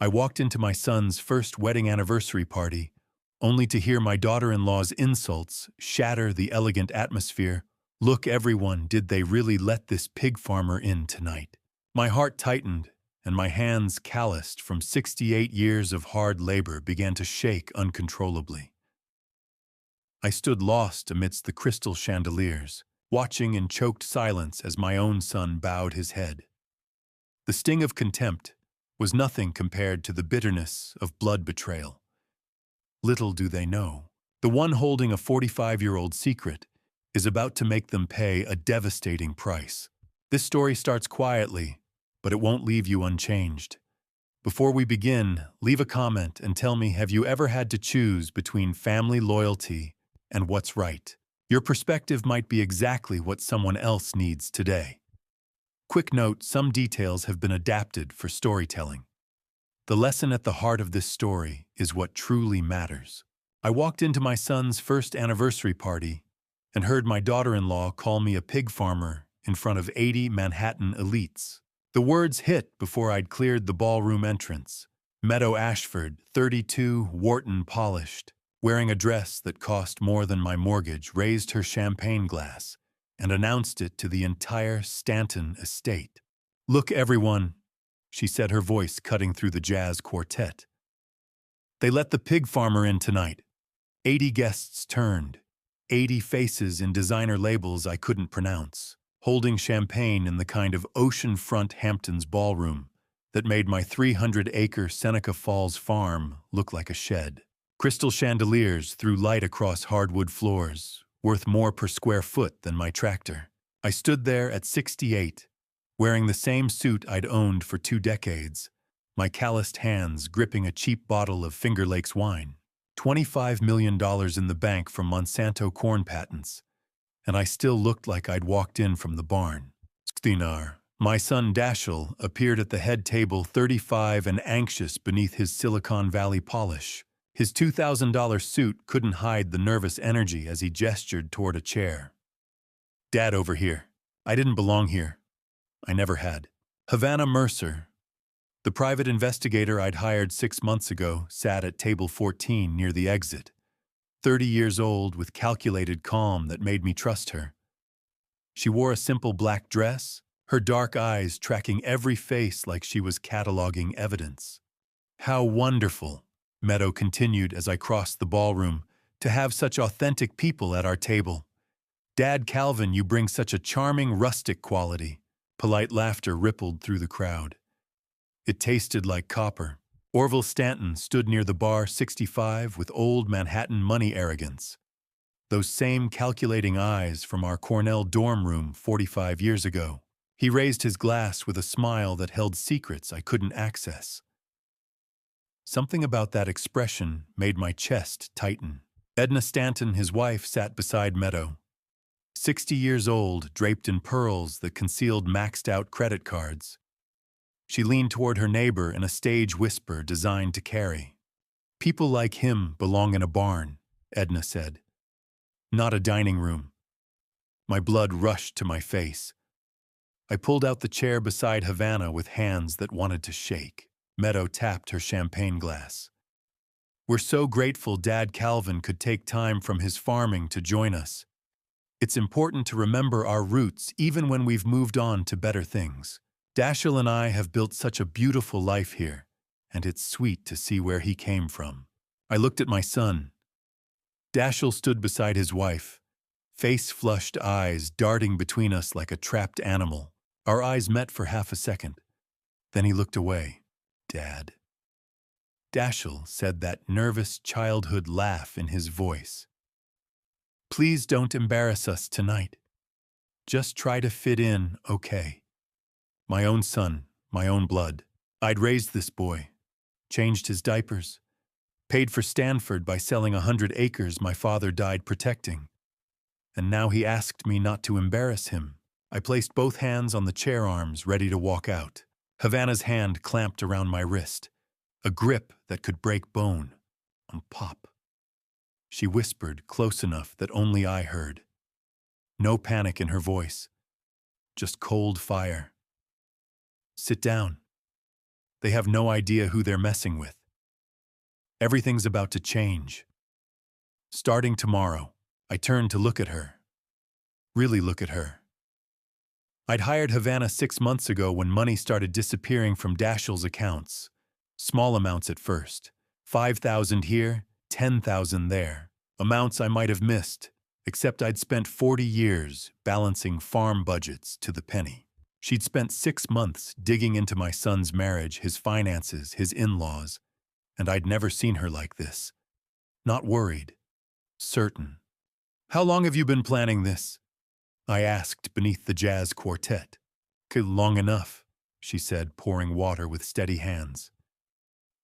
I walked into my son's first wedding anniversary party, only to hear my daughter-in-law's insults shatter the elegant atmosphere. Look, everyone, did they really let this pig farmer in tonight? My heart tightened, and my hands, calloused from 68 years of hard labor, began to shake uncontrollably. I stood lost amidst the crystal chandeliers, watching in choked silence as my own son bowed his head. The sting of contempt was nothing compared to the bitterness of blood betrayal. Little do they know, the one holding a 45-year-old secret is about to make them pay a devastating price. This story starts quietly, but it won't leave you unchanged. Before we begin, leave a comment and tell me, have you ever had to choose between family loyalty and what's right? Your perspective might be exactly what someone else needs today. Quick note, some details have been adapted for storytelling. The lesson at the heart of this story is what truly matters. I walked into my son's first anniversary party and heard my daughter-in-law call me a pig farmer in front of 80 Manhattan elites. The words hit before I'd cleared the ballroom entrance. Meadow Ashford, 32, Wharton polished, wearing a dress that cost more than my mortgage, raised her champagne glass and announced it to the entire Stanton estate. Look, everyone, she said, her voice cutting through the jazz quartet. They let the pig farmer in tonight. 80 guests turned, 80 faces in designer labels I couldn't pronounce, holding champagne in the kind of oceanfront Hamptons ballroom that made my 300-acre Seneca Falls farm look like a shed. Crystal chandeliers threw light across hardwood floors, worth more per square foot than my tractor. I stood there at 68, wearing the same suit I'd owned for 2 decades, my calloused hands gripping a cheap bottle of Finger Lakes wine. $25 million in the bank from Monsanto corn patents, and I still looked like I'd walked in from the barn. Sneered, my son Dashiell, appeared at the head table, 35 and anxious beneath his Silicon Valley polish. His $2,000 suit couldn't hide the nervous energy as he gestured toward a chair. Dad, over here. I didn't belong here. I never had. Havana Mercer, the private investigator I'd hired 6 months ago, sat at table 14 near the exit, 30 years old with calculated calm that made me trust her. She wore a simple black dress, her dark eyes tracking every face like she was cataloging evidence. How wonderful, Meadow continued as I crossed the ballroom, to have such authentic people at our table. Dad Calvin, you bring such a charming rustic quality. Polite laughter rippled through the crowd. It tasted like copper. Orville Stanton stood near the bar, 65, with old Manhattan money arrogance. Those same calculating eyes from our Cornell dorm room 45 years ago. He raised his glass with a smile that held secrets I couldn't access. Something about that expression made my chest tighten. Edna Stanton, his wife, sat beside Meadow. 60 years old, draped in pearls that concealed maxed-out credit cards. She leaned toward her neighbor in a stage whisper designed to carry. People like him belong in a barn, Edna said. Not a dining room. My blood rushed to my face. I pulled out the chair beside Havana with hands that wanted to shake. Meadow tapped her champagne glass. We're so grateful Dad Calvin could take time from his farming to join us. It's important to remember our roots even when we've moved on to better things. Dashiell and I have built such a beautiful life here, and it's sweet to see where he came from. I looked at my son. Dashiell stood beside his wife, face-flushed eyes darting between us like a trapped animal. Our eyes met for half a second. Then he looked away. Dad. Dashiell said, that nervous childhood laugh in his voice. Please don't embarrass us tonight. Just try to fit in, okay? My own son, my own blood. I'd raised this boy, changed his diapers, paid for Stanford by selling 100 acres my father died protecting. And now he asked me not to embarrass him. I placed both hands on the chair arms, ready to walk out. Havana's hand clamped around my wrist, a grip that could break bone. On pop. She whispered close enough that only I heard. No panic in her voice, just cold fire. Sit down. They have no idea who they're messing with. Everything's about to change. Starting tomorrow, I turned to look at her. Really look at her. I'd hired Havana 6 months ago when money started disappearing from Dashiell's accounts. Small amounts at first. 5,000 here, 10,000 there. Amounts I might have missed, except I'd spent 40 years balancing farm budgets to the penny. She'd spent 6 months digging into my son's marriage, his finances, his in-laws, and I'd never seen her like this. Not worried. Certain. "How long have you been planning this?" I asked beneath the jazz quartet. "Long enough," she said, pouring water with steady hands.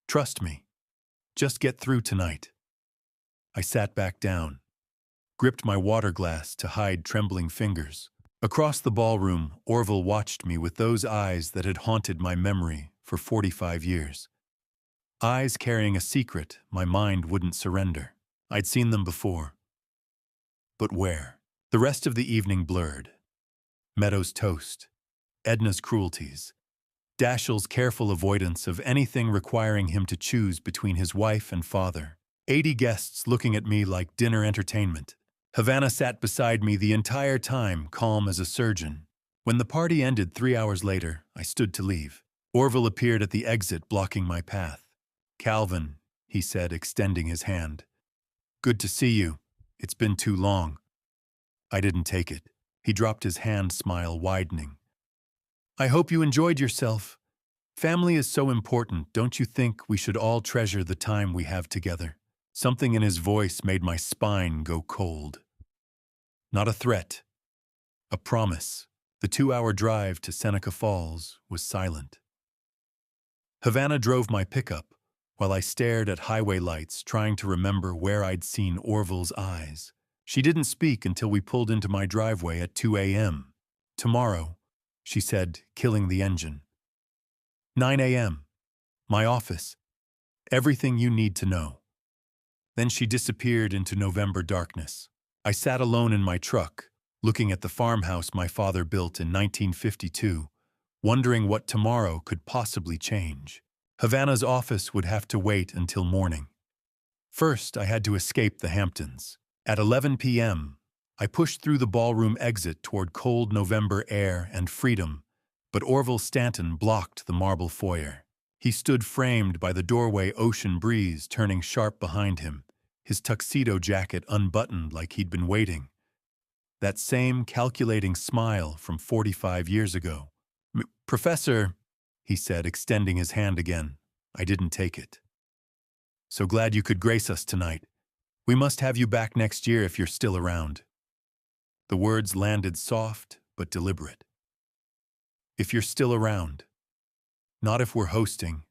"Trust me. Just get through tonight." I sat back down, gripped my water glass to hide trembling fingers. Across the ballroom, Orville watched me with those eyes that had haunted my memory for 45 years. Eyes carrying a secret my mind wouldn't surrender. I'd seen them before. But where? The rest of the evening blurred. Meadows' toast, Edna's cruelties, Dashiell's careful avoidance of anything requiring him to choose between his wife and father. 80 guests looking at me like dinner entertainment. Havana sat beside me the entire time, calm as a surgeon. When the party ended 3 hours later, I stood to leave. Orville appeared at the exit, blocking my path. "Calvin," he said, extending his hand. "Good to see you. It's been too long." I didn't take it. He dropped his hand, smile widening. "I hope you enjoyed yourself. Family is so important. Don't you think we should all treasure the time we have together?" Something in his voice made my spine go cold. Not a threat. A promise. The 2-hour drive to Seneca Falls was silent. Havana drove my pickup while I stared at highway lights, trying to remember where I'd seen Orville's eyes. She didn't speak until we pulled into my driveway at 2 a.m. "Tomorrow," she said, killing the engine. 9 a.m. "My office. Everything you need to know." Then she disappeared into November darkness. I sat alone in my truck, looking at the farmhouse my father built in 1952, wondering what tomorrow could possibly change. Havana's office would have to wait until morning. First, I had to escape the Hamptons. At 11 p.m., I pushed through the ballroom exit toward cold November air and freedom, but Orville Stanton blocked the marble foyer. He stood framed by the doorway, ocean breeze turning sharp behind him, his tuxedo jacket unbuttoned like he'd been waiting. That same calculating smile from 45 years ago. "Professor," he said, extending his hand again. I didn't take it. "So glad you could grace us tonight. We must have you back next year if you're still around." The words landed soft but deliberate. If you're still around. Not if we're hosting.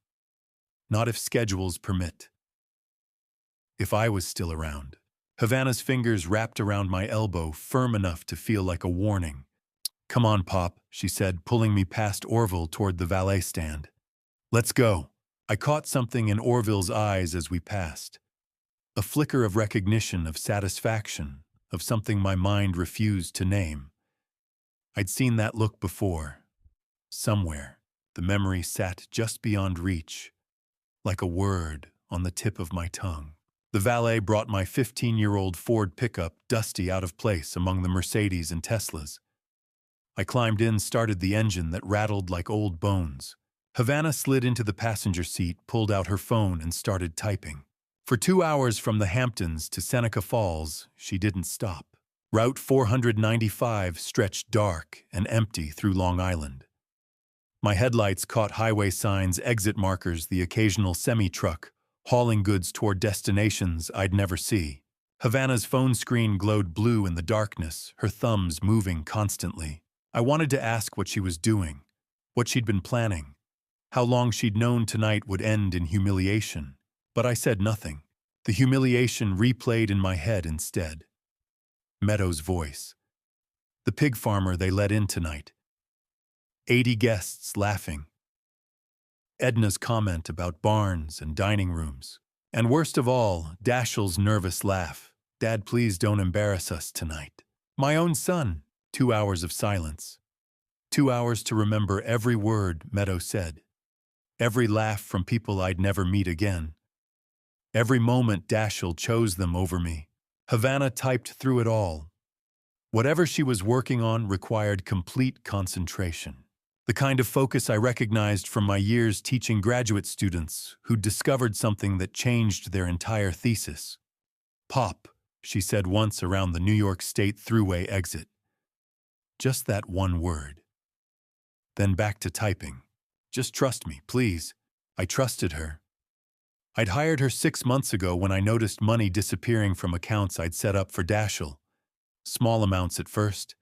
Not if schedules permit. If I was still around. Havana's fingers wrapped around my elbow, firm enough to feel like a warning. "Come on, Pop," she said, pulling me past Orville toward the valet stand. "Let's go." I caught something in Orville's eyes as we passed. A flicker of recognition, of satisfaction, of something my mind refused to name. I'd seen that look before. Somewhere, the memory sat just beyond reach, like a word on the tip of my tongue. The valet brought my 15-year-old Ford pickup, dusty, out of place among the Mercedes and Teslas. I climbed in, started the engine that rattled like old bones. Havana slid into the passenger seat, pulled out her phone, and started typing. For 2 hours from the Hamptons to Seneca Falls, she didn't stop. Route 495 stretched dark and empty through Long Island. My headlights caught highway signs, exit markers, the occasional semi-truck, hauling goods toward destinations I'd never see. Havana's phone screen glowed blue in the darkness, her thumbs moving constantly. I wanted to ask what she was doing, what she'd been planning, how long she'd known tonight would end in humiliation. But I said nothing. The humiliation replayed in my head instead. Meadows' voice. The pig farmer they let in tonight. 80 guests laughing. Edna's comment about barns and dining rooms. And worst of all, Dashiell's nervous laugh. "Dad, please don't embarrass us tonight." My own son. 2 hours of silence. 2 hours to remember every word Meadows said. every laugh from people I'd never meet again. Every moment Dashiell chose them over me. Havana typed through it all. Whatever she was working on required complete concentration. The kind of focus I recognized from my years teaching graduate students who'd discovered something that changed their entire thesis. "Pop," she said once around the New York State Thruway exit. Just that one word. Then back to typing. "Just trust me, please." I trusted her. I'd hired her 6 months ago when I noticed money disappearing from accounts I'd set up for Dashiell. Small amounts at first,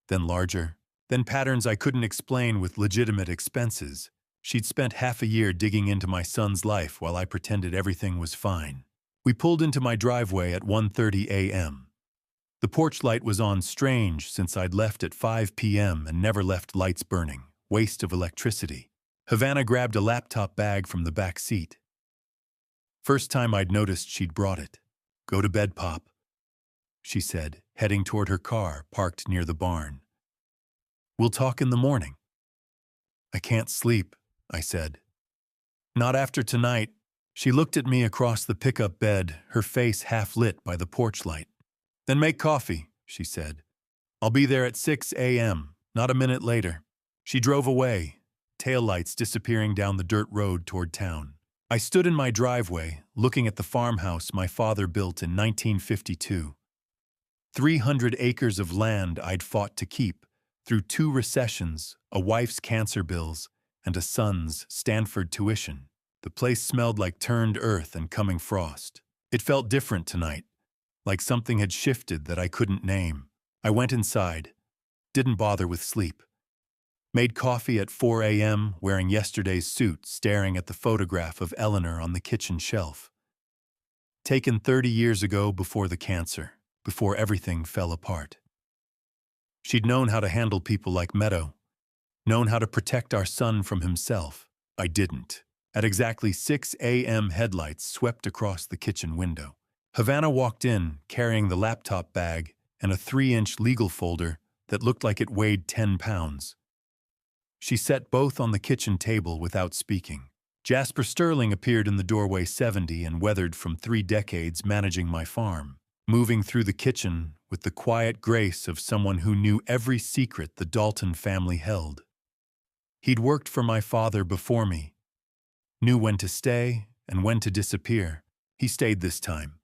then larger, then patterns I couldn't explain with legitimate expenses. She'd spent half a year digging into my son's life while I pretended everything was fine. We pulled into my driveway at 1:30 a.m. The porch light was on, strange since I'd left at 5 p.m. and never left lights burning. Waste of electricity. Havana grabbed a laptop bag from the back seat. First time I'd noticed she'd brought it. "Go to bed, Pop," she said, heading toward her car parked near the barn. "We'll talk in the morning." "I can't sleep," I said. "Not after tonight." She looked at me across the pickup bed, her face half lit by the porch light. "Then make coffee," she said. "I'll be there at 6 a.m., not a minute later." She drove away, taillights disappearing down the dirt road toward town. I stood in my driveway, looking at the farmhouse my father built in 1952. 300 acres of land I'd fought to keep, through 2 recessions, a wife's cancer bills, and a son's Stanford tuition. The place smelled like turned earth and coming frost. It felt different tonight, like something had shifted that I couldn't name. I went inside, didn't bother with sleep. Made coffee at 4 a.m., wearing yesterday's suit, staring at the photograph of Eleanor on the kitchen shelf. Taken 30 years ago before the cancer, before everything fell apart. She'd known how to handle people like Meadow, known how to protect our son from himself. I didn't. At exactly 6 a.m., headlights swept across the kitchen window. Havana walked in, carrying the laptop bag and a 3-inch legal folder that looked like it weighed 10 pounds. She set both on the kitchen table without speaking. Jasper Sterling appeared in the doorway, 70 and weathered from 3 decades managing my farm, moving through the kitchen with the quiet grace of someone who knew every secret the Dalton family held. He'd worked for my father before me, knew when to stay and when to disappear. He stayed this time,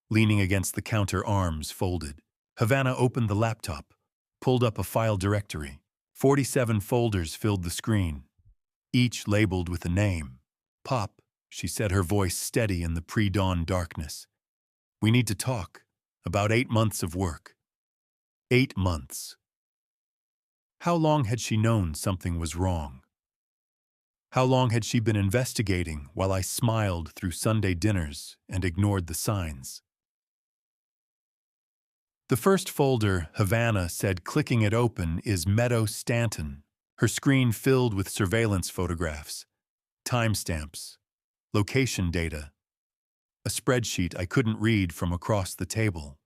leaning against the counter, arms folded. Havana opened the laptop, pulled up a file directory. 47 folders filled the screen, each labeled with a name. "Pop," she said, her voice steady in the pre-dawn darkness. "We need to talk about 8 months of work." 8 months. How long had she known something was wrong? How long had she been investigating while I smiled through Sunday dinners and ignored the signs? The first folder, Havana said, clicking it open, is Meadow Stanton, her screen filled with surveillance photographs, timestamps, location data, a spreadsheet I couldn't read from across the table.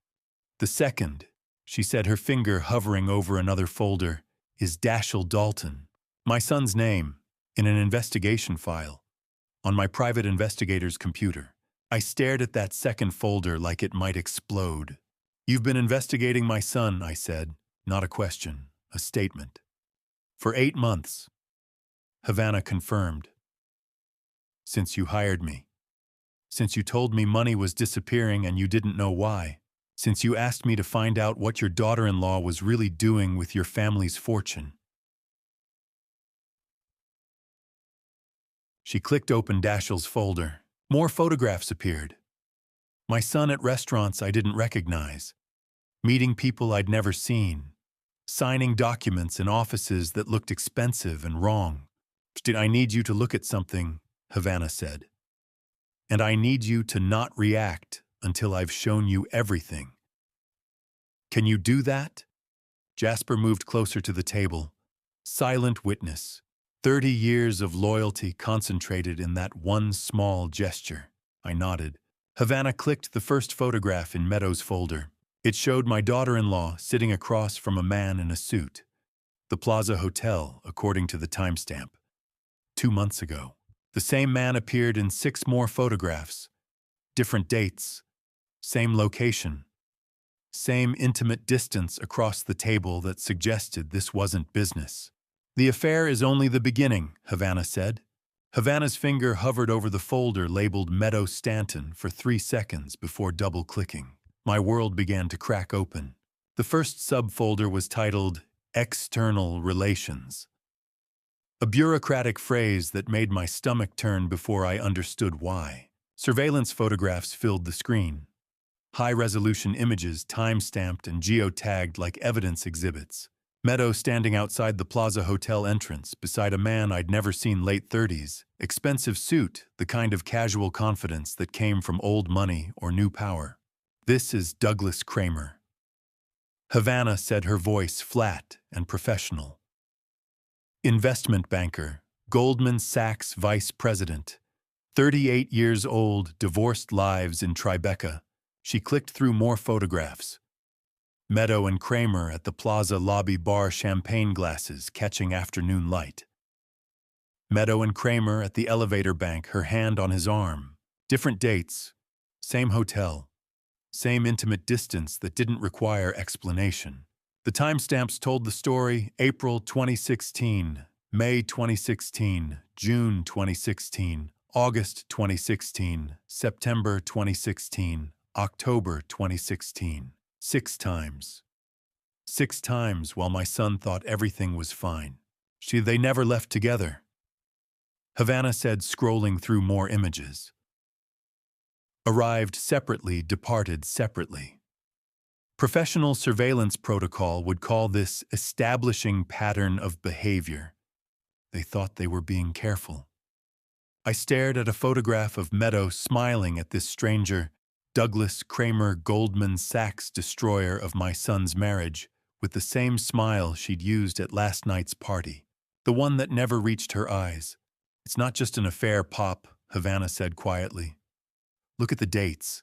The second, she said, her finger hovering over another folder, is Dashiell Dalton, my son's name, in an investigation file, on my private investigator's computer. I stared at that second folder like it might explode. "You've been investigating my son," I said, not a question, a statement. "For 8 months. Havana confirmed. "Since you hired me. Since you told me money was disappearing and you didn't know why. Since you asked me to find out what your daughter-in-law was really doing with your family's fortune." She clicked open Dashiell's folder. More photographs appeared. My son at restaurants I didn't recognize, meeting people I'd never seen, signing documents in offices that looked expensive and wrong. "I need you to look at something," Havana said. "And I need you to not react until I've shown you everything. Can you do that?" Jasper moved closer to the table. Silent witness. 30 years of loyalty concentrated in that one small gesture. I nodded. Havana clicked the first photograph in Meadow's folder. It showed my daughter-in-law sitting across from a man in a suit. The Plaza Hotel, according to the timestamp. 2 months ago. The same man appeared in 6 more photographs, different dates, same location, same intimate distance across the table that suggested this wasn't business. The affair is only the beginning, Havana said. Havana's finger hovered over the folder labeled Meadow Stanton for 3 seconds before double-clicking. My world began to crack open. The first subfolder was titled External Relations, a bureaucratic phrase that made my stomach turn before I understood why. Surveillance photographs filled the screen. High-resolution images time-stamped and geotagged like evidence exhibits. Meadow standing outside the Plaza Hotel entrance beside a man I'd never seen, late 30s, expensive suit, the kind of casual confidence that came from old money or new power. This is Douglas Kramer. Havana said, her voice flat and professional. Investment banker, Goldman Sachs vice president. 38 years old, divorced, lives in Tribeca. She clicked through more photographs. Meadow and Kramer at the Plaza lobby bar, champagne glasses catching afternoon light. Meadow and Kramer at the elevator bank, her hand on his arm. Different dates, same hotel, same intimate distance that didn't require explanation. The timestamps told the story: April 2016, May 2016, June 2016, August 2016, September 2016, October 2016. 6 times. 6 times while my son thought everything was fine. They never left together. Havana said, scrolling through more images. Arrived separately, departed separately. Professional surveillance protocol would call this establishing pattern of behavior. They thought they were being careful. I stared at a photograph of Meadow smiling at this stranger, Douglas Kramer, Goldman Sachs destroyer of my son's marriage, with the same smile she'd used at last night's party, the one that never reached her eyes. It's not just an affair, Pop, Havana said quietly. Look at the dates.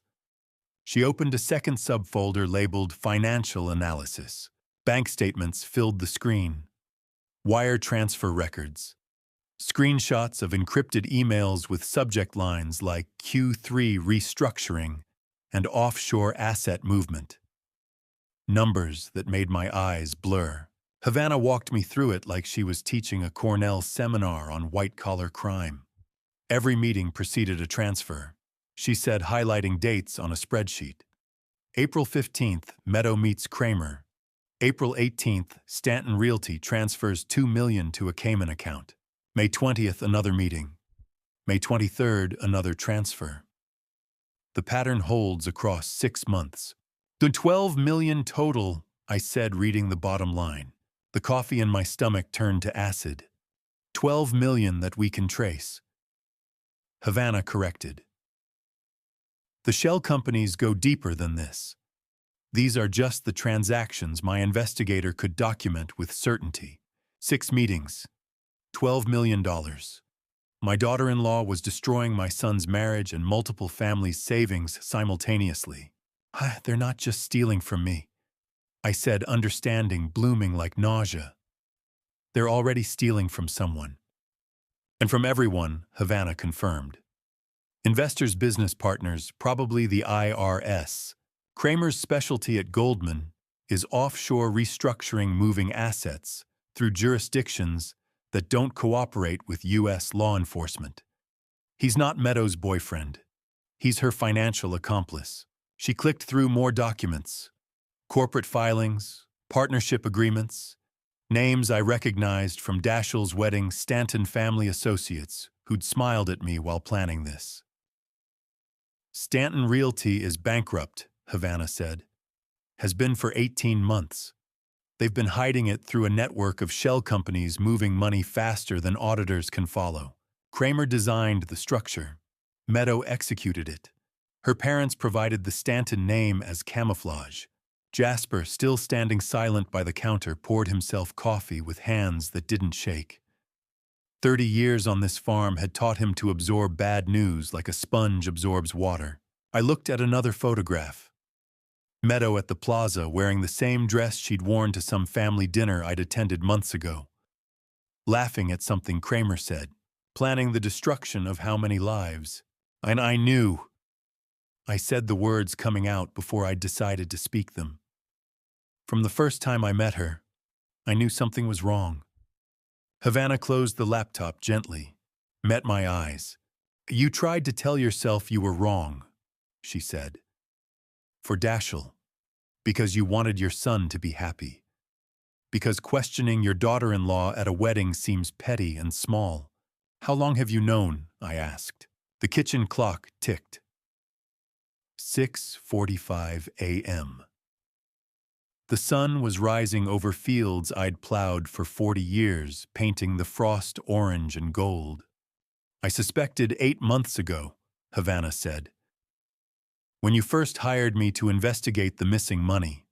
She opened a second subfolder labeled Financial Analysis. Bank statements filled the screen. Wire transfer records. Screenshots of encrypted emails with subject lines like Q3 restructuring and offshore asset movement. Numbers that made my eyes blur. Havana walked me through it like she was teaching a Cornell seminar on white-collar crime. Every meeting preceded a transfer, she said, highlighting dates on a spreadsheet. April 15th, Meadow meets Kramer. April 18th, Stanton Realty transfers $2 million to a Cayman account. May 20th, another meeting. May 23rd, another transfer. The pattern holds across 6 months. The $12 million total, I said, reading the bottom line. The coffee in my stomach turned to acid. 12 million that we can trace. Havana corrected. The shell companies go deeper than this. These are just the transactions my investigator could document with certainty. 6 meetings. $12 million. My daughter-in-law was destroying my son's marriage and multiple families' savings simultaneously. They're not just stealing from me, I said, understanding blooming like nausea. They're already stealing from someone. And from everyone, Havana confirmed. Investors' business partners, probably the IRS. Kramer's specialty at Goldman is offshore restructuring moving assets through jurisdictions that don't cooperate with U.S. law enforcement. He's not Meadow's boyfriend. He's her financial accomplice. She clicked through more documents. Corporate filings, partnership agreements, names I recognized from Dashiell's wedding, Stanton family associates who'd smiled at me while planning this. Stanton Realty is bankrupt, Havana said. Has been for 18 months. They've been hiding it through a network of shell companies moving money faster than auditors can follow. Kramer designed the structure. Meadow executed it. Her parents provided the Stanton name as camouflage. Jasper, still standing silent by the counter, poured himself coffee with hands that didn't shake. 30 years on this farm had taught him to absorb bad news like a sponge absorbs water. I looked at another photograph. Meadow at the plaza wearing the same dress she'd worn to some family dinner I'd attended months ago. Laughing at something Kramer said. planning the destruction of how many lives. And I knew. I said the words coming out before I decided to speak them. From the first time I met her, I knew something was wrong. Havana closed the laptop gently, met my eyes. You tried to tell yourself you were wrong, she said. For Dashiell, because you wanted your son to be happy. Because questioning your daughter-in-law at a wedding seems petty and small. How long have you known? I asked. The kitchen clock ticked. 6:45 a.m. The sun was rising over fields I'd plowed for 40 years, painting the frost orange and gold. I suspected 8 months ago, Havana said. When you first hired me to investigate the missing money,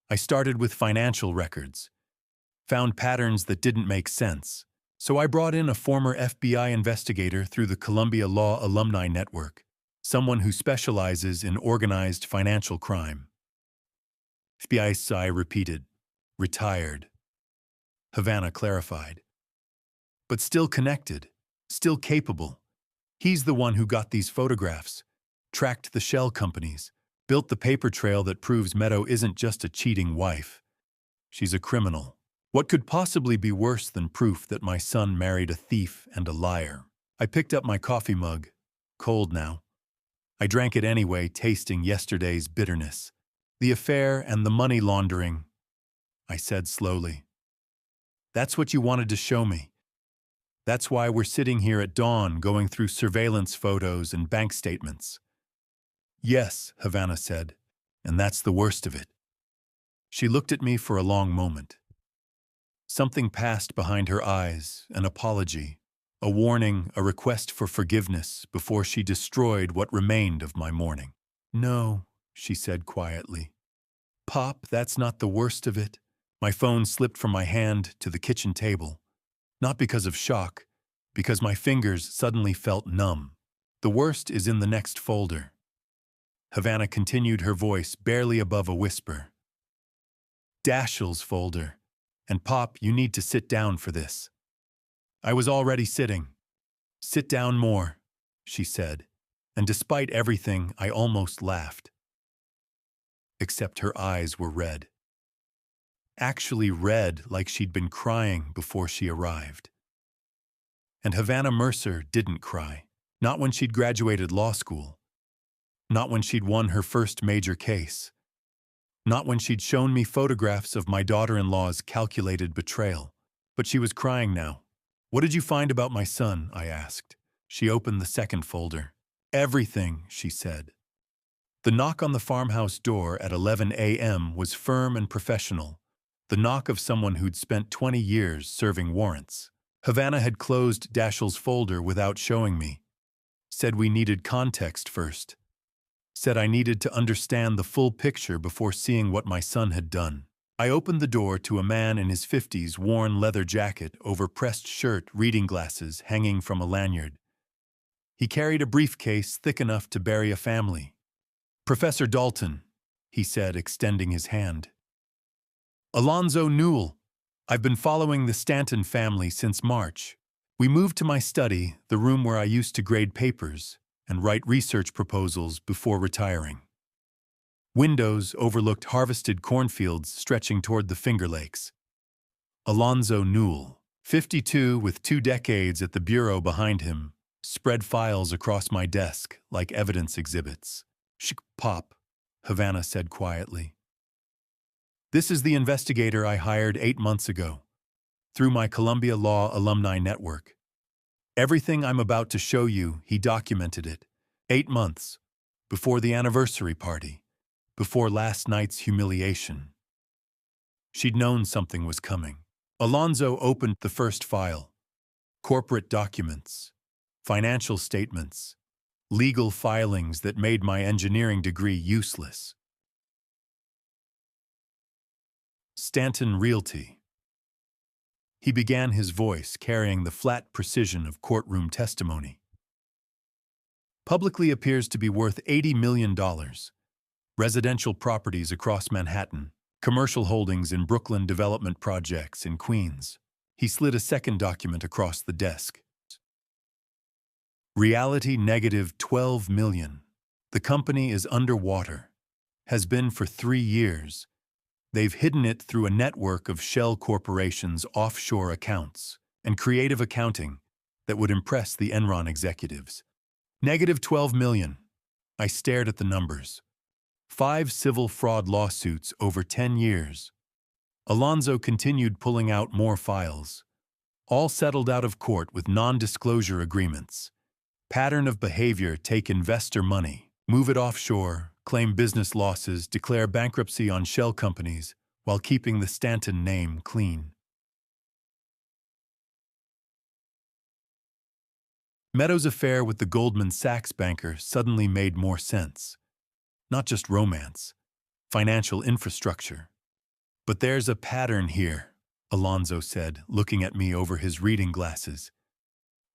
I started with financial records, found patterns that didn't make sense, so I brought in a former FBI investigator through the Columbia Law Alumni Network, someone who specializes in organized financial crime. FBI repeated, retired. Havana clarified. But still connected, still capable. He's the one who got these photographs, tracked the shell companies, built the paper trail that proves Meadow isn't just a cheating wife. She's a criminal. What could possibly be worse than proof that my son married a thief and a liar? I picked up my coffee mug, cold now. I drank it anyway, tasting yesterday's bitterness. The affair and the money laundering, I said slowly. That's what you wanted to show me. That's why we're sitting here at dawn going through surveillance photos and bank statements. Yes, Havana said, and that's the worst of it. She looked at me for a long moment. Something passed behind her eyes, an apology, a warning, a request for forgiveness before she destroyed what remained of my morning. No, she said quietly. Pop, that's not the worst of it. My phone slipped from my hand to the kitchen table. Not because of shock, because my fingers suddenly felt numb. The worst is in the next folder. Havana continued, her voice barely above a whisper. Dashiell's folder. And Pop, you need to sit down for this. I was already sitting. Sit down more, she said, and despite everything, I almost laughed. Except her eyes were red. Actually red, like she'd been crying before she arrived. And Havana Mercer didn't cry, not when she'd graduated law school, not when she'd won her first major case, not when she'd shown me photographs of my daughter-in-law's calculated betrayal. But she was crying now. What did you find about my son? I asked. She opened the second folder. Everything, she said. The knock on the farmhouse door at 11 a.m. was firm and professional, the knock of someone who'd spent 20 years serving warrants. Havana had closed Dashiell's folder without showing me. Said we needed context first. Said I needed to understand the full picture before seeing what my son had done. I opened the door to a man in his 50s, worn leather jacket over pressed shirt, reading glasses hanging from a lanyard. He carried a briefcase thick enough to bury a family. Professor Dalton, he said, extending his hand. Alonzo Newell. I've been following the Stanton family since March. We moved to my study, the room where I used to grade papers and write research proposals before retiring. Windows overlooked harvested cornfields stretching toward the Finger Lakes. Alonzo Newell, 52 with 2 decades at the bureau behind him, spread files across my desk like evidence exhibits. Shh, Pop, Havana said quietly. This is the investigator I hired 8 months ago, through my Columbia Law Alumni Network. Everything I'm about to show you, he documented it. 8 months, before the anniversary party, before last night's humiliation. She'd known something was coming. Alonzo opened the first file. Corporate documents, financial statements, legal filings that made my engineering degree useless. Stanton Realty. He began, his voice carrying the flat precision of courtroom testimony. Publicly appears to be worth $80 million. Residential properties across Manhattan, commercial holdings in Brooklyn development projects in Queens. He slid a second document across the desk. Reality negative 12 million. The company is underwater. Has been for 3 years. They've hidden it through a network of shell corporations' offshore accounts and creative accounting that would impress the Enron executives. Negative 12 million. I stared at the numbers. 5 civil fraud lawsuits over 10 years. Alonzo continued pulling out more files. All settled out of court with non-disclosure agreements. Pattern of behavior: take investor money, move it offshore, claim business losses, declare bankruptcy on shell companies, while keeping the Stanton name clean. Meadows' affair with the Goldman Sachs banker suddenly made more sense. Not just romance, financial infrastructure. But there's a pattern here, Alonzo said, looking at me over his reading glasses.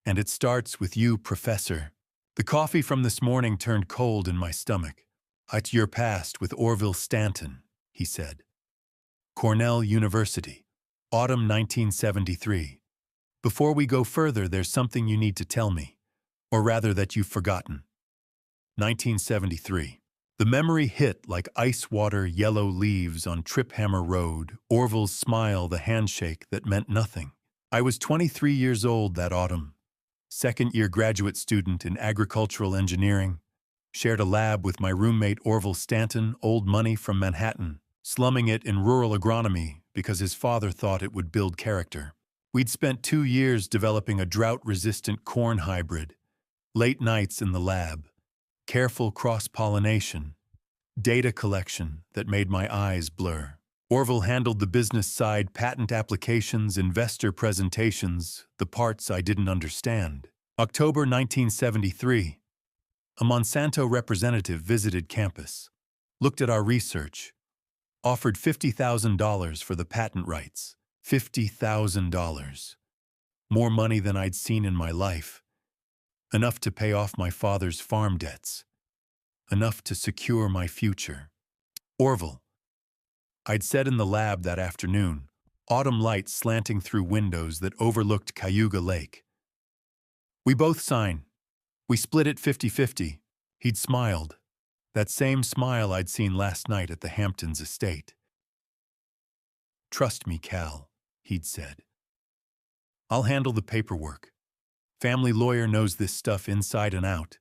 And it starts with you, Professor. The coffee from this morning turned cold in my stomach. At your past with Orville Stanton, he said. Cornell University, autumn 1973. Before we go further, there's something you need to tell me, or rather that you've forgotten. 1973. The memory hit like ice water, yellow leaves on Triphammer Road, Orville's smile, the handshake that meant nothing. I was 23 years old that autumn. Second-year graduate student in agricultural engineering, shared a lab with my roommate Orville Stanton, old money from Manhattan, slumming it in rural agronomy because his father thought it would build character. We'd spent 2 years developing a drought-resistant corn hybrid, late nights in the lab, careful cross-pollination, data collection that made my eyes blur. Orville handled the business side, patent applications, investor presentations, the parts I didn't understand. October 1973. A Monsanto representative visited campus, looked at our research, offered $50,000 for the patent rights. $50,000. More money than I'd seen in my life. Enough to pay off my father's farm debts. Enough to secure my future. Orville. I'd said in the lab that afternoon, autumn light slanting through windows that overlooked Cayuga Lake. We both sign. We split it 50-50. He'd smiled. That same smile I'd seen last night at the Hamptons estate. Trust me, Cal, he'd said. I'll handle the paperwork. Family lawyer knows this stuff inside and out.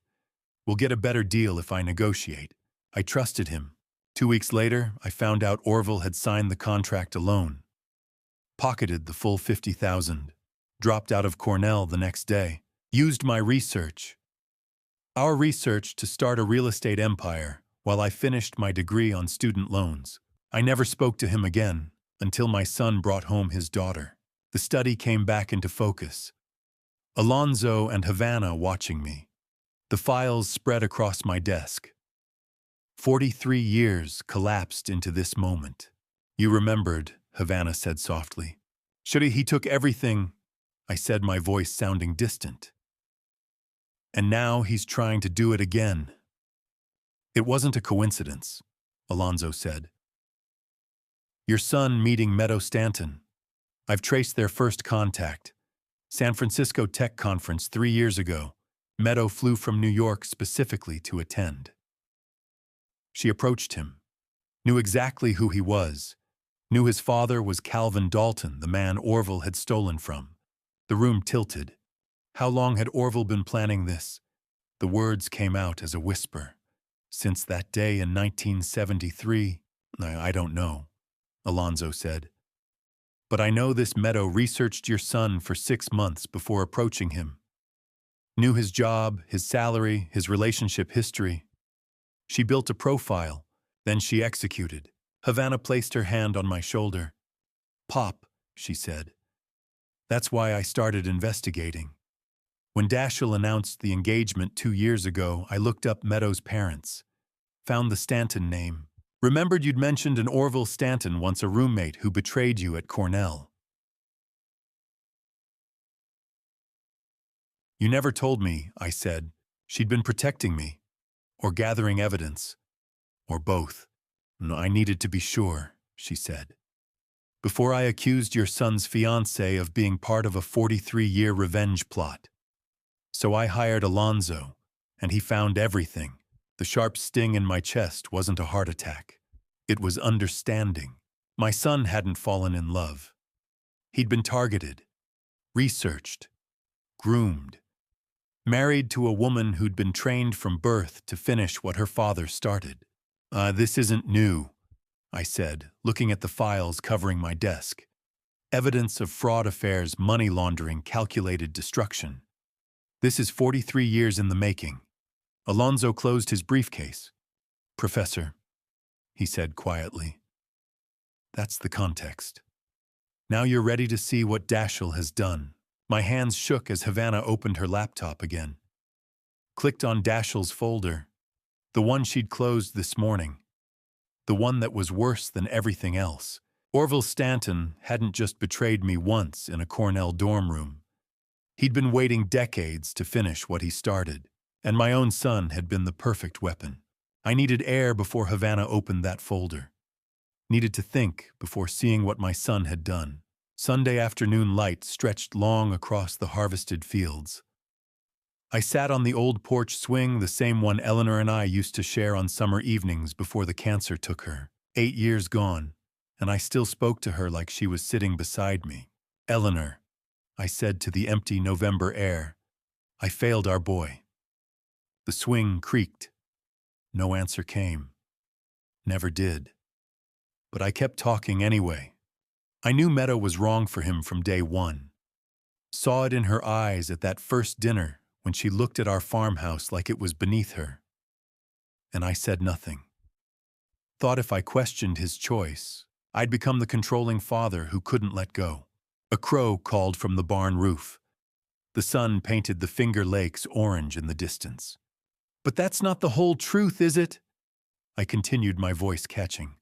We'll get a better deal if I negotiate. I trusted him. 2 weeks later, I found out Orville had signed the contract alone. Pocketed the full $50,000. Dropped out of Cornell the next day. Used my research. Our research to start a real estate empire while I finished my degree on student loans. I never spoke to him again until my son brought home his daughter. The study came back into focus. Alonzo and Havana watching me. The files spread across my desk. 43 years collapsed into this moment. You remembered, Havana said softly. He took everything, I said, my voice sounding distant. And now he's trying to do it again. It wasn't a coincidence, Alonzo said. Your son meeting Meadow Stanton. I've traced their first contact. San Francisco Tech Conference 3 years ago. Meadow flew from New York specifically to attend. She approached him, knew exactly who he was, knew his father was Calvin Dalton, the man Orville had stolen from. The room tilted. How long had Orville been planning this? The words came out as a whisper. Since that day in 1973, I don't know, Alonzo said. But I know this Meadow researched your son for 6 months before approaching him. Knew his job, his salary, his relationship history. She built a profile, then she executed. Havana placed her hand on my shoulder. Pop, she said. That's why I started investigating. When Dashiell announced the engagement 2 years ago, I looked up Meadow's parents. Found the Stanton name. Remembered you'd mentioned an Orville Stanton, once a roommate who betrayed you at Cornell. You never told me, I said. She'd been protecting me. Or gathering evidence. Or both. No, I needed to be sure, she said. Before I accused your son's fiancé of being part of a 43-year revenge plot. So I hired Alonzo, and he found everything. The sharp sting in my chest wasn't a heart attack. It was understanding. My son hadn't fallen in love. He'd been targeted, researched, groomed, married to a woman who'd been trained from birth to finish what her father started. This isn't new, I said, looking at the files covering my desk. Evidence of fraud affairs, money laundering, calculated destruction. This is 43 years in the making. Alonzo closed his briefcase. Professor, he said quietly. That's the context. Now you're ready to see what Dashiell has done. My hands shook as Havana opened her laptop again. Clicked on Dashiell's folder, the one she'd closed this morning. The one that was worse than everything else. Orville Stanton hadn't just betrayed me once in a Cornell dorm room. He'd been waiting decades to finish what he started, and my own son had been the perfect weapon. I needed air before Havana opened that folder. Needed to think before seeing what my son had done. Sunday afternoon light stretched long across the harvested fields. I sat on the old porch swing, the same one Eleanor and I used to share on summer evenings before the cancer took her. 8 years gone, and I still spoke to her like she was sitting beside me. Eleanor, I said to the empty November air, I failed our boy. The swing creaked. No answer came. Never did. But I kept talking anyway. I knew Meadow was wrong for him from day one. Saw it in her eyes at that first dinner when she looked at our farmhouse like it was beneath her. And I said nothing. Thought if I questioned his choice, I'd become the controlling father who couldn't let go. A crow called from the barn roof. The sun painted the Finger Lakes orange in the distance. But that's not the whole truth, is it? I continued, my voice catching.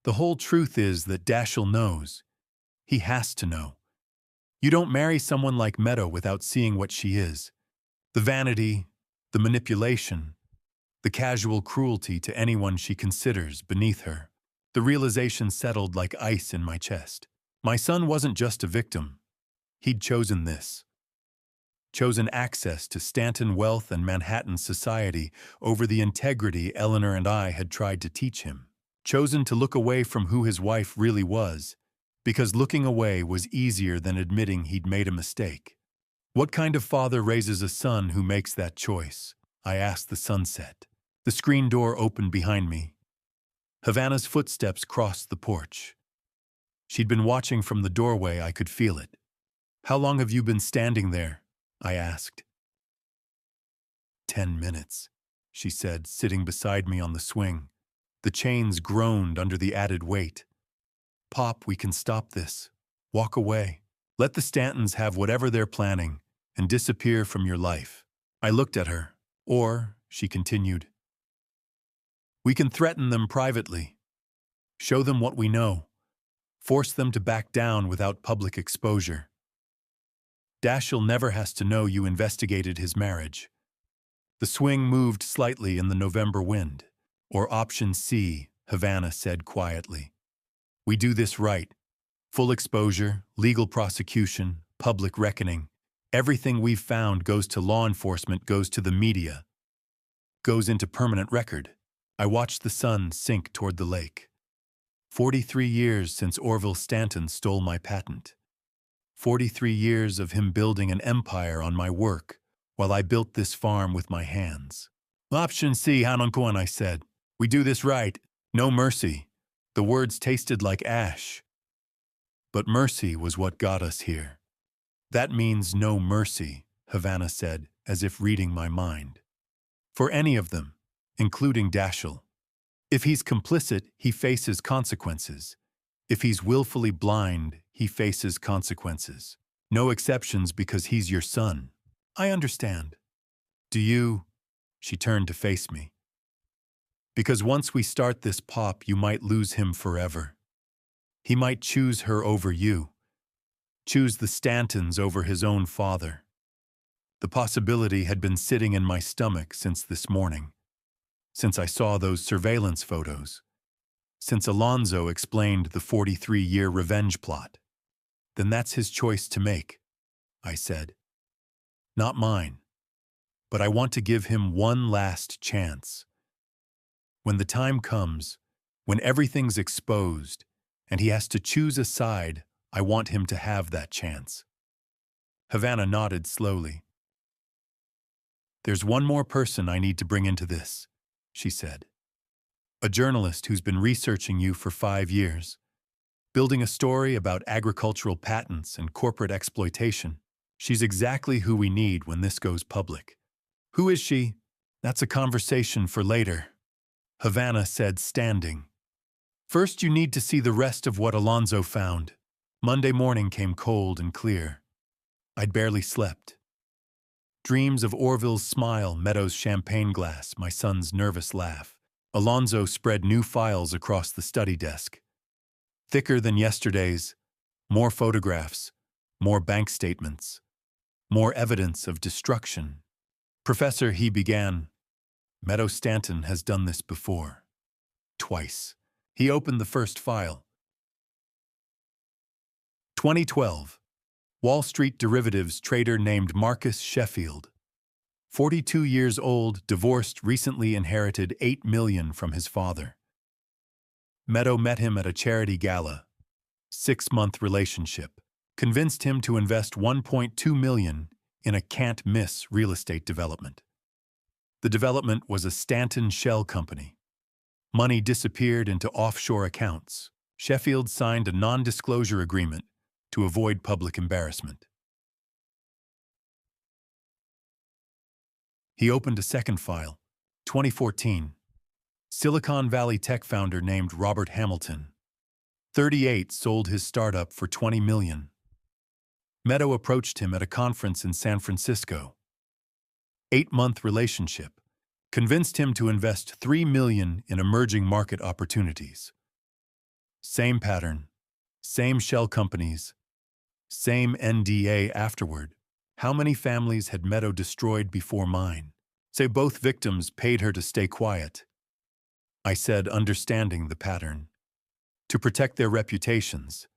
The whole truth is that Dashiell knows. He has to know. You don't marry someone like Meadow without seeing what she is. The vanity, the manipulation, the casual cruelty to anyone she considers beneath her. The realization settled like ice in my chest. My son wasn't just a victim. He'd chosen this. Chosen access to Stanton wealth and Manhattan society over the integrity Eleanor and I had tried to teach him. Chosen to look away from who his wife really was, because looking away was easier than admitting he'd made a mistake. What kind of father raises a son who makes that choice? I asked the sunset. The screen door opened behind me. Havana's footsteps crossed the porch. She'd been watching from the doorway. I could feel it. How long have you been standing there? I asked. 10 minutes, she said, sitting beside me on the swing. The chains groaned under the added weight. Pop, we can stop this. Walk away. Let the Stantons have whatever they're planning and disappear from your life. I looked at her. Or, she continued, we can threaten them privately. Show them what we know. Force them to back down without public exposure. Dashiell never has to know you investigated his marriage. The swing moved slightly in the November wind. Or option C, Havana said quietly. We do this right. Full exposure, legal prosecution, public reckoning. Everything we've found goes to law enforcement, goes to the media, goes into permanent record. I watched the sun sink toward the lake. 43 years since Orville Stanton stole my patent. 43 years of him building an empire on my work while I built this farm with my hands. Option C, Hanonkwan, I said. We do this right. No mercy. The words tasted like ash. But mercy was what got us here. That means no mercy, Havana said, as if reading my mind. For any of them, including Dashiell. If he's complicit, he faces consequences. If he's willfully blind, he faces consequences. No exceptions because he's your son. I understand. Do you? She turned to face me. Because once we start this, Pop, you might lose him forever. He might choose her over you. Choose the Stantons over his own father. The possibility had been sitting in my stomach since this morning. Since I saw those surveillance photos. Since Alonzo explained the 43-year revenge plot. Then that's his choice to make, I said. not mine. But I want to give him one last chance. When the time comes, when everything's exposed, and he has to choose a side, I want him to have that chance. Havana nodded slowly. There's one more person I need to bring into this, she said. A journalist who's been researching you for 5 years, building a story about agricultural patents and corporate exploitation. She's exactly who we need when this goes public. Who is she? That's a conversation for later, Havana said, standing. First, you need to see the rest of what Alonzo found. Monday morning came cold and clear. I'd barely slept. Dreams of Orville's smile, Meadows' champagne glass, my son's nervous laugh. Alonzo spread new files across the study desk. Thicker than yesterday's, more photographs, more bank statements, more evidence of destruction. Professor, he began. Meadows Stanton has done this before. Twice. He opened the first file. 2012. Wall Street derivatives trader named Marcus Sheffield. 42 years old, divorced, recently inherited $8 million from his father. Meadow met him at a charity gala. 6-month relationship. Convinced him to invest $1.2 million in a can't-miss real estate development. The development was a Stanton shell company. Money disappeared into offshore accounts. Sheffield signed a non-disclosure agreement to avoid public embarrassment. He opened a second file, 2014. Silicon Valley tech founder named Robert Hamilton. 38, sold his startup for $20 million. Meadow approached him at a conference in San Francisco. 8-month relationship. Convinced him to invest $3 million in emerging market opportunities. Same pattern, same shell companies, same NDA afterward. How many families had Meadow destroyed before mine? Say both victims paid her to stay quiet. I said, understanding the pattern. To protect their reputations,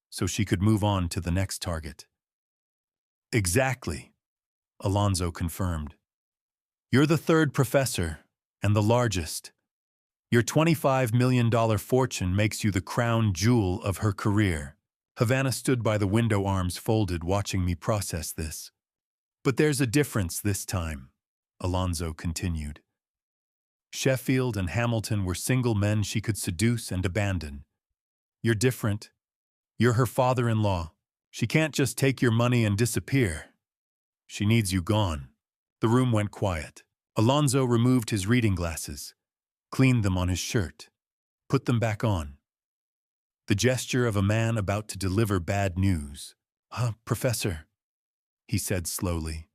so she could move on to the next target. Exactly, Alonzo confirmed. You're the third professor, and the largest. Your $25 million fortune makes you the crown jewel of her career. Havana stood by the window, arms folded, watching me process this. But there's a difference this time, Alonzo continued. Sheffield and Hamilton were single men she could seduce and abandon. You're different. You're her father-in-law. She can't just take your money and disappear. She needs you gone. The room went quiet. Alonzo removed his reading glasses, cleaned them on his shirt, put them back on. The gesture of a man about to deliver bad news. Professor, he said slowly.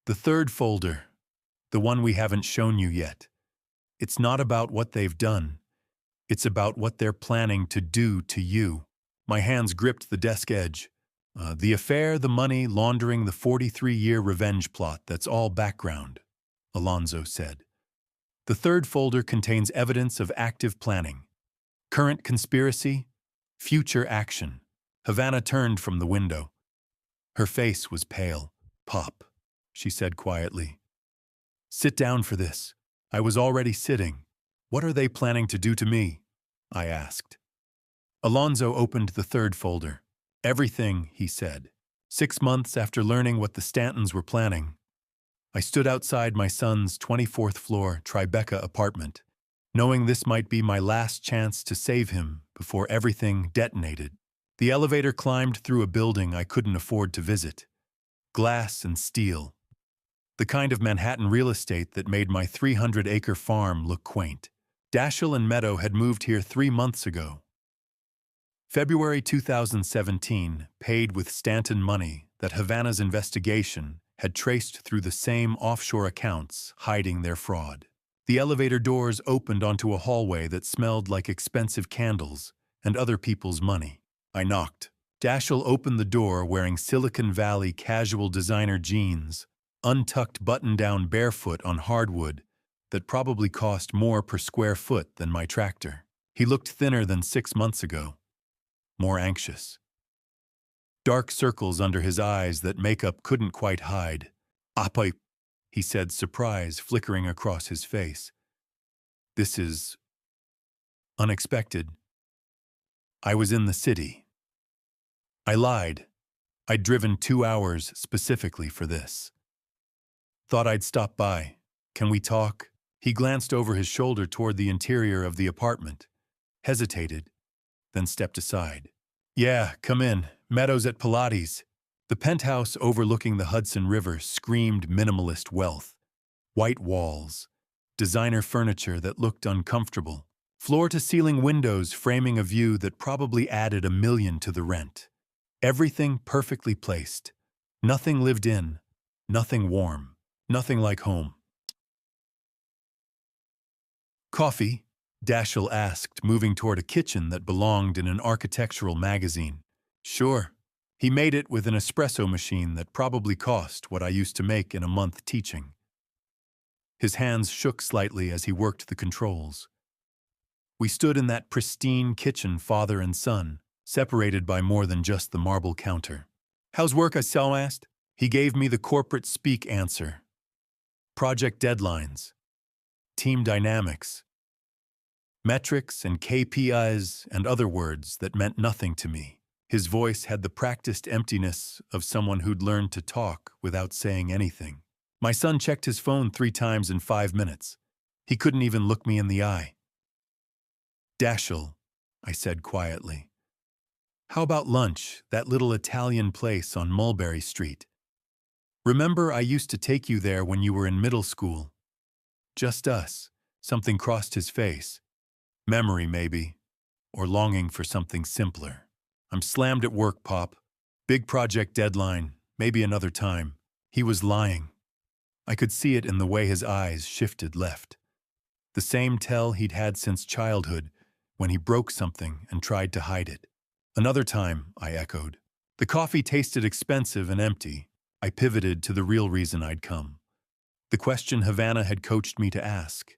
The third folder, the one we haven't shown you yet. It's not about what they've done. It's about what they're planning to do to you. My hands gripped the desk edge. The affair, the money, laundering, the 43-year revenge plot, that's all background, Alonzo said. The third folder contains evidence of active planning. Current conspiracy, future action. Havana turned from the window. Her face was pale. Pop, she said quietly. Sit down for this. I was already sitting. What are they planning to do to me? I asked. Alonzo opened the third folder. Everything, he said. 6 months after learning what the Stantons were planning, I stood outside my son's 24th floor Tribeca apartment, knowing this might be my last chance to save him before everything detonated. The elevator climbed through a building I couldn't afford to visit. Glass and steel. The kind of Manhattan real estate that made my 300-acre farm look quaint. Dashiell and Meadow had moved here 3 months ago. February 2017, paid with Stanton money that Havana's investigation had traced through the same offshore accounts hiding their fraud. The elevator doors opened onto a hallway that smelled like expensive candles and other people's money. I knocked. Dashiell opened the door wearing Silicon Valley casual designer jeans, untucked button-down barefoot on hardwood that probably cost more per square foot than my tractor. He looked thinner than 6 months ago, more anxious. dark circles under his eyes that makeup couldn't quite hide. "Apai," he said, surprise flickering across his face. "This is unexpected. I was in the city." I lied. I'd driven 2 hours specifically for this. "Thought I'd stop by. Can we talk?" He glanced over his shoulder toward the interior of the apartment, hesitated, then stepped aside. "Yeah, come in. Meadows at Pilates." The penthouse overlooking the Hudson River screamed minimalist wealth. White walls, designer furniture that looked uncomfortable, floor-to-ceiling windows framing a view that probably added $1 million to the rent. Everything perfectly placed. Nothing lived in, nothing warm, nothing like home. "Coffee?" Dashiell asked, moving toward a kitchen that belonged in an architectural magazine. "Sure." He made it with an espresso machine that probably cost what I used to make in a month teaching. His hands shook slightly as he worked the controls. We stood in that pristine kitchen, father and son, separated by more than just the marble counter. "How's work?" I asked. He gave me the corporate speak answer. Project deadlines, team dynamics, metrics and KPIs and other words that meant nothing to me. His voice had the practiced emptiness of someone who'd learned to talk without saying anything. My son checked his phone 3 times in 5 minutes. He couldn't even look me in the eye. "Dashiell," I said quietly. "How about lunch, that little Italian place on Mulberry Street? Remember I used to take you there when you were in middle school? Just us." Something crossed his face. Memory, maybe, or longing for something simpler. "I'm slammed at work, Pop. Big project deadline, maybe another time." He was lying. I could see it in the way his eyes shifted left. The same tell he'd had since childhood, when he broke something and tried to hide it. "Another time," I echoed. The coffee tasted expensive and empty. I pivoted to the real reason I'd come. The question Havana had coached me to ask.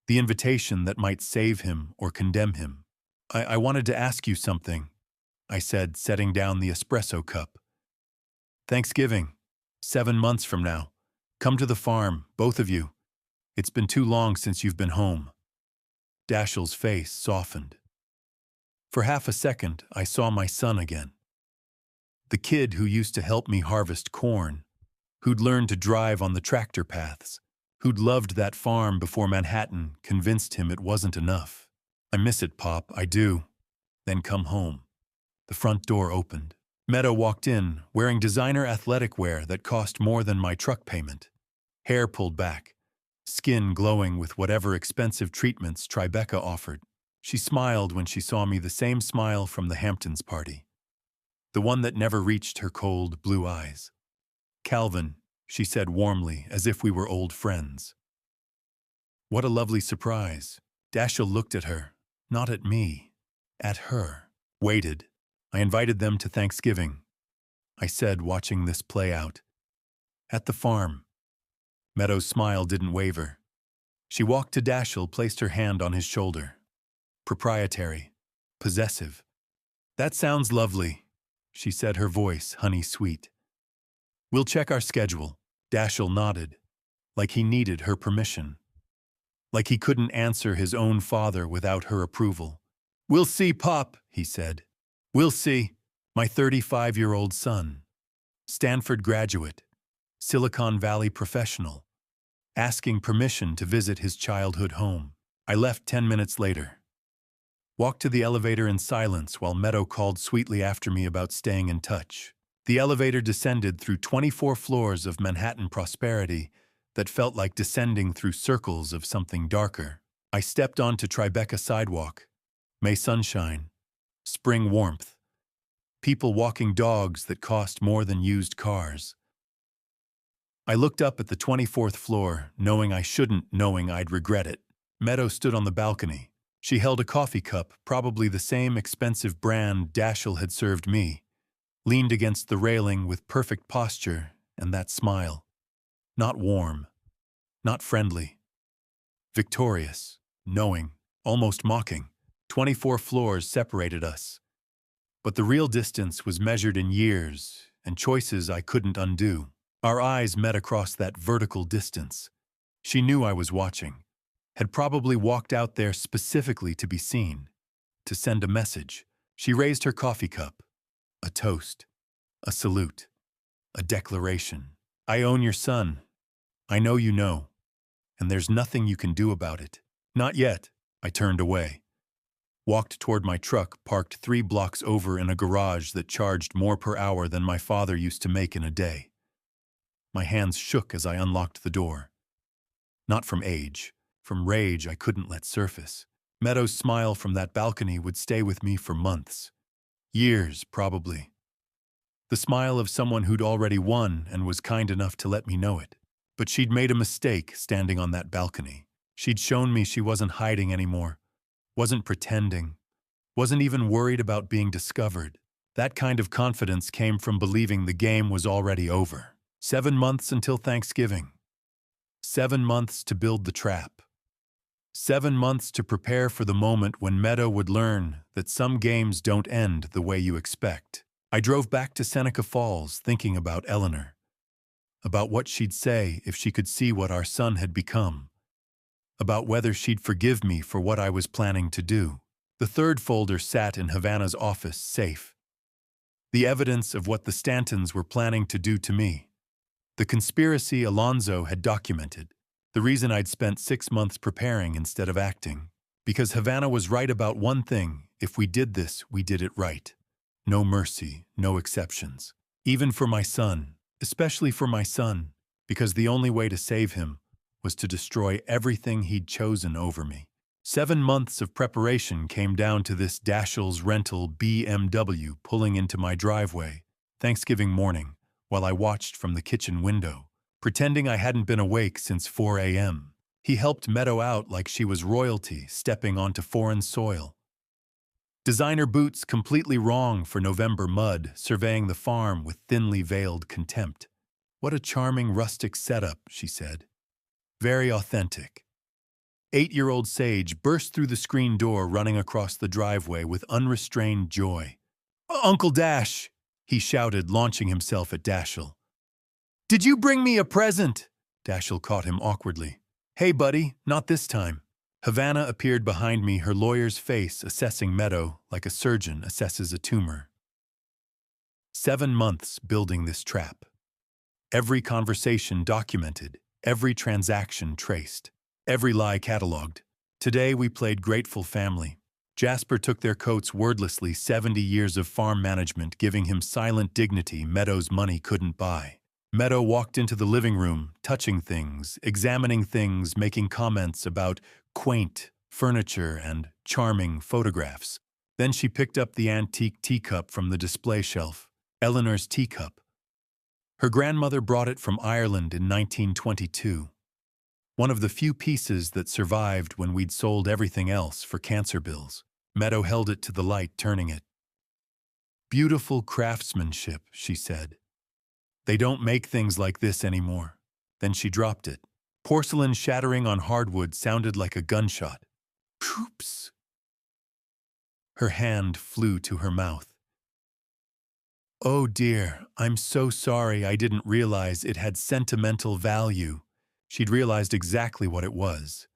The invitation that might save him or condemn him. I wanted to ask you something," I said, setting down the espresso cup. "Thanksgiving, 7 months from now. Come to the farm, both of you. It's been too long since you've been home." Dashiell's face softened. For half a second, I saw my son again. The kid who used to help me harvest corn, who'd learned to drive on the tractor paths, who'd loved that farm before Manhattan convinced him it wasn't enough. "I miss it, Pop, I do." "Then come home." The front door opened. Meadow walked in, wearing designer athletic wear that cost more than my truck payment. Hair pulled back, skin glowing with whatever expensive treatments Tribeca offered. She smiled when she saw me, the same smile from the Hamptons party. The one that never reached her cold blue eyes. "Calvin," she said warmly, as if we were old friends. What a lovely surprise. Dashiell looked at her, not at me, at her. Waited. "I invited them to Thanksgiving," I said, watching this play out. "At the farm." Meadow's smile didn't waver. She walked to Dashiell, placed her hand on his shoulder. Proprietary. Possessive. "That sounds lovely," she said, her voice honey-sweet. "We'll check our schedule." Dashiell nodded, like he needed her permission. Like he couldn't answer his own father without her approval. "We'll see, Pop," he said. "We'll see." My 35-year-old son. Stanford graduate. Silicon Valley professional. Asking permission to visit his childhood home. I left 10 minutes later. Walked to the elevator in silence while Meadow called sweetly after me about staying in touch. The elevator descended through 24 floors of Manhattan prosperity that felt like descending through circles of something darker. I stepped onto Tribeca sidewalk. May sunshine. Spring warmth. People walking dogs that cost more than used cars. I looked up at the 24th floor, knowing I shouldn't, knowing I'd regret it. Meadow stood on the balcony. She held a coffee cup, probably the same expensive brand Dashiell had served me, leaned against the railing with perfect posture and that smile. Not warm, not friendly. Victorious, knowing, almost mocking. 24 floors separated us. But the real distance was measured in years and choices I couldn't undo. Our eyes met across that vertical distance. She knew I was watching, had probably walked out there specifically to be seen, to send a message. She raised her coffee cup. A toast, a salute, a declaration. I own your son. I know you know. And there's nothing you can do about it. Not yet. I turned away. Walked toward my truck parked 3 blocks over in a garage that charged more per hour than my father used to make in a day. My hands shook as I unlocked the door. Not from age, from rage I couldn't let surface. Meadow's smile from that balcony would stay with me for months. Years, probably. The smile of someone who'd already won and was kind enough to let me know it. But she'd made a mistake standing on that balcony. She'd shown me she wasn't hiding anymore, wasn't pretending, wasn't even worried about being discovered. That kind of confidence came from believing the game was already over. 7 months until Thanksgiving. 7 months to build the trap. 7 months to prepare for the moment when Meadow would learn that some games don't end the way you expect. I drove back to Seneca Falls thinking about Eleanor, about what she'd say if she could see what our son had become, about whether she'd forgive me for what I was planning to do. The 3rd folder sat in Havana's office, safe. The evidence of what the Stantons were planning to do to me. The conspiracy Alonzo had documented. The reason I'd spent 6 months preparing instead of acting. Because Havana was right about one thing: if we did this, we did it right. No mercy, no exceptions. Even for my son, especially for my son, because the only way to save him was to destroy everything he'd chosen over me. 7 months of preparation came down to this Dashiell's rental BMW pulling into my driveway, Thanksgiving morning, while I watched from the kitchen window, pretending I hadn't been awake since 4 a.m. He helped Meadow out like she was royalty stepping onto foreign soil. Designer boots completely wrong for November mud, surveying the farm with thinly veiled contempt. What a charming rustic setup, she said. Very authentic. 8-year-old Sage burst through the screen door running across the driveway with unrestrained joy. "Uncle Dash!" he shouted, launching himself at Dashiell. "Did you bring me a present?" Dashiell caught him awkwardly. "Hey, buddy, not this time." Havana appeared behind me, her lawyer's face assessing Meadow like a surgeon assesses a tumor. 7 months building this trap. Every conversation documented, every transaction traced, every lie cataloged. Today we played grateful family. Jasper took their coats wordlessly, 70 years of farm management giving him silent dignity Meadow's money couldn't buy. Meadow walked into the living room, touching things, examining things, making comments about quaint furniture and charming photographs. Then she picked up the antique teacup from the display shelf, Eleanor's teacup. Her grandmother brought it from Ireland in 1922. One of the few pieces that survived when we'd sold everything else for cancer bills. Meadow held it to the light, turning it. "Beautiful craftsmanship," she said. "They don't make things like this anymore." Then she dropped it. Porcelain shattering on hardwood sounded like a gunshot. Oops. Her hand flew to her mouth. "Oh dear, I'm so sorry. I didn't realize it had sentimental value." She'd realized exactly what it was.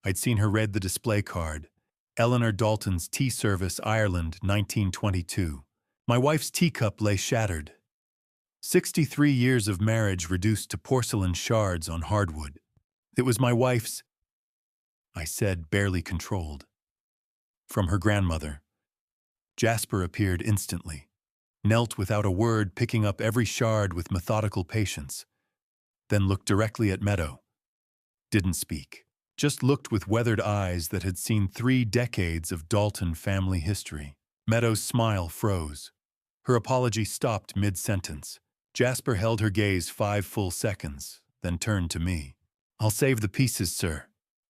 I'd seen her read the display card. Eleanor Dalton's Tea Service, Ireland, 1922. My wife's teacup lay shattered. 63 years of marriage reduced to porcelain shards on hardwood. It was my wife's, I said, barely controlled. From her grandmother. Jasper appeared instantly, knelt without a word, picking up every shard with methodical patience, then looked directly at Meadow. Didn't speak, just looked with weathered eyes that had seen 3 decades of Dalton family history. Meadow's smile froze. Her apology stopped mid-sentence. Jasper held her gaze 5 full seconds, then turned to me. "I'll save the pieces, sir,"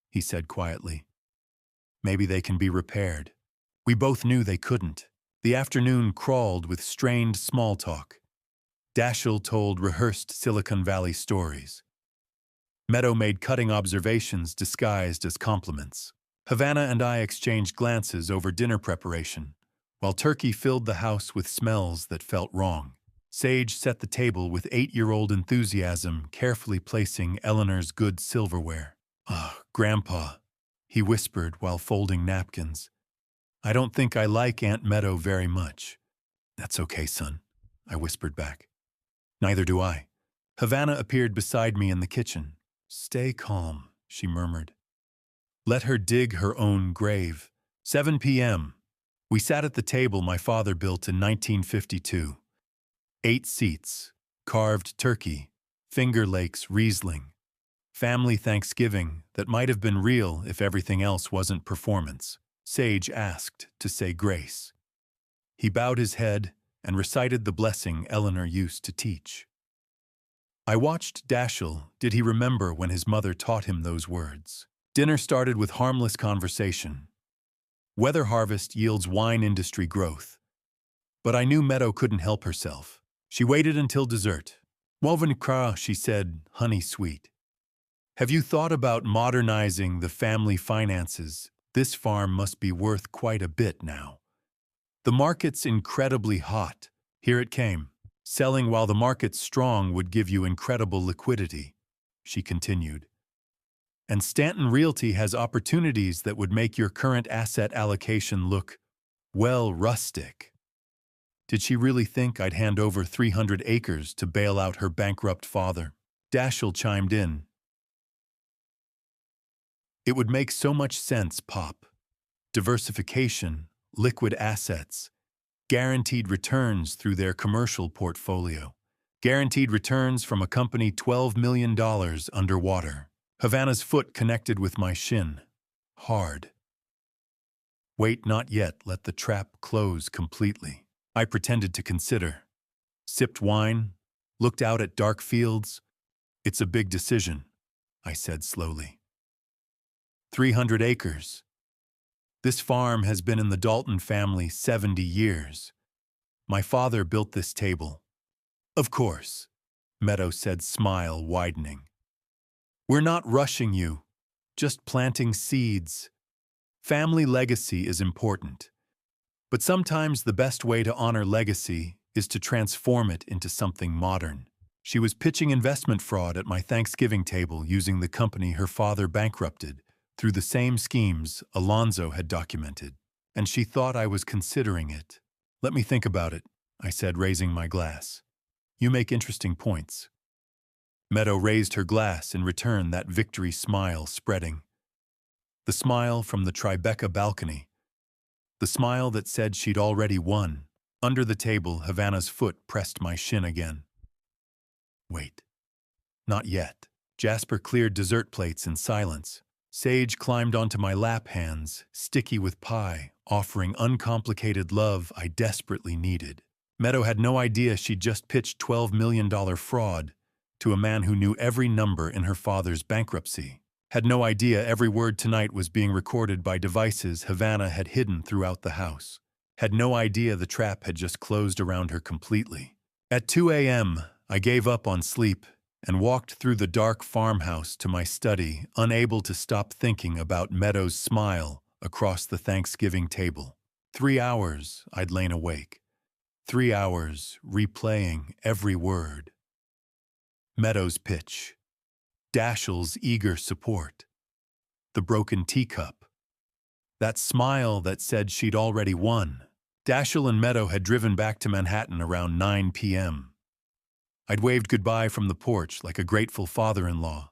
he said quietly. "Maybe they can be repaired." We both knew they couldn't. The afternoon crawled with strained small talk. Dashiell told rehearsed Silicon Valley stories. Meadow made cutting observations disguised as compliments. Havana and I exchanged glances over dinner preparation, while turkey filled the house with smells that felt wrong. Sage set the table with 8-year-old enthusiasm, carefully placing Eleanor's good silverware. "Ah, Grandpa," he whispered while folding napkins. "I don't think I like Aunt Meadow very much." "That's okay, son," I whispered back. "Neither do I." Havana appeared beside me in the kitchen. "Stay calm," she murmured. "Let her dig her own grave." 7 p.m. We sat at the table my father built in 1952. 8 seats, carved turkey, Finger Lakes Riesling. Family Thanksgiving that might have been real if everything else wasn't performance. Sage asked to say grace. He bowed his head and recited the blessing Eleanor used to teach. I watched Dashiell. Did he remember when his mother taught him those words? Dinner started with harmless conversation. Weather harvest yields wine industry growth. But I knew Meadow couldn't help herself. She waited until dessert. "Woven cra," she said, honey sweet. "Have you thought about modernizing the family finances? This farm must be worth quite a bit now. The market's incredibly hot." Here it came. "Selling while the market's strong would give you incredible liquidity," she continued. "And Stanton Realty has opportunities that would make your current asset allocation look, well, rustic." Did she really think I'd hand over 300 acres to bail out her bankrupt father? Dashiell chimed in. "It would make so much sense, Pop. Diversification, liquid assets, guaranteed returns through their commercial portfolio. Guaranteed returns from a company $12 million underwater." Havana's foot connected with my shin. Hard. "Wait, not yet. Let the trap close completely." I pretended to consider. Sipped wine, looked out at dark fields. "It's a big decision," I said slowly. 300 acres. This farm has been in the Dalton family 70 years. My father built this table. "Of course," Meadow said, smile widening. "We're not rushing you, just planting seeds. Family legacy is important. But sometimes the best way to honor legacy is to transform it into something modern." She was pitching investment fraud at my Thanksgiving table using the company her father bankrupted through the same schemes Alonzo had documented. And she thought I was considering it. "Let me think about it," I said, raising my glass. "You make interesting points." Meadow raised her glass in return, that victory smile spreading. The smile from the Tribeca balcony. The smile that said she'd already won. Under the table, Havana's foot pressed my shin again. "Wait. Not yet." Jasper cleared dessert plates in silence. Sage climbed onto my lap, hands sticky with pie, offering uncomplicated love I desperately needed. Meadow had no idea she'd just pitched $12 million fraud to a man who knew every number in her father's bankruptcy. Had no idea every word tonight was being recorded by devices Havana had hidden throughout the house. Had no idea the trap had just closed around her completely. At 2 a.m., I gave up on sleep and walked through the dark farmhouse to my study, unable to stop thinking about Meadow's smile across the Thanksgiving table. 3 hours I'd lain awake. 3 hours replaying every word. Meadow's pitch. Dashiell's eager support. The broken teacup. That smile that said she'd already won. Dashiell and Meadow had driven back to Manhattan around 9 p.m. I'd waved goodbye from the porch like a grateful father-in-law.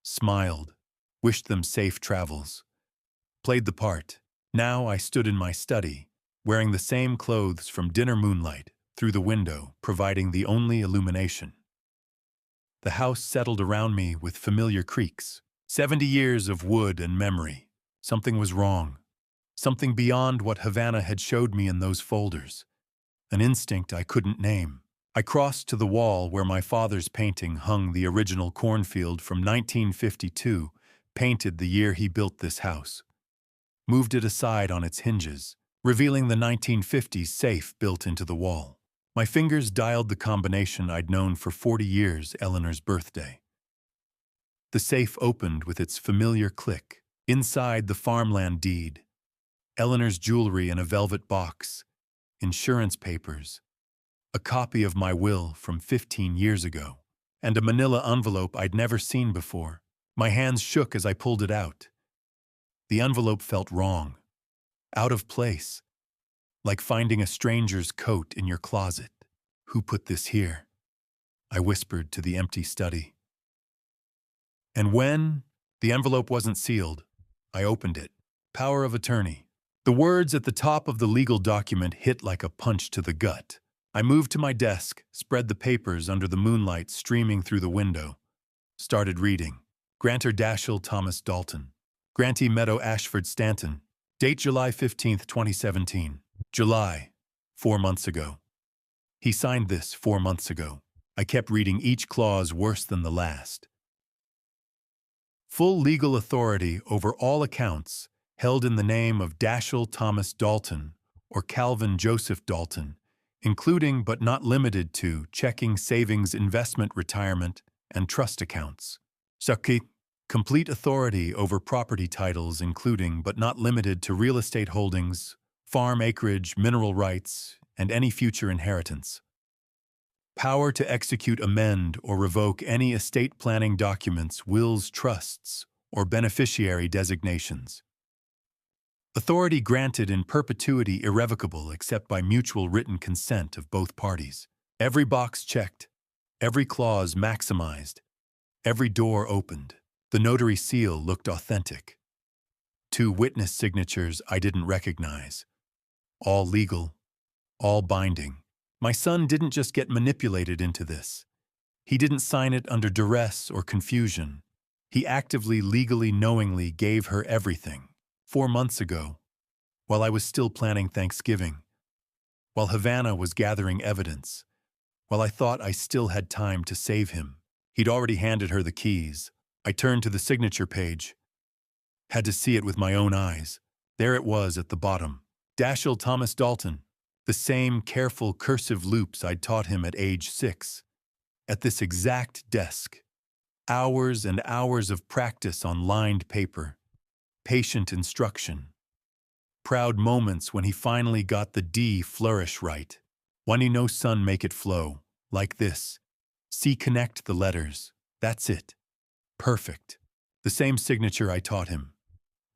Smiled, wished them safe travels. Played the part. Now I stood in my study, wearing the same clothes from dinner moonlight, through the window, providing the only illumination. The house settled around me with familiar creaks. 70 years of wood and memory. Something was wrong. Something beyond what Havana had showed me in those folders. An instinct I couldn't name. I crossed to the wall where my father's painting hung, the original cornfield from 1952, painted the year he built this house. Moved it aside on its hinges, revealing the 1950s safe built into the wall. My fingers dialed the combination I'd known for 40 years, Eleanor's birthday. The safe opened with its familiar click. Inside, the farmland deed. Eleanor's jewelry in a velvet box, insurance papers, a copy of my will from 15 years ago, and a manila envelope I'd never seen before. My hands shook as I pulled it out. The envelope felt wrong, out of place, like finding a stranger's coat in your closet. Who put this here? I whispered to the empty study. And when the envelope wasn't sealed, I opened it. Power of attorney. The words at the top of the legal document hit like a punch to the gut. I moved to my desk, spread the papers under the moonlight streaming through the window, started reading. Grantor Dashiell Thomas Dalton. Grantee Meadow Ashford Stanton. Date July 15, 2017. July, 4 months ago. He signed this 4 months ago. I kept reading each clause worse than the last. Full legal authority over all accounts held in the name of Dashiell Thomas Dalton or Calvin Joseph Dalton, including but not limited to checking, savings, investment, retirement, and trust accounts. Sakit, complete authority over property titles including but not limited to real estate holdings, farm acreage, mineral rights, and any future inheritance. Power to execute, amend, or revoke any estate planning documents, wills, trusts, or beneficiary designations. Authority granted in perpetuity, irrevocable except by mutual written consent of both parties. Every box checked, every clause maximized, every door opened. The notary seal looked authentic. 2 witness signatures I didn't recognize. All legal, all binding. My son didn't just get manipulated into this. He didn't sign it under duress or confusion. He actively, legally, knowingly gave her everything. 4 months ago, while I was still planning Thanksgiving, while Havana was gathering evidence, while I thought I still had time to save him, he'd already handed her the keys. I turned to the signature page. Had to see it with my own eyes. There it was at the bottom. Dashiell Thomas Dalton. The same careful cursive loops I'd taught him at age 6. At this exact desk. Hours and hours of practice on lined paper. Patient instruction. Proud moments when he finally got the D flourish right. When he no son make it flow. Like this. See, connect the letters. That's it. Perfect. The same signature I taught him.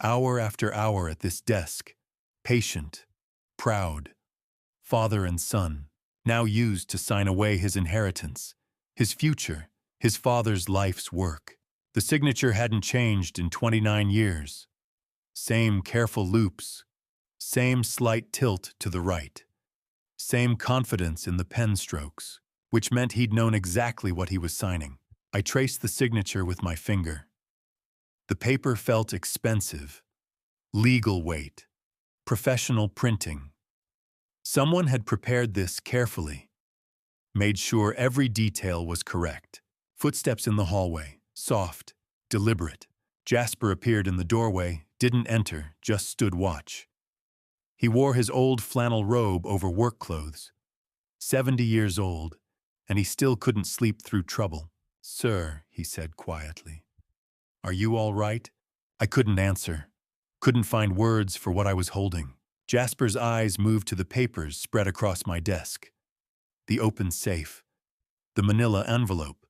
Hour after hour at this desk. Patient. Proud. Father and son, now used to sign away his inheritance, his future, his father's life's work. The signature hadn't changed in 29 years. Same careful loops, same slight tilt to the right, same confidence in the pen strokes, which meant he'd known exactly what he was signing. I traced the signature with my finger. The paper felt expensive, legal weight, professional printing. Someone had prepared this carefully, made sure every detail was correct. Footsteps in the hallway, soft, deliberate. Jasper appeared in the doorway, didn't enter, just stood watch. He wore his old flannel robe over work clothes. 70 years old, and he still couldn't sleep through trouble. "Sir," he said quietly, "are you all right?" I couldn't answer, couldn't find words for what I was holding. Jasper's eyes moved to the papers spread across my desk. The open safe. The manila envelope.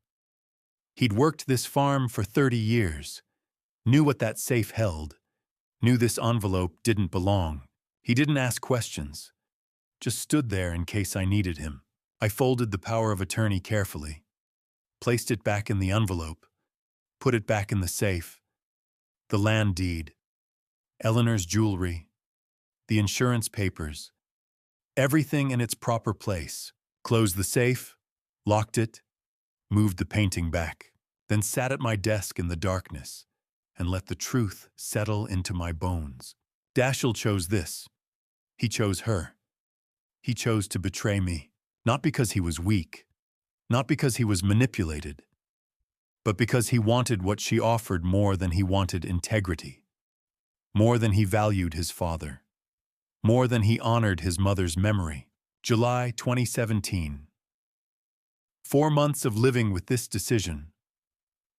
He'd worked this farm for 30 years. Knew what that safe held. Knew this envelope didn't belong. He didn't ask questions. Just stood there in case I needed him. I folded the power of attorney carefully. Placed it back in the envelope. Put it back in the safe. The land deed. Eleanor's jewelry. The insurance papers, everything in its proper place. Closed the safe, locked it, moved the painting back, then sat at my desk in the darkness and let the truth settle into my bones. Dashiell chose this. He chose her. He chose to betray me, not because he was weak, not because he was manipulated, but because he wanted what she offered more than he wanted integrity, more than he valued his father. More than he honored his mother's memory. July 2017. 4 months of living with this decision.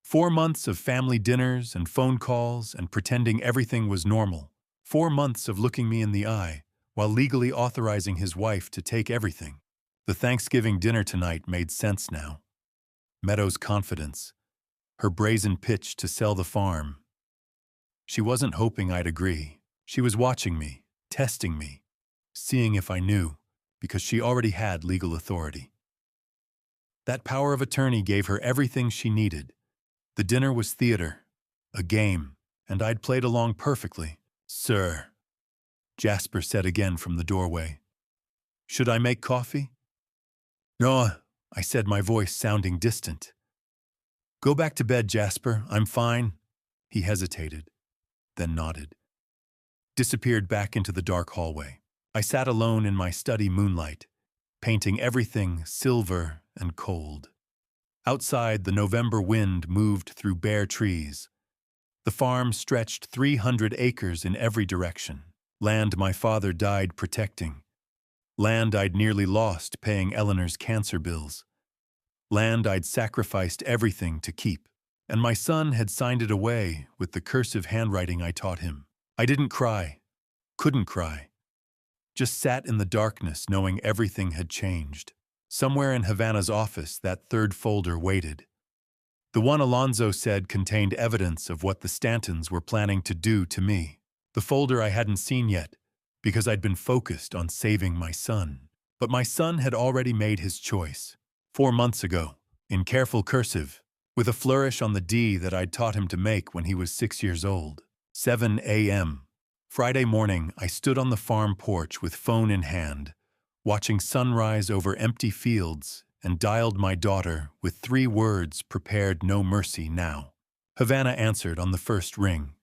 4 months of family dinners and phone calls and pretending everything was normal. 4 months of looking me in the eye, while legally authorizing his wife to take everything. The Thanksgiving dinner tonight made sense now. Meadows' confidence, her brazen pitch to sell the farm. She wasn't hoping I'd agree. She was watching me, testing me, seeing if I knew, because she already had legal authority. That power of attorney gave her everything she needed. The dinner was theater, a game, and I'd played along perfectly. "Sir," Jasper said again from the doorway. "Should I make coffee?" "No," I said, my voice sounding distant. "Go back to bed, Jasper. I'm fine." He hesitated, then nodded. Disappeared back into the dark hallway. I sat alone in my study moonlight, painting everything silver and cold. Outside, the November wind moved through bare trees. The farm stretched 300 acres in every direction. Land my father died protecting. Land I'd nearly lost paying Eleanor's cancer bills. Land I'd sacrificed everything to keep. And my son had signed it away with the cursive handwriting I taught him. I didn't cry. Couldn't cry. Just sat in the darkness knowing everything had changed. Somewhere in Havana's office, that third folder waited. The one Alonzo said contained evidence of what the Stantons were planning to do to me. The folder I hadn't seen yet, because I'd been focused on saving my son. But my son had already made his choice. 4 months ago, in careful cursive, with a flourish on the D that I'd taught him to make when he was 6 years old. 7 a.m. Friday morning, I stood on the farm porch with phone in hand, watching sunrise over empty fields, and dialed my daughter with 3 words prepared no mercy now. Havana answered on the first ring.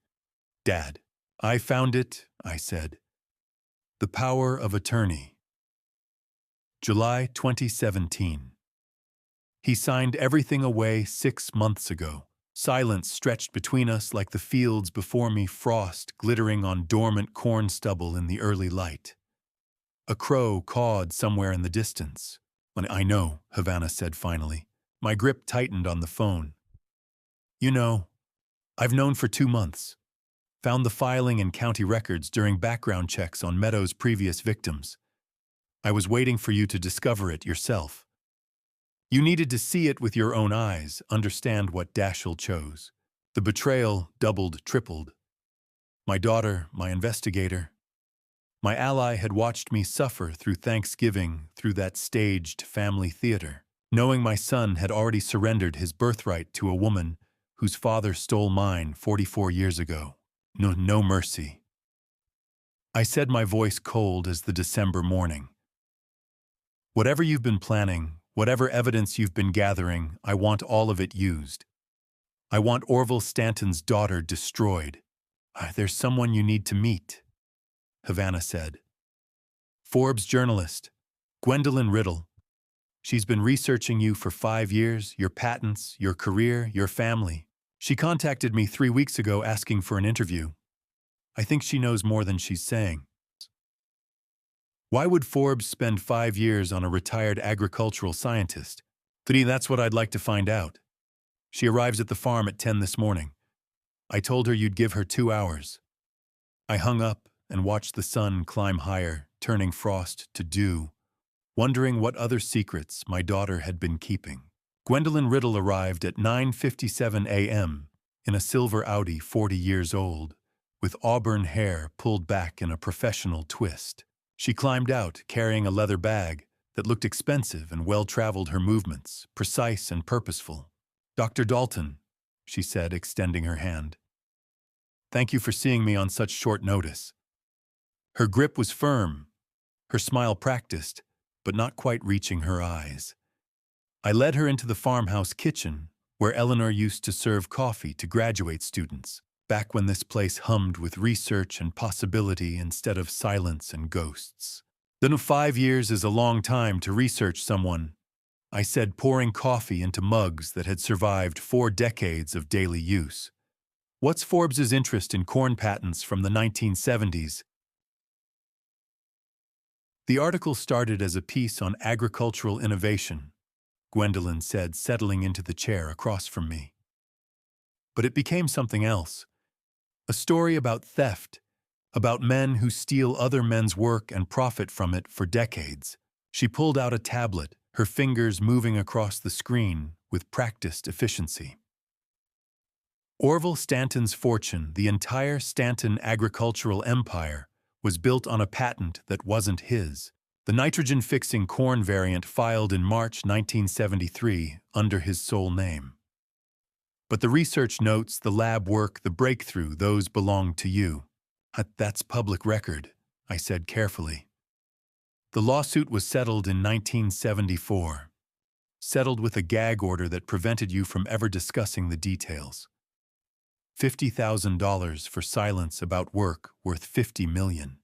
"Dad." "I found it," I said. "The power of attorney." July 2017. He signed everything away 6 months ago. Silence stretched between us like the fields before me, frost glittering on dormant corn stubble in the early light. A crow cawed somewhere in the distance. "I know," Havana said finally. My grip tightened on the phone. "You know, I've known for 2 months. Found the filing in county records during background checks on Meadows' previous victims. I was waiting for you to discover it yourself. You needed to see it with your own eyes, understand what Dashiell chose. The betrayal doubled, tripled. My daughter, my investigator, my ally had watched me suffer through Thanksgiving, through that staged family theater, knowing my son had already surrendered his birthright to a woman whose father stole mine 44 years ago. No mercy. I said, my voice cold as the December morning. Whatever you've been planning, whatever evidence you've been gathering, I want all of it used. I want Orville Stanton's daughter destroyed. There's someone you need to meet, Havana said. Forbes journalist, Gwendolyn Riddle. She's been researching you for 5 years, your patents, your career, your family. She contacted me 3 weeks ago asking for an interview. I think she knows more than she's saying. Why would Forbes spend 5 years on a retired agricultural scientist? That's what I'd like to find out. She arrives at the farm at 10 this morning. I told her you'd give her 2 hours. I hung up and watched the sun climb higher, turning frost to dew, wondering what other secrets my daughter had been keeping. Gwendolyn Riddle arrived at 9:57 a.m. in a silver Audi 40 years old, with auburn hair pulled back in a professional twist. She climbed out carrying a leather bag that looked expensive and well-traveled, her movements, precise and purposeful. "Dr. Dalton," she said, extending her hand. "Thank you for seeing me on such short notice." Her grip was firm, her smile practiced, but not quite reaching her eyes. I led her into the farmhouse kitchen, where Eleanor used to serve coffee to graduate students, back when this place hummed with research and possibility instead of silence and ghosts. 5 years is a long time to research someone, I said, pouring coffee into mugs that had survived 4 decades of daily use. What's Forbes's interest in corn patents from the 1970s? The article started as a piece on agricultural innovation, Gwendolyn said, settling into the chair across from me. But it became something else. A story about theft, about men who steal other men's work and profit from it for decades. She pulled out a tablet, her fingers moving across the screen with practiced efficiency. Orville Stanton's fortune, the entire Stanton agricultural empire, was built on a patent that wasn't his. The nitrogen-fixing corn variant filed in March 1973 under his sole name. But the research notes, the lab work, the breakthrough, those belong to you. That's public record, I said carefully. The lawsuit was settled in 1974. Settled with a gag order that prevented you from ever discussing the details. $50,000 for silence about work worth $50 million.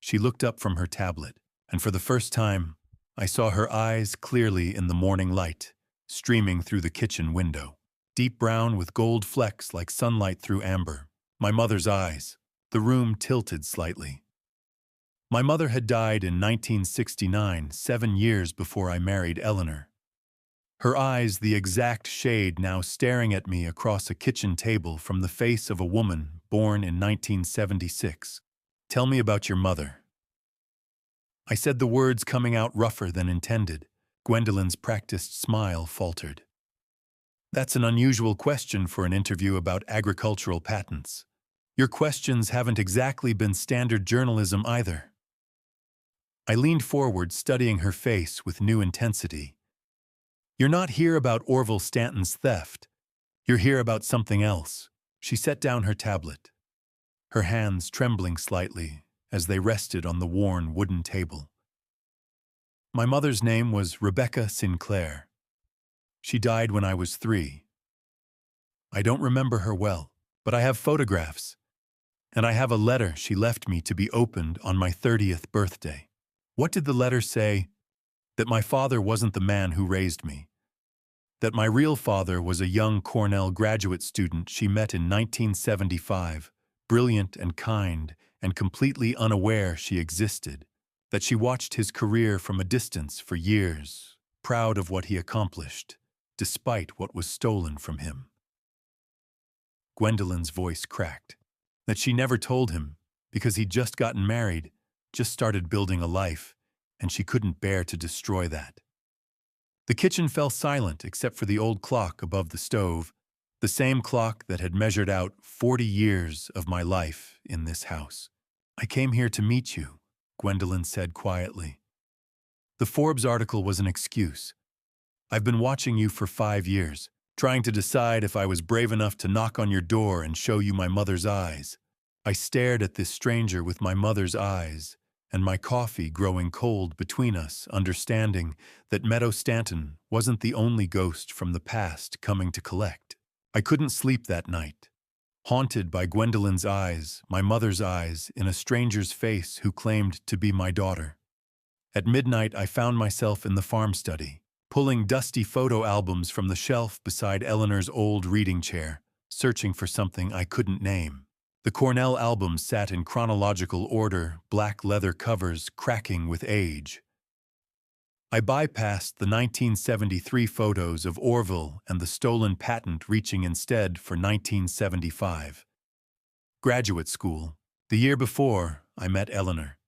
She looked up from her tablet, and for the first time, I saw her eyes clearly in the morning light, streaming through the kitchen window. Deep brown with gold flecks like sunlight through amber. My mother's eyes. The room tilted slightly. My mother had died in 1969, 7 years before I married Eleanor. Her eyes the exact shade now staring at me across a kitchen table from the face of a woman born in 1976. Tell me about your mother. I said the words coming out rougher than intended. Gwendolyn's practiced smile faltered. That's an unusual question for an interview about agricultural patents. Your questions haven't exactly been standard journalism either. I leaned forward, studying her face with new intensity. You're not here about Orville Stanton's theft. You're here about something else. She set down her tablet, her hands trembling slightly as they rested on the worn wooden table. My mother's name was Rebecca Sinclair. She died when I was 3. I don't remember her well, but I have photographs, and I have a letter she left me to be opened on my 30th birthday. What did the letter say? That my father wasn't the man who raised me. That my real father was a young Cornell graduate student she met in 1975, brilliant and kind, and completely unaware she existed. That she watched his career from a distance for years, proud of what he accomplished, despite what was stolen from him. Gwendolyn's voice cracked. That she never told him, because he'd just gotten married, just started building a life, and she couldn't bear to destroy that. The kitchen fell silent except for the old clock above the stove, the same clock that had measured out 40 years of my life in this house. I came here to meet you, Gwendolyn said quietly. The Forbes article was an excuse. I've been watching you for 5 years, trying to decide if I was brave enough to knock on your door and show you my mother's eyes. I stared at this stranger with my mother's eyes, and my coffee growing cold between us, understanding that Meadow Stanton wasn't the only ghost from the past coming to collect. I couldn't sleep that night, haunted by Gwendolyn's eyes, my mother's eyes, in a stranger's face who claimed to be my daughter. At midnight, I found myself in the farm study, pulling dusty photo albums from the shelf beside Eleanor's old reading chair, searching for something I couldn't name. The Cornell albums sat in chronological order, black leather covers cracking with age. I bypassed the 1973 photos of Orville and the stolen patent, reaching instead for 1975. Graduate school. The year before, I met Eleanor.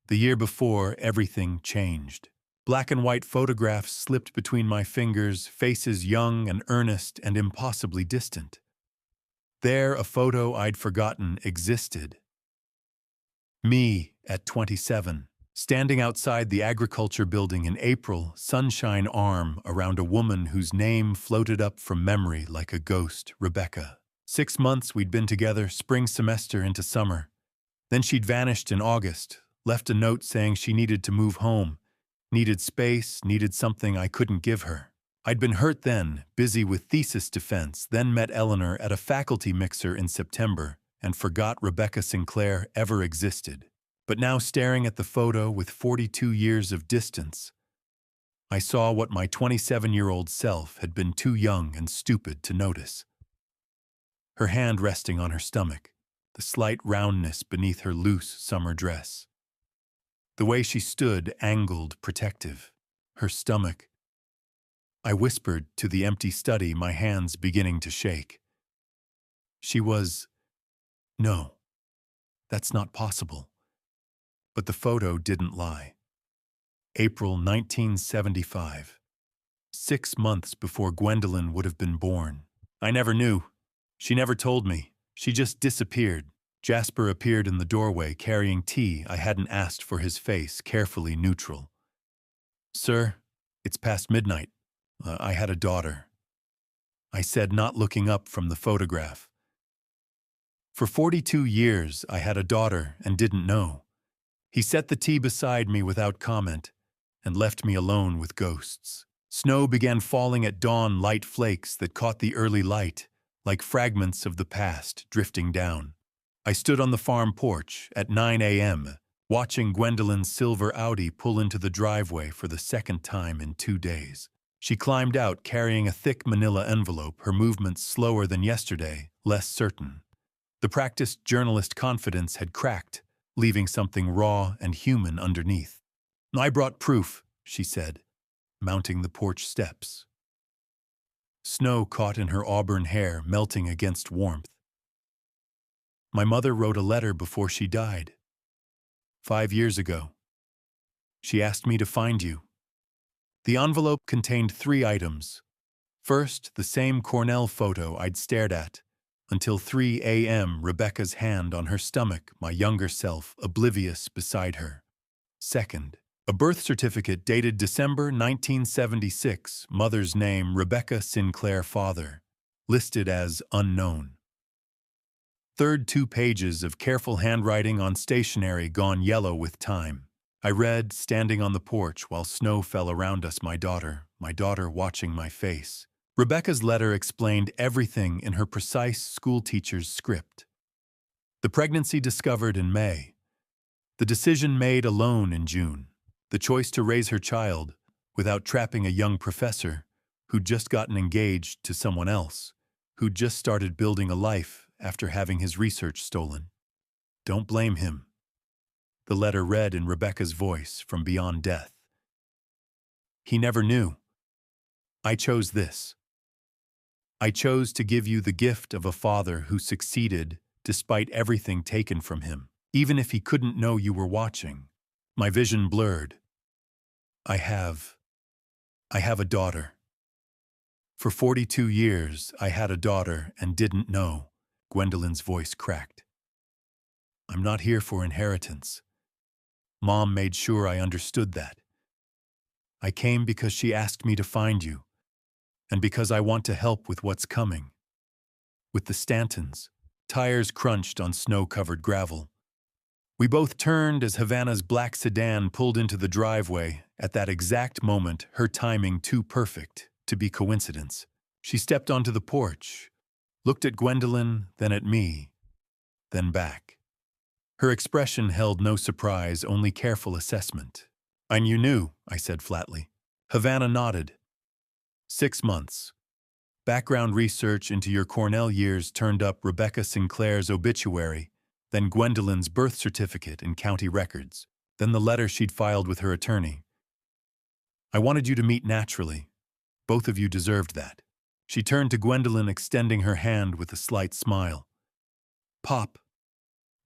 The year before, everything changed. Black and white photographs slipped between my fingers, faces young and earnest and impossibly distant. There, a photo I'd forgotten existed. Me, at 27, standing outside the agriculture building in April, sunshine arm around a woman whose name floated up from memory like a ghost, Rebecca. 6 months we'd been together, spring semester into summer. Then she'd vanished in August, left a note saying she needed to move home, needed space, needed something I couldn't give her. I'd been hurt then, busy with thesis defense, then met Eleanor at a faculty mixer in September and forgot Rebecca Sinclair ever existed. But now, staring at the photo with 42 years of distance, I saw what my 27-year-old self had been too young and stupid to notice. Her hand resting on her stomach, the slight roundness beneath her loose summer dress. The way she stood, angled, protective. Her stomach. I whispered to the empty study, my hands beginning to shake. She was... no. That's not possible. But the photo didn't lie. April 1975. 6 months before Gwendolyn would have been born. I never knew. She never told me. She just disappeared. Jasper appeared in the doorway carrying tea. I hadn't asked for his face, carefully neutral. "Sir, it's past midnight. I had a daughter," I said, not looking up from the photograph. "For 42 years, I had a daughter and didn't know." He set the tea beside me without comment and left me alone with ghosts. Snow began falling at dawn, light flakes that caught the early light, like fragments of the past drifting down. I stood on the farm porch at 9 a.m., watching Gwendolyn's silver Audi pull into the driveway for the second time in 2 days. She climbed out carrying a thick manila envelope, her movements slower than yesterday, less certain. The practiced journalist confidence had cracked, leaving something raw and human underneath. "I brought proof," she said, mounting the porch steps. Snow caught in her auburn hair, melting against warmth. "My mother wrote a letter before she died. 5 years ago. She asked me to find you." The envelope contained 3 items. First, the same Cornell photo I'd stared at, until 3 a.m., Rebecca's hand on her stomach, my younger self oblivious beside her. Second, a birth certificate dated December 1976, mother's name Rebecca Sinclair, father, listed as unknown. Third, 2 pages of careful handwriting on stationery gone yellow with time. I read, standing on the porch while snow fell around us, my daughter watching my face. Rebecca's letter explained everything in her precise schoolteacher's script. The pregnancy discovered in May. The decision made alone in June. The choice to raise her child without trapping a young professor who'd just gotten engaged to someone else, who'd just started building a life after having his research stolen. "Don't blame him," the letter read in Rebecca's voice from beyond death. "He never knew. I chose this. I chose to give you the gift of a father who succeeded despite everything taken from him, even if he couldn't know you were watching." My vision blurred. I have a daughter. For 42 years, I had a daughter and didn't know." Gwendolyn's voice cracked. "I'm not here for inheritance. Mom made sure I understood that. I came because she asked me to find you, and because I want to help with what's coming. With the Stantons." Tires crunched on snow-covered gravel. We both turned as Havana's black sedan pulled into the driveway. At that exact moment, her timing too perfect to be coincidence. She stepped onto the porch, looked at Gwendolyn, then at me, then back. Her expression held no surprise, only careful assessment. "I knew," I said flatly. Havana nodded. 6 months. Background research into your Cornell years turned up Rebecca Sinclair's obituary, then Gwendolyn's birth certificate and county records, then the letter she'd filed with her attorney. "I wanted you to meet naturally. Both of you deserved that." She turned to Gwendolyn, extending her hand with a slight smile. "Pop,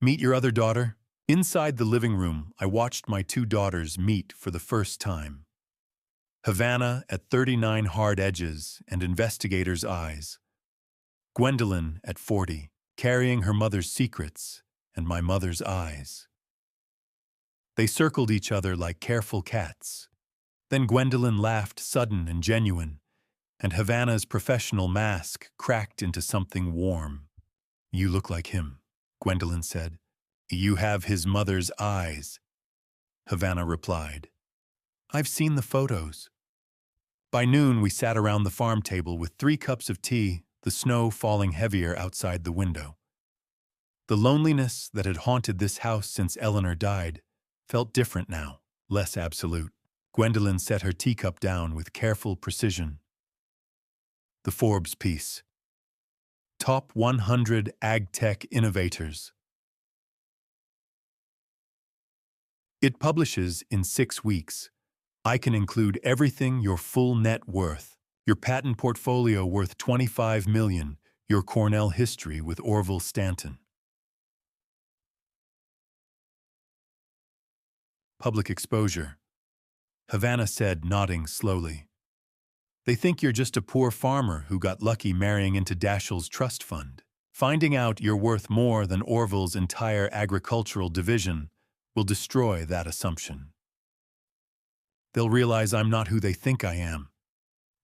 meet your other daughter." Inside the living room, I watched my 2 daughters meet for the first time. Havana at 39 hard edges and investigators' eyes. Gwendolyn at 40, carrying her mother's secrets and my mother's eyes. They circled each other like careful cats. Then Gwendolyn laughed, sudden and genuine, and Havana's professional mask cracked into something warm. "You look like him," Gwendolyn said. "You have his mother's eyes," Havana replied. "I've seen the photos." By noon, we sat around the farm table with 3 cups of tea, the snow falling heavier outside the window. The loneliness that had haunted this house since Eleanor died felt different now, less absolute. Gwendolyn set her teacup down with careful precision. The Forbes piece. Top 100 Ag Tech Innovators. It publishes in 6 weeks. I can include everything: your full net worth, your patent portfolio worth $25 million, your Cornell history with Orville Stanton. public exposure, Havana said, nodding slowly. They think you're just a poor farmer who got lucky marrying into Dashiell's trust fund. Finding out you're worth more than Orville's entire agricultural division will destroy that assumption. They'll realize I'm not who they think I am,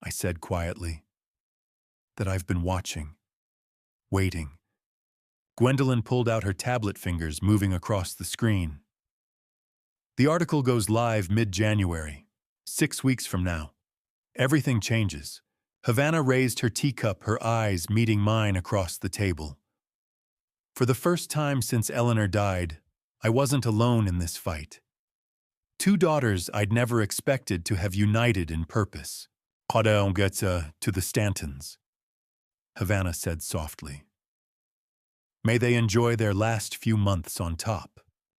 I said quietly. That I've been watching, waiting. Gwendolyn pulled out her tablet fingers, moving across the screen. The article goes live mid-January, 6 weeks from now. Everything changes. Havana raised her teacup, her eyes meeting mine across the table. For the first time since Eleanor died, I wasn't alone in this fight. 2 daughters I'd never expected to have united in purpose. To the Stantons, Havana said softly. May they enjoy their last few months on top.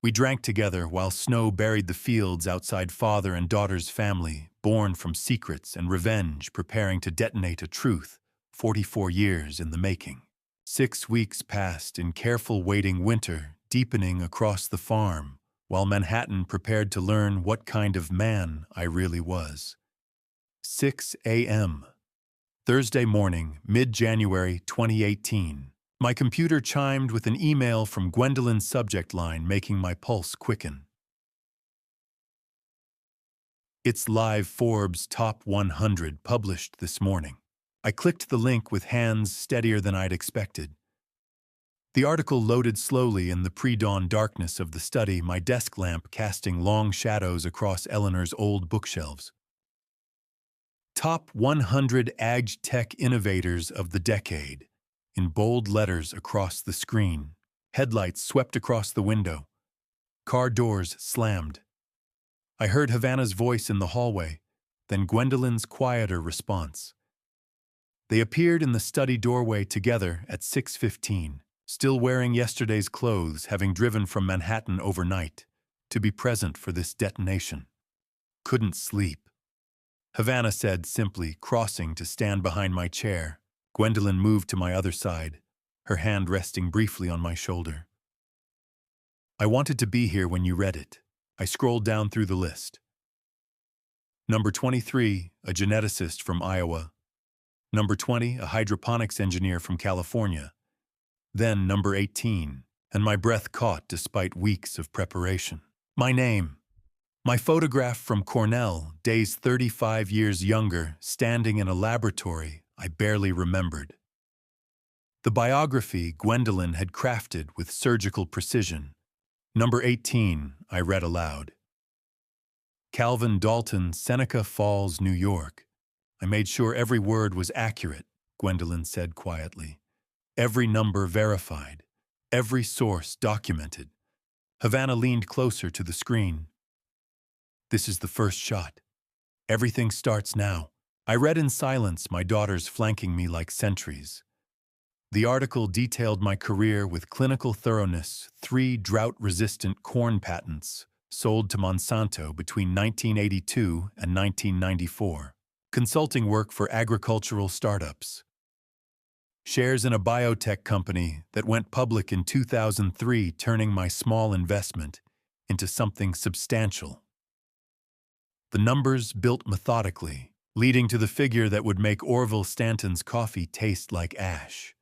We drank together while snow buried the fields outside father and daughter's family, born from secrets and revenge, preparing to detonate a truth 44 years in the making. 6 weeks passed in careful waiting, winter deepening across the farm, while Manhattan prepared to learn what kind of man I really was. 6 a.m. Thursday morning, mid-January 2018. My computer chimed with an email from Gwendolyn's subject line, making my pulse quicken. It's live. Forbes Top 100 published this morning. I clicked the link with hands steadier than I'd expected. The article loaded slowly in the pre-dawn darkness of the study, my desk lamp casting long shadows across Eleanor's old bookshelves. Top 100 Ag Tech Innovators of the Decade, in bold letters across the screen. Headlights swept across the window. Car doors slammed. I heard Havana's voice in the hallway, then Gwendolyn's quieter response. They appeared in the study doorway together at 6:15, still wearing yesterday's clothes, having driven from Manhattan overnight to be present for this detonation. Couldn't sleep, Havana said simply, crossing to stand behind my chair. Gwendolyn moved to my other side, her hand resting briefly on my shoulder. I wanted to be here when you read it. I scrolled down through the list. Number 23, a geneticist from Iowa. Number 20, a hydroponics engineer from California. Then number 18, and my breath caught despite weeks of preparation. My name. My photograph from Cornell, days 35 years younger, standing in a laboratory I barely remembered. The biography Gwendolyn had crafted with surgical precision. Number 18, I read aloud. Calvin Dalton, Seneca Falls, New York. I made sure every word was accurate, Gwendolyn said quietly. Every number verified, every source documented. Havana leaned closer to the screen. This is the first shot. Everything starts now. I read in silence, my daughters flanking me like sentries. The article detailed my career with clinical thoroughness, 3 drought-resistant corn patents sold to Monsanto between 1982 and 1994. Consulting work for agricultural startups. Shares in a biotech company that went public in 2003, turning my small investment into something substantial. The numbers built methodically, leading to the figure that would make Orville Stanton's coffee taste like ash.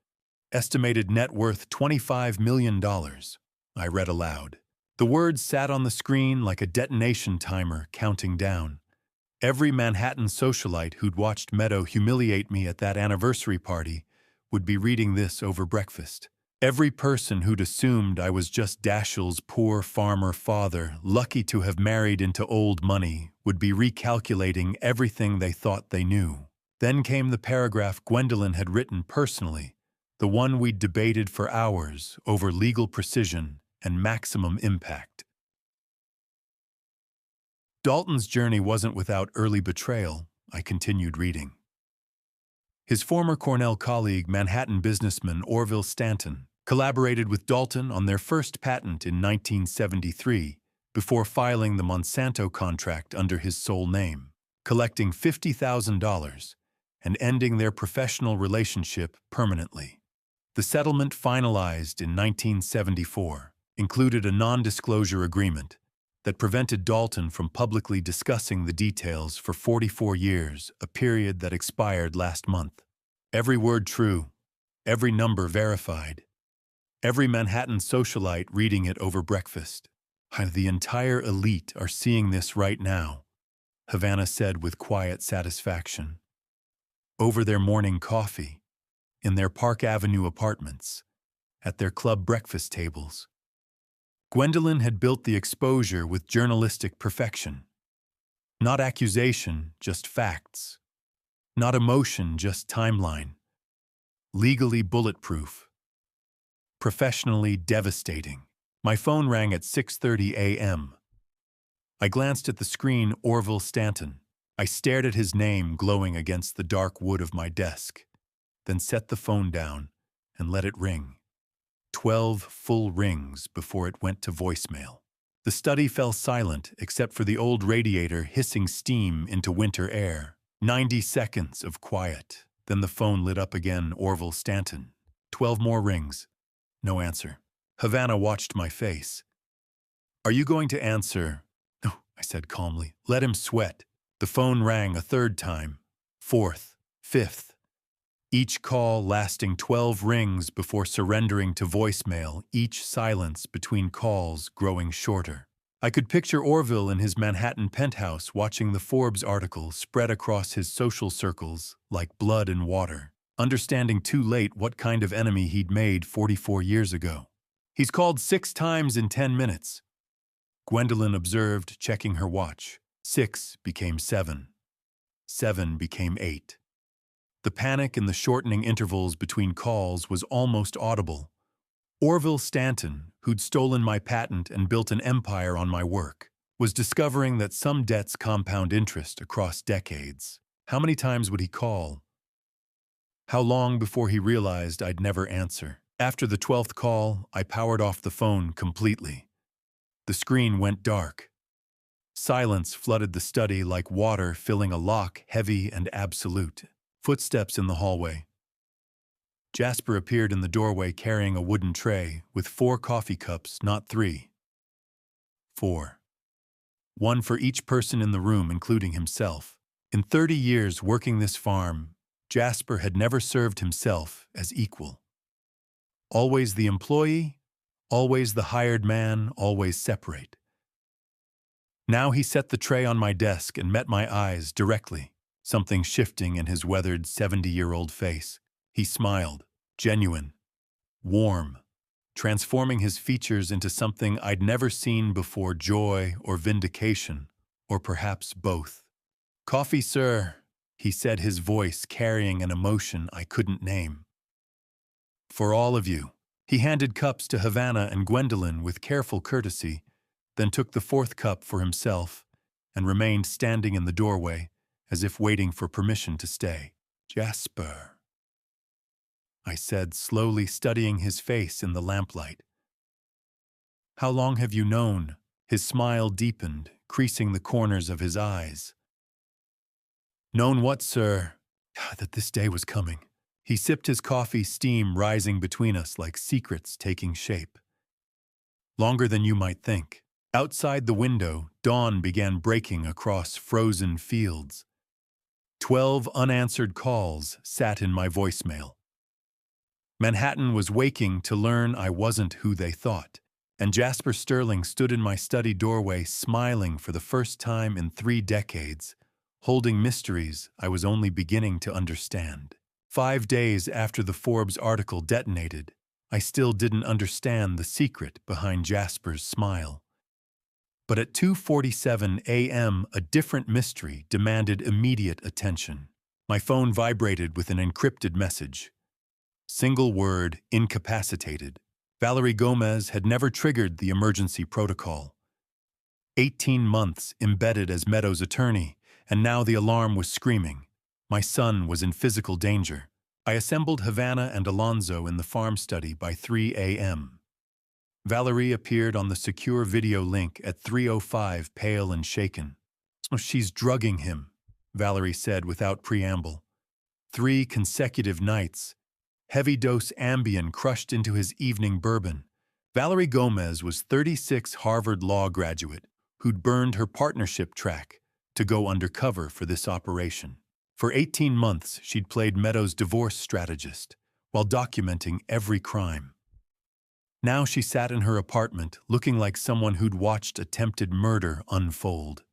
Estimated net worth $25 million, I read aloud. The words sat on the screen like a detonation timer counting down. Every Manhattan socialite who'd watched Meadow humiliate me at that anniversary party would be reading this over breakfast. Every person who'd assumed I was just Dashiell's poor farmer father, lucky to have married into old money, would be recalculating everything they thought they knew. Then came the paragraph Gwendolyn had written personally, the one we'd debated for hours over legal precision and maximum impact. Dalton's journey wasn't without early betrayal, I continued reading. His former Cornell colleague, Manhattan businessman Orville Stanton, collaborated with Dalton on their first patent in 1973 before filing the Monsanto contract under his sole name, collecting $50,000 and ending their professional relationship permanently. The settlement, finalized in 1974, included a non-disclosure agreement that prevented Dalton from publicly discussing the details for 44 years, a period that expired last month. Every word true, every number verified, every Manhattan socialite reading it over breakfast. The entire elite are seeing this right now, Havana said with quiet satisfaction. Over their morning coffee, in their Park Avenue apartments, at their club breakfast tables. Gwendolyn had built the exposure with journalistic perfection. Not accusation, just facts. Not emotion, just timeline. Legally bulletproof. Professionally devastating. My phone rang at 6:30 a.m. I glanced at the screen. Orville Stanton. I stared at his name glowing against the dark wood of my desk, then set the phone down and let it ring. 12 full rings before it went to voicemail. The study fell silent except for the old radiator hissing steam into winter air. 90 seconds of quiet. Then the phone lit up again. Orville Stanton. 12 more rings. No answer. Havana watched my face. Are you going to answer? No, I said calmly. Let him sweat. The phone rang a third time. Fourth. Fifth. Each call lasting 12 rings before surrendering to voicemail, each silence between calls growing shorter. I could picture Orville in his Manhattan penthouse watching the Forbes article spread across his social circles like blood and water, understanding too late what kind of enemy he'd made 44 years ago. He's called 6 times in 10 minutes. Gwendolyn observed, checking her watch. 6 became 7. 7 became 8. The panic in the shortening intervals between calls was almost audible. Orville Stanton, who'd stolen my patent and built an empire on my work, was discovering that some debts compound interest across decades. How many times would he call? How long before he realized I'd never answer? After the 12th call, I powered off the phone completely. The screen went dark. Silence flooded the study like water filling a lock, heavy and absolute. Footsteps in the hallway. Jasper appeared in the doorway carrying a wooden tray with 4 coffee cups, not 3. 4. One for each person in the room, including himself. In 30 years working this farm, Jasper had never served himself as equal. Always the employee, always the hired man, always separate. Now he set the tray on my desk and met my eyes directly, something shifting in his weathered 70-year-old face. He smiled, genuine, warm, transforming his features into something I'd never seen before, joy or vindication, or perhaps both. "Coffee, sir," he said, his voice carrying an emotion I couldn't name. "For all of you." He handed cups to Havana and Gwendolyn with careful courtesy, then took the 4th cup for himself and remained standing in the doorway as if waiting for permission to stay. "Jasper," I said, slowly studying his face in the lamplight. "How long have you known?" His smile deepened, creasing the corners of his eyes. "Known what, sir?" That this day was coming. He sipped his coffee, steam rising between us like secrets taking shape. "Longer than you might think." Outside the window, dawn began breaking across frozen fields. 12 unanswered calls sat in my voicemail. Manhattan was waking to learn I wasn't who they thought, and Jasper Sterling stood in my study doorway smiling for the first time in 3 decades, holding mysteries I was only beginning to understand. 5 days after the Forbes article detonated, I still didn't understand the secret behind Jasper's smile. But at 2:47 a.m., a different mystery demanded immediate attention. My phone vibrated with an encrypted message. Single word, incapacitated. Valerie Gomez had never triggered the emergency protocol. 18 months embedded as Meadows' attorney, and now the alarm was screaming. My son was in physical danger. I assembled Havana and Alonzo in the farm study by 3 a.m. Valerie appeared on the secure video link at 3:05, pale and shaken. "Oh, she's drugging him," Valerie said without preamble. 3 consecutive nights. Heavy-dose Ambien crushed into his evening bourbon. Valerie Gomez was 36, Harvard Law graduate, who'd burned her partnership track to go undercover for this operation. For 18 months, she'd played Meadows' divorce strategist while documenting every crime. Now she sat in her apartment looking like someone who'd watched attempted murder unfold.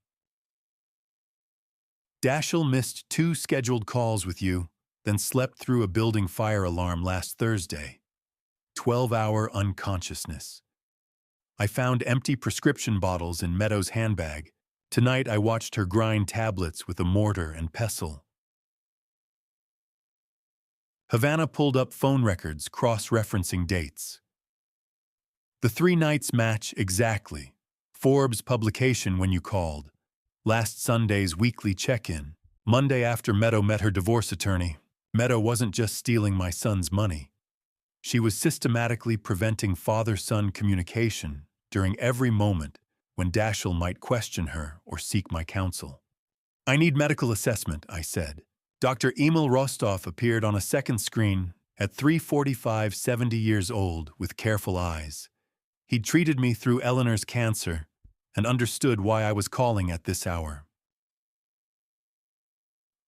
Dashiell missed 2 scheduled calls with you, then slept through a building fire alarm last Thursday. 12-hour unconsciousness. I found empty prescription bottles in Meadows' handbag. Tonight I watched her grind tablets with a mortar and pestle. Havana pulled up phone records, cross-referencing dates. The 3 nights match exactly. Forbes publication when you called. Last Sunday's weekly check-in. Monday after Meadow met her divorce attorney. Meadow wasn't just stealing my son's money. She was systematically preventing father-son communication during every moment when Dashiell might question her or seek my counsel. I need medical assessment, I said. Dr. Emil Rostov appeared on a second screen at 3:45, 70 years old, with careful eyes. He'd treated me through Eleanor's cancer and understood why I was calling at this hour.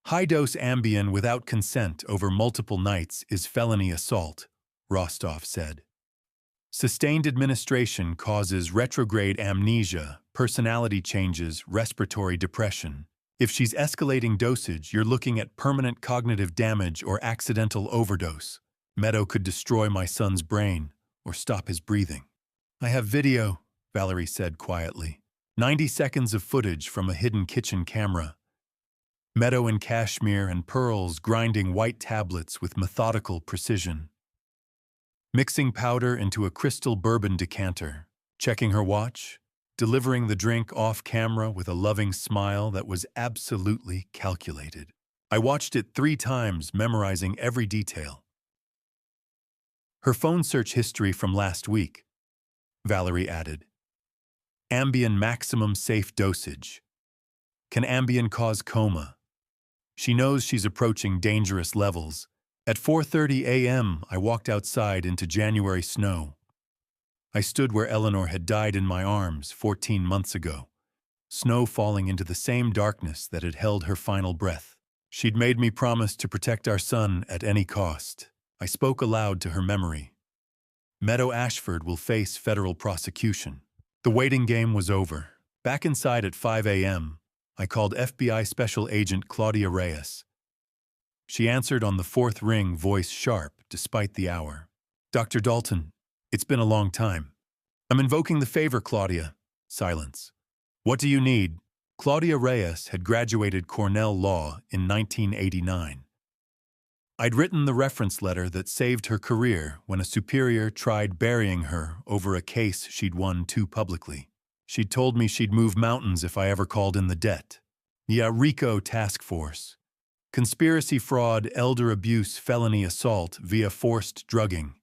High-dose Ambien without consent over multiple nights is felony assault, Rostov said. Sustained administration causes retrograde amnesia, personality changes, respiratory depression. If she's escalating dosage, you're looking at permanent cognitive damage or accidental overdose. Meadow could destroy my son's brain or stop his breathing. I have video, Valerie said quietly. 90 seconds of footage from a hidden kitchen camera. Meadow in cashmere and pearls grinding white tablets with methodical precision. Mixing powder into a crystal bourbon decanter. Checking her watch. Delivering the drink off camera with a loving smile that was absolutely calculated. I watched it 3 times, memorizing every detail. Her phone search history from last week, Valerie added. Ambien maximum safe dosage. Can Ambien cause coma? She knows she's approaching dangerous levels. At 4:30 a.m., I walked outside into January snow. I stood where Eleanor had died in my arms 14 months ago, snow falling into the same darkness that had held her final breath. She'd made me promise to protect our son at any cost. I spoke aloud to her memory. Meadow Ashford will face federal prosecution. The waiting game was over. Back inside at 5 a.m., I called FBI Special Agent Claudia Reyes. She answered on the 4th ring, voice sharp despite the hour. Dr. Dalton, it's been a long time. I'm invoking the favor, Claudia. Silence. What do you need? Claudia Reyes had graduated Cornell Law in 1989. I'd written the reference letter that saved her career when a superior tried burying her over a case she'd won too publicly. She'd told me she'd move mountains if I ever called in the debt. Yeah, RICO task force. Conspiracy, fraud, elder abuse, felony assault via forced drugging.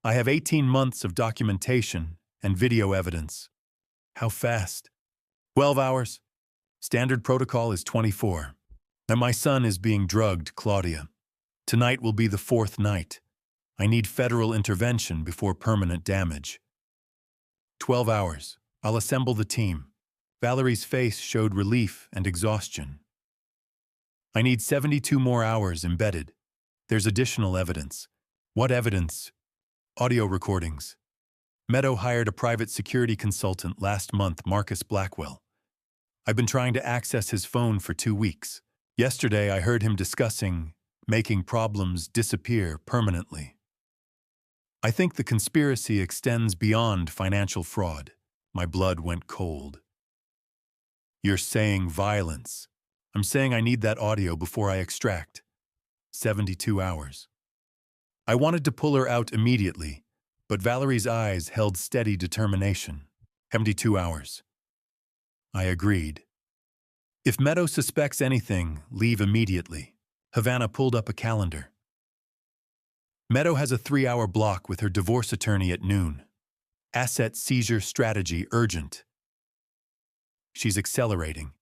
I have 18 months of documentation and video evidence. How fast? 12 hours. Standard protocol is 24. And my son is being drugged, Claudia. Tonight will be the 4th night. I need federal intervention before permanent damage. 12 hours. I'll assemble the team. Valerie's face showed relief and exhaustion. I need 72 more hours embedded. There's additional evidence. What evidence? Audio recordings. Meadow hired a private security consultant last month, Marcus Blackwell. I've been trying to access his phone for 2 weeks. Yesterday I heard him discussing making problems disappear permanently. I think the conspiracy extends beyond financial fraud. My blood went cold. You're saying violence. I'm saying I need that audio before I extract. 72 hours. I wanted to pull her out immediately, but Valerie's eyes held steady determination. 72 hours. I agreed. If Meadow suspects anything, leave immediately. Havana pulled up a calendar. Meadow has a 3-hour block with her divorce attorney at noon. Asset seizure strategy urgent. She's accelerating.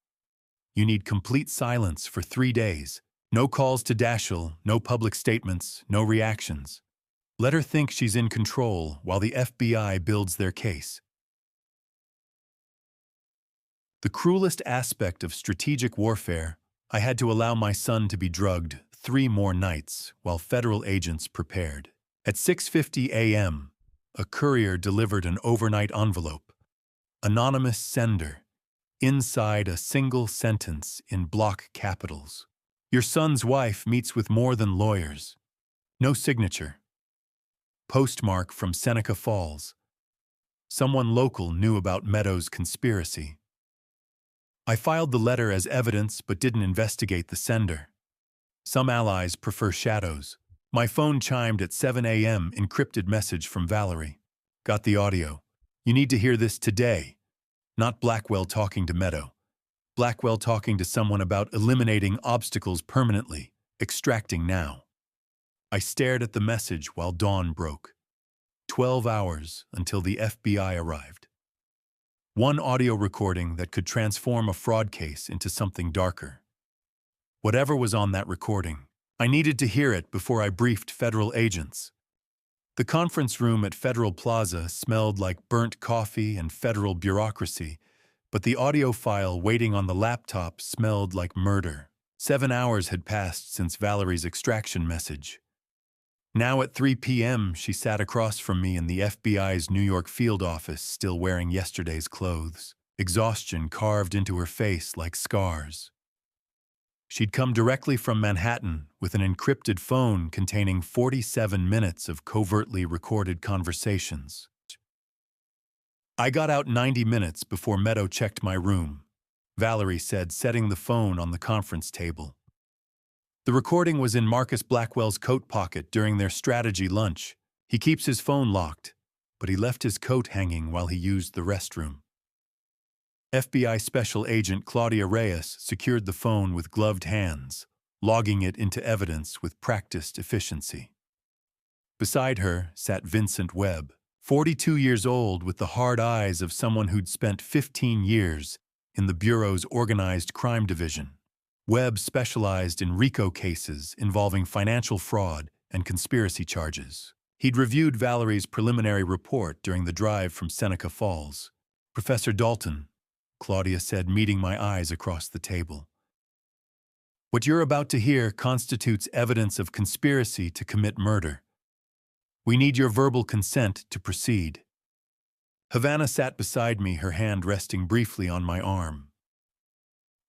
You need complete silence for 3 days. No calls to Dashiell, no public statements, no reactions. Let her think she's in control while the FBI builds their case. The cruelest aspect of strategic warfare, I had to allow my son to be drugged 3 more nights while federal agents prepared. At 6:50 a.m., a courier delivered an overnight envelope. Anonymous sender. Inside a single sentence in block capitals. Your son's wife meets with more than lawyers. No signature. Postmark from Seneca Falls. Someone local knew about Meadows' conspiracy. I filed the letter as evidence but didn't investigate the sender. Some allies prefer shadows. My phone chimed at 7 a.m. Encrypted message from Valerie. Got the audio. You need to hear this today. Not Blackwell talking to Meadow. Blackwell talking to someone about eliminating obstacles permanently, extracting now. I stared at the message while dawn broke. 12 hours until the FBI arrived. One audio recording that could transform a fraud case into something darker. Whatever was on that recording, I needed to hear it before I briefed federal agents. The conference room at Federal Plaza smelled like burnt coffee and federal bureaucracy, but the audio file waiting on the laptop smelled like murder. 7 hours had passed since Valerie's extraction message. Now at 3 p.m., she sat across from me in the FBI's New York field office, still wearing yesterday's clothes, exhaustion carved into her face like scars. She'd come directly from Manhattan with an encrypted phone containing 47 minutes of covertly recorded conversations. I got out 90 minutes before Meadow checked my room, Valerie said, setting the phone on the conference table. The recording was in Marcus Blackwell's coat pocket during their strategy lunch. He keeps his phone locked, but he left his coat hanging while he used the restroom. FBI Special Agent Claudia Reyes secured the phone with gloved hands, logging it into evidence with practiced efficiency. Beside her sat Vincent Webb, 42 years old, with the hard eyes of someone who'd spent 15 years in the Bureau's Organized Crime Division. Webb specialized in RICO cases involving financial fraud and conspiracy charges. He'd reviewed Valerie's preliminary report during the drive from Seneca Falls. Professor Dalton, Claudia said, meeting my eyes across the table. What you're about to hear constitutes evidence of conspiracy to commit murder. We need your verbal consent to proceed. Havana sat beside me, her hand resting briefly on my arm.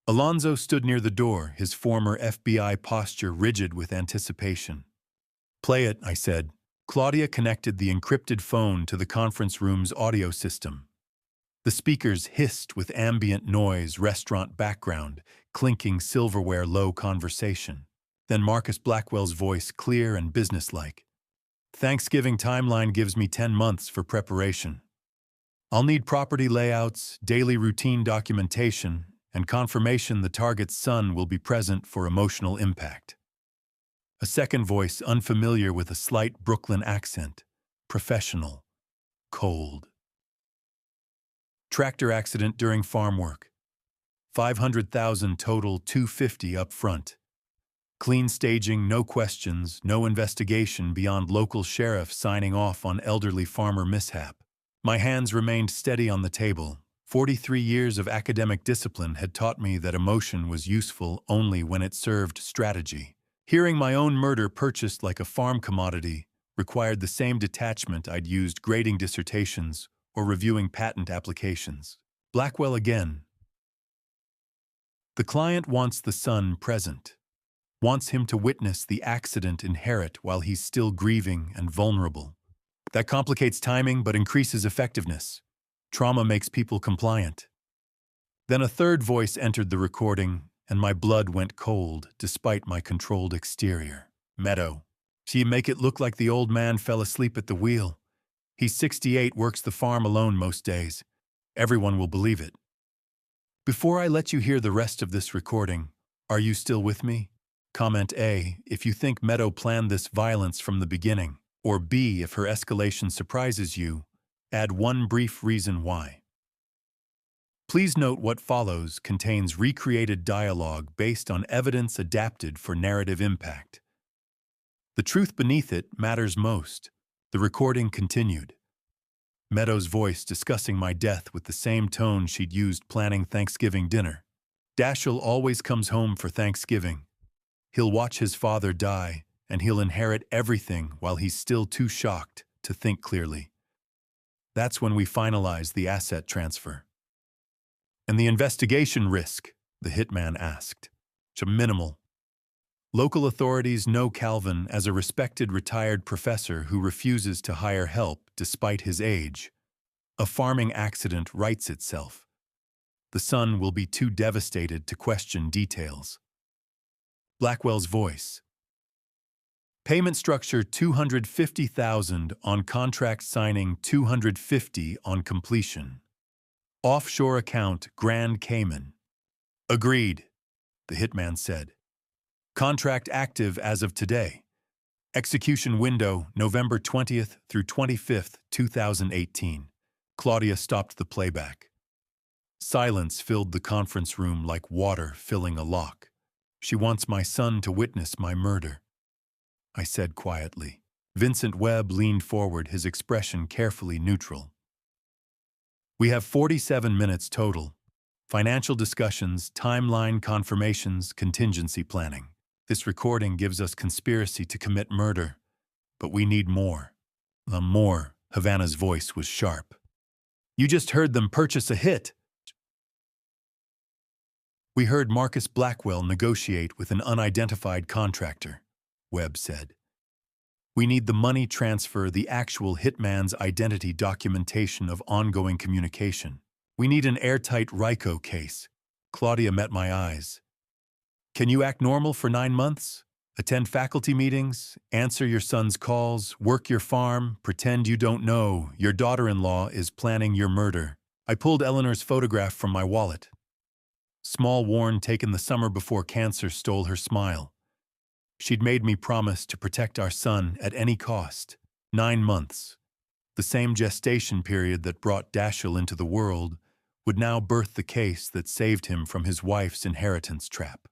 Alonzo stood near the door, his former FBI posture rigid with anticipation. Play it, I said. Claudia connected the encrypted phone to the conference room's audio system. The speakers hissed with ambient noise, restaurant background, clinking silverware, low conversation. Then Marcus Blackwell's voice, clear and businesslike. Thanksgiving timeline gives me 10 months for preparation. I'll need property layouts, daily routine documentation, and confirmation the target's son will be present for emotional impact. A second voice, unfamiliar with a slight Brooklyn accent. Professional. Cold. Tractor accident during farm work. $500,000 total, $250 up front. Clean staging, no questions, no investigation beyond local sheriff signing off on elderly farmer mishap. My hands remained steady on the table. 43 years of academic discipline had taught me that emotion was useful only when it served strategy. Hearing my own murder purchased like a farm commodity required the same detachment I'd used grading dissertations or reviewing patent applications. Blackwell again. The client wants the son present, wants him to witness the accident inherit while he's still grieving and vulnerable. That complicates timing but increases effectiveness. Trauma makes people compliant. Then a third voice entered the recording, and my blood went cold despite my controlled exterior. Meadow. So you make it look like the old man fell asleep at the wheel. He's 68, works the farm alone most days. Everyone will believe it. Before I let you hear the rest of this recording, are you still with me? Comment A, if you think Meadow planned this violence from the beginning, or B, if her escalation surprises you, add one brief reason why. Please note what follows contains recreated dialogue based on evidence adapted for narrative impact. The truth beneath it matters most. The recording continued. Meadows' voice discussing my death with the same tone she'd used planning Thanksgiving dinner. Dashiell always comes home for Thanksgiving. He'll watch his father die, and he'll inherit everything while he's still too shocked to think clearly. That's when we finalize the asset transfer. And the investigation risk, the hitman asked. Minimal. Local authorities know Calvin as a respected retired professor who refuses to hire help despite his age. A farming accident rights itself. The son will be too devastated to question details. Blackwell's voice. Payment structure $250,000 on contract signing, $250,000 on completion. Offshore account Grand Cayman. Agreed, the hitman said. Contract active as of today. Execution window November 20th through 25th, 2018. Claudia stopped the playback. Silence filled the conference room like water filling a lock. She wants my son to witness my murder, I said quietly. Vincent Webb leaned forward, his expression carefully neutral. We have 47 minutes total. Financial discussions, timeline confirmations, contingency planning. This recording gives us conspiracy to commit murder, but we need more. More. Havana's voice was sharp. You just heard them purchase a hit. We heard Marcus Blackwell negotiate with an unidentified contractor, Webb said. We need the money transfer, the actual hitman's identity, documentation of ongoing communication. We need an airtight RICO case. Claudia met my eyes. Can you act normal for 9 months? Attend faculty meetings, answer your son's calls, work your farm, pretend you don't know your daughter-in-law is planning your murder. I pulled Eleanor's photograph from my wallet. Small, worn, taken the summer before cancer stole her smile. She'd made me promise to protect our son at any cost. 9 months. The same gestation period that brought Dashiell into the world would now birth the case that saved him from his wife's inheritance trap.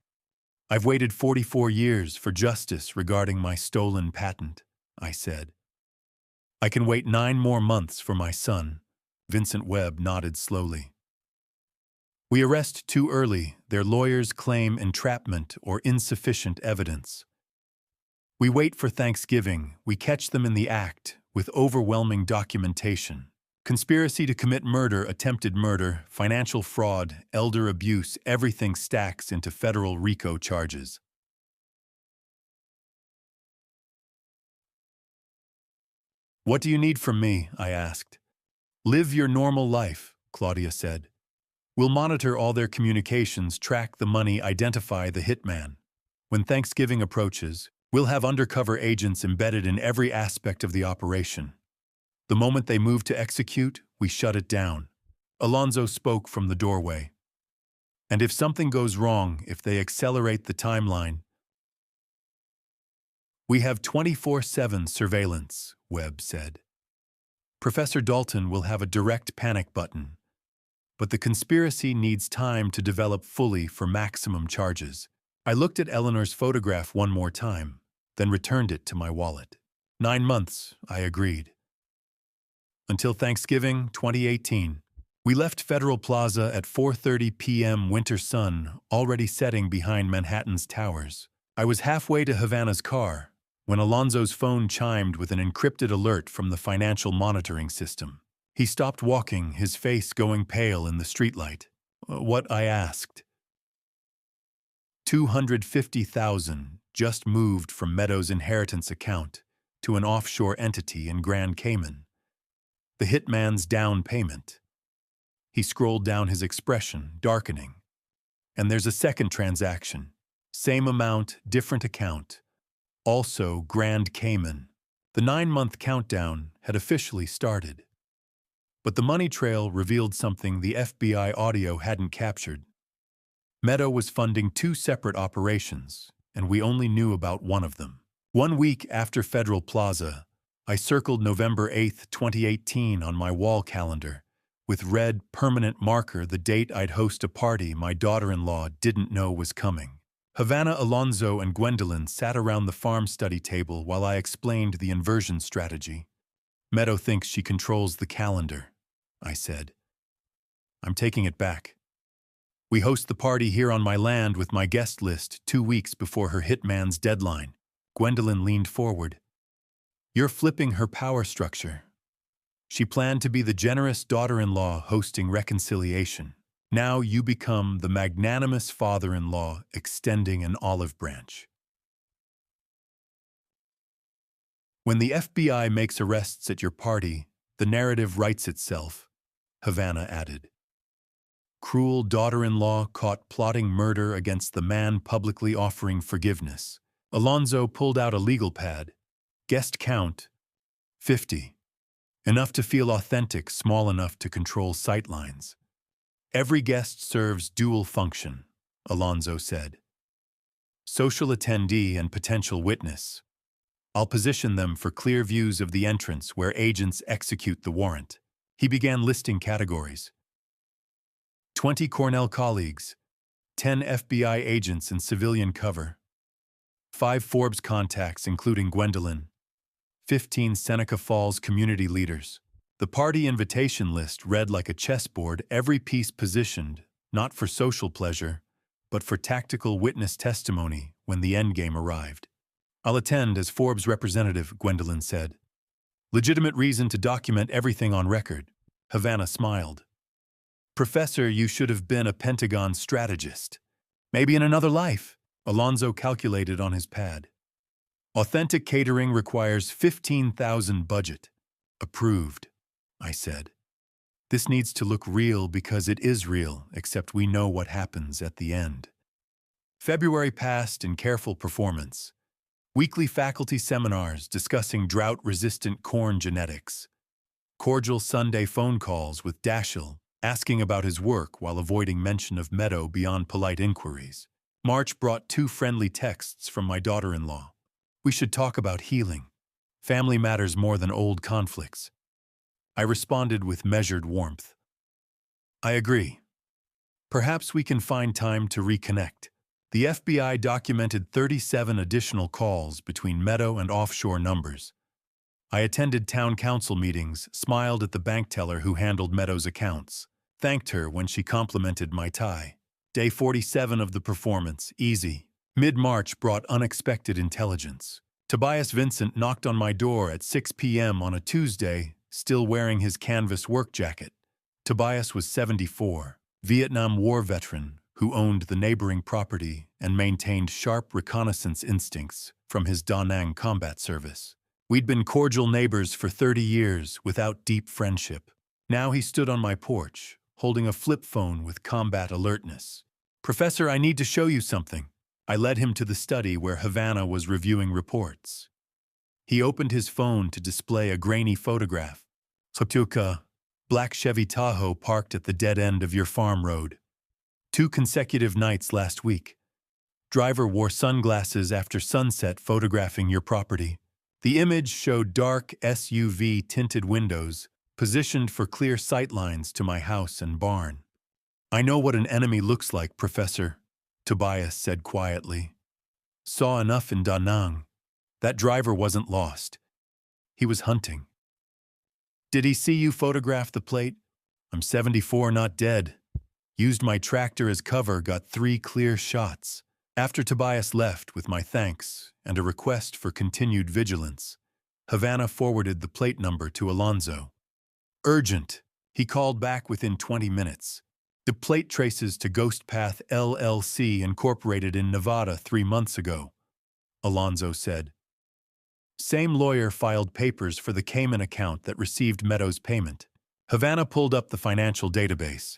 I've waited 44 years for justice regarding my stolen patent, I said. I can wait 9 more months for my son. Vincent Webb nodded slowly. We arrest too early. Their lawyers claim entrapment or insufficient evidence. We wait for Thanksgiving. We catch them in the act with overwhelming documentation. Conspiracy to commit murder, attempted murder, financial fraud, elder abuse, everything stacks into federal RICO charges. What do you need from me? I asked. Live your normal life, Claudia said. We'll monitor all their communications, track the money, identify the hitman. When Thanksgiving approaches, we'll have undercover agents embedded in every aspect of the operation. The moment they move to execute, we shut it down. Alonzo spoke from the doorway. And if something goes wrong, if they accelerate the timeline, we have 24/7 surveillance, Webb said. Professor Dalton will have a direct panic button. But the conspiracy needs time to develop fully for maximum charges. I looked at Eleanor's photograph one more time, then returned it to my wallet. 9 months, I agreed. Until Thanksgiving 2018. We left Federal Plaza at 4:30 p.m. winter sun already setting behind Manhattan's towers. I was halfway to Havana's car when Alonzo's phone chimed with an encrypted alert from the financial monitoring system. He stopped walking, his face going pale in the streetlight. What? I asked. $250,000 just moved from Meadows' inheritance account to an offshore entity in Grand Cayman. The hitman's down payment. He scrolled down, his expression darkening. And there's a second transaction. Same amount, different account. Also Grand Cayman. The 9-month countdown had officially started. But the money trail revealed something the FBI audio hadn't captured. Meadow was funding 2 separate operations, and we only knew about one of them. 1 week after Federal Plaza, I circled November 8, 2018 on my wall calendar, with red permanent marker the date I'd host a party my daughter-in-law didn't know was coming. Havana, Alonzo, and Gwendolyn sat around the farm study table while I explained the inversion strategy. Meadow thinks she controls the calendar, I said. I'm taking it back. We host the party here on my land with my guest list 2 weeks before her hitman's deadline. Gwendolyn leaned forward. You're flipping her power structure. She planned to be the generous daughter-in-law hosting reconciliation. Now you become the magnanimous father-in-law extending an olive branch. When the FBI makes arrests at your party, the narrative writes itself, Havana added. Cruel daughter-in-law caught plotting murder against the man publicly offering forgiveness. Alonzo pulled out a legal pad. Guest count, 50. Enough to feel authentic, small enough to control sightlines. Every guest serves dual function, Alonzo said. Social attendee and potential witness. I'll position them for clear views of the entrance where agents execute the warrant. He began listing categories. 20 Cornell colleagues, 10 FBI agents in civilian cover, 5 Forbes contacts including Gwendolyn, 15 Seneca Falls community leaders. The party invitation list read like a chessboard, every piece positioned, not for social pleasure, but for tactical witness testimony when the endgame arrived. I'll attend as Forbes representative, Gwendolyn said. Legitimate reason to document everything on record. Havana smiled. Professor, you should have been a Pentagon strategist. Maybe in another life, Alonzo calculated on his pad. Authentic catering requires $15,000 budget. Approved, I said. This needs to look real because it is real, except we know what happens at the end. February passed in careful performance. Weekly faculty seminars discussing drought-resistant corn genetics. Cordial Sunday phone calls with Dashiell, asking about his work while avoiding mention of Meadow beyond polite inquiries. March brought 2 friendly texts from my daughter-in-law. We should talk about healing. Family matters more than old conflicts. I responded with measured warmth. I agree. Perhaps we can find time to reconnect. The FBI documented 37 additional calls between Meadow and offshore numbers. I attended town council meetings, smiled at the bank teller who handled Meadow's accounts, thanked her when she complimented my tie. Day 47 of the performance, easy. Mid-March brought unexpected intelligence. Tobias Vincent knocked on my door at 6 p.m. on a Tuesday, still wearing his canvas work jacket. Tobias was 74, Vietnam War veteran who owned the neighboring property and maintained sharp reconnaissance instincts from his Da Nang combat service. We'd been cordial neighbors for 30 years without deep friendship. Now he stood on my porch, holding a flip phone with combat alertness. Professor, I need to show you something. I led him to the study where Havana was reviewing reports. He opened his phone to display a grainy photograph. Sotuka, black Chevy Tahoe parked at the dead end of your farm road. 2 consecutive nights last week. Driver wore sunglasses after sunset photographing your property. The image showed dark SUV tinted windows, positioned for clear sightlines to my house and barn. I know what an enemy looks like, Professor, Tobias said quietly. Saw enough in Da Nang. That driver wasn't lost. He was hunting. Did he see you photograph the plate? I'm 74, not dead. Used my tractor as cover, got 3 clear shots. After Tobias left with my thanks and a request for continued vigilance, Havana forwarded the plate number to Alonzo. Urgent, he called back within 20 minutes. The plate traces to Ghost Path LLC incorporated in Nevada 3 months ago, Alonzo said. Same lawyer filed papers for the Cayman account that received Meadow's payment. Havana pulled up the financial database.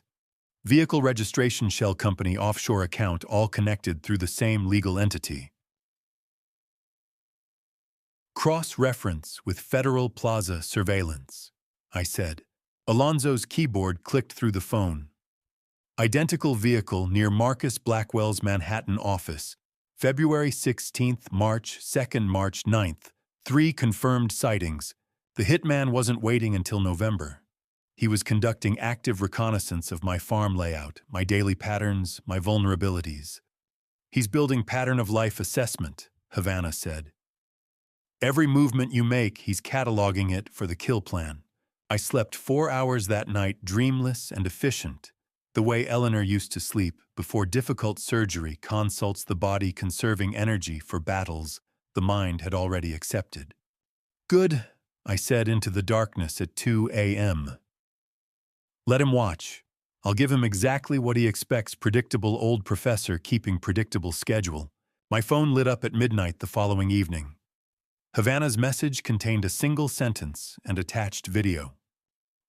Vehicle registration shell company offshore account all connected through the same legal entity. Cross-reference with Federal Plaza surveillance, I said. Alonzo's keyboard clicked through the phone. Identical vehicle near Marcus Blackwell's Manhattan office, February 16th, March 2nd, March 9th. 3 confirmed sightings. The hitman wasn't waiting until November. He was conducting active reconnaissance of my farm layout, my daily patterns, my vulnerabilities. He's building pattern of life assessment, Havana said. Every movement you make, he's cataloging it for the kill plan. I slept 4 hours that night, dreamless and efficient, the way Eleanor used to sleep before difficult surgery consults the body, conserving energy for battles the mind had already accepted. Good, I said into the darkness at 2 a.m. Let him watch. I'll give him exactly what he expects. Predictable old professor keeping predictable schedule. My phone lit up at midnight the following evening. Havana's message contained a single sentence and attached video.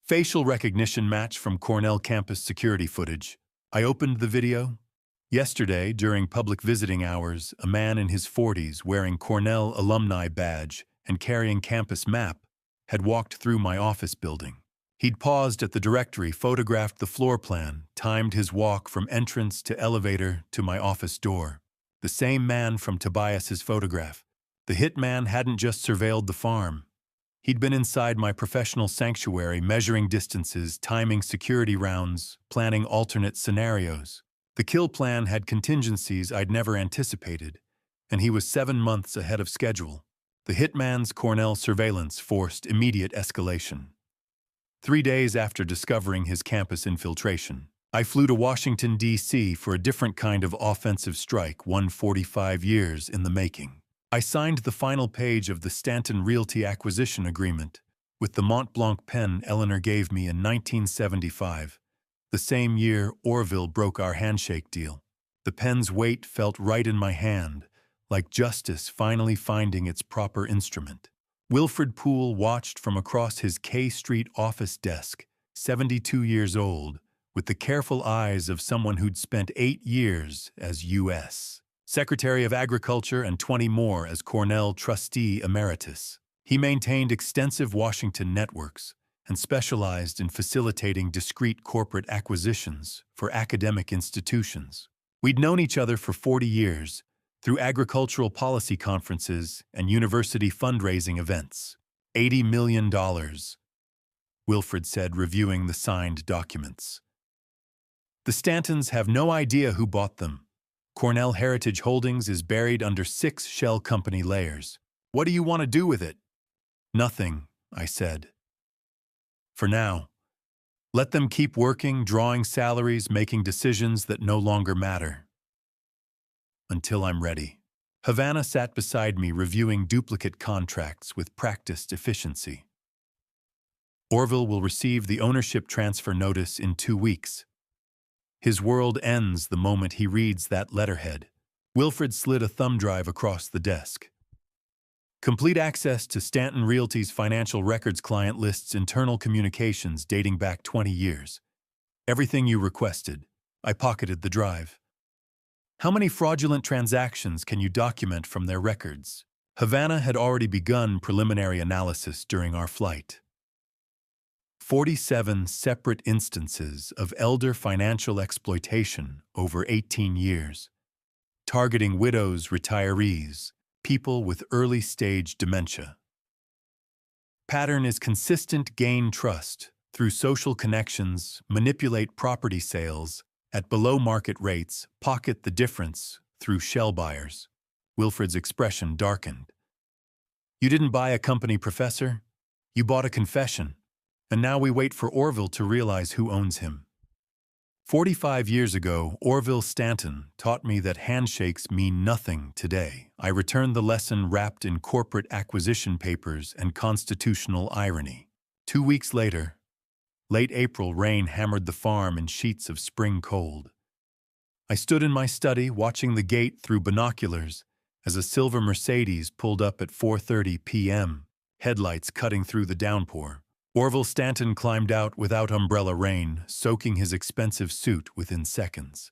Facial recognition match from Cornell campus security footage. I opened the video. Yesterday, during public visiting hours, a man in his 40s wearing Cornell alumni badge and carrying campus map had walked through my office building. He'd paused at the directory, photographed the floor plan, timed his walk from entrance to elevator to my office door. The same man from Tobias's photograph. The hitman hadn't just surveilled the farm. He'd been inside my professional sanctuary, measuring distances, timing security rounds, planning alternate scenarios. The kill plan had contingencies I'd never anticipated, and he was 7 months ahead of schedule. The hitman's Cornell surveillance forced immediate escalation. 3 days after discovering his campus infiltration, I flew to Washington, D.C. for a different kind of offensive strike, 145 years in the making. I signed the final page of the Stanton Realty acquisition agreement with the Mont Blanc pen Eleanor gave me in 1975, the same year Orville broke our handshake deal. The pen's weight felt right in my hand, like justice finally finding its proper instrument. Wilfred Poole watched from across his K Street office desk, 72 years old, with the careful eyes of someone who'd spent 8 years as U.S. Secretary of Agriculture and 20 more as Cornell trustee emeritus. He maintained extensive Washington networks and specialized in facilitating discreet corporate acquisitions for academic institutions. We'd known each other for 40 years through agricultural policy conferences and university fundraising events. $80 million, Wilfred said, reviewing the signed documents. The Stantons have no idea who bought them. Cornell Heritage Holdings is buried under 6 shell company layers. What do you want to do with it? Nothing, I said. For now. Let them keep working, drawing salaries, making decisions that no longer matter. Until I'm ready. Havana sat beside me, reviewing duplicate contracts with practiced efficiency. Orville will receive the ownership transfer notice in 2 weeks. His world ends the moment he reads that letterhead. Wilfred slid a thumb drive across the desk. Complete access to Stanton Realty's financial records. Client lists internal communications dating back 20 years. Everything you requested. I pocketed the drive. How many fraudulent transactions can you document from their records? Havana had already begun preliminary analysis during our flight. 47 separate instances of elder financial exploitation over 18 years, targeting widows, retirees, people with early-stage dementia. Pattern is consistent: gain trust through social connections, manipulate property sales at below-market rates, pocket the difference through shell buyers. Wilfred's expression darkened. You didn't buy a company, Professor. You bought a confession. And now we wait for Orville to realize who owns him. 45 years ago, Orville Stanton taught me that handshakes mean nothing today. I returned the lesson wrapped in corporate acquisition papers and constitutional irony. 2 weeks later, late April, rain hammered the farm in sheets of spring cold. I stood in my study watching the gate through binoculars as a silver Mercedes pulled up at 4:30 p.m., headlights cutting through the downpour. Orville Stanton climbed out without umbrella, rain soaking his expensive suit within seconds.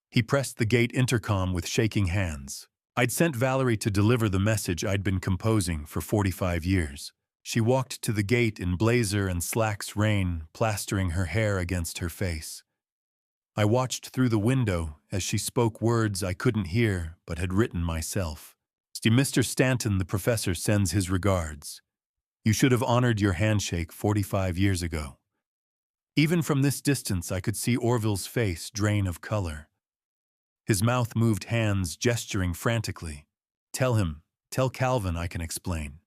He pressed the gate intercom with shaking hands. I'd sent Valerie to deliver the message I'd been composing for 45 years. She walked to the gate in blazer and slacks, rain plastering her hair against her face. I watched through the window as she spoke words I couldn't hear but had written myself. Mr. Stanton, the professor sends his regards. You should have honored your handshake 45 years ago. Even from this distance, I could see Orville's face drain of color. His mouth moved, hands gesturing frantically. Tell him, Tell Calvin I can explain.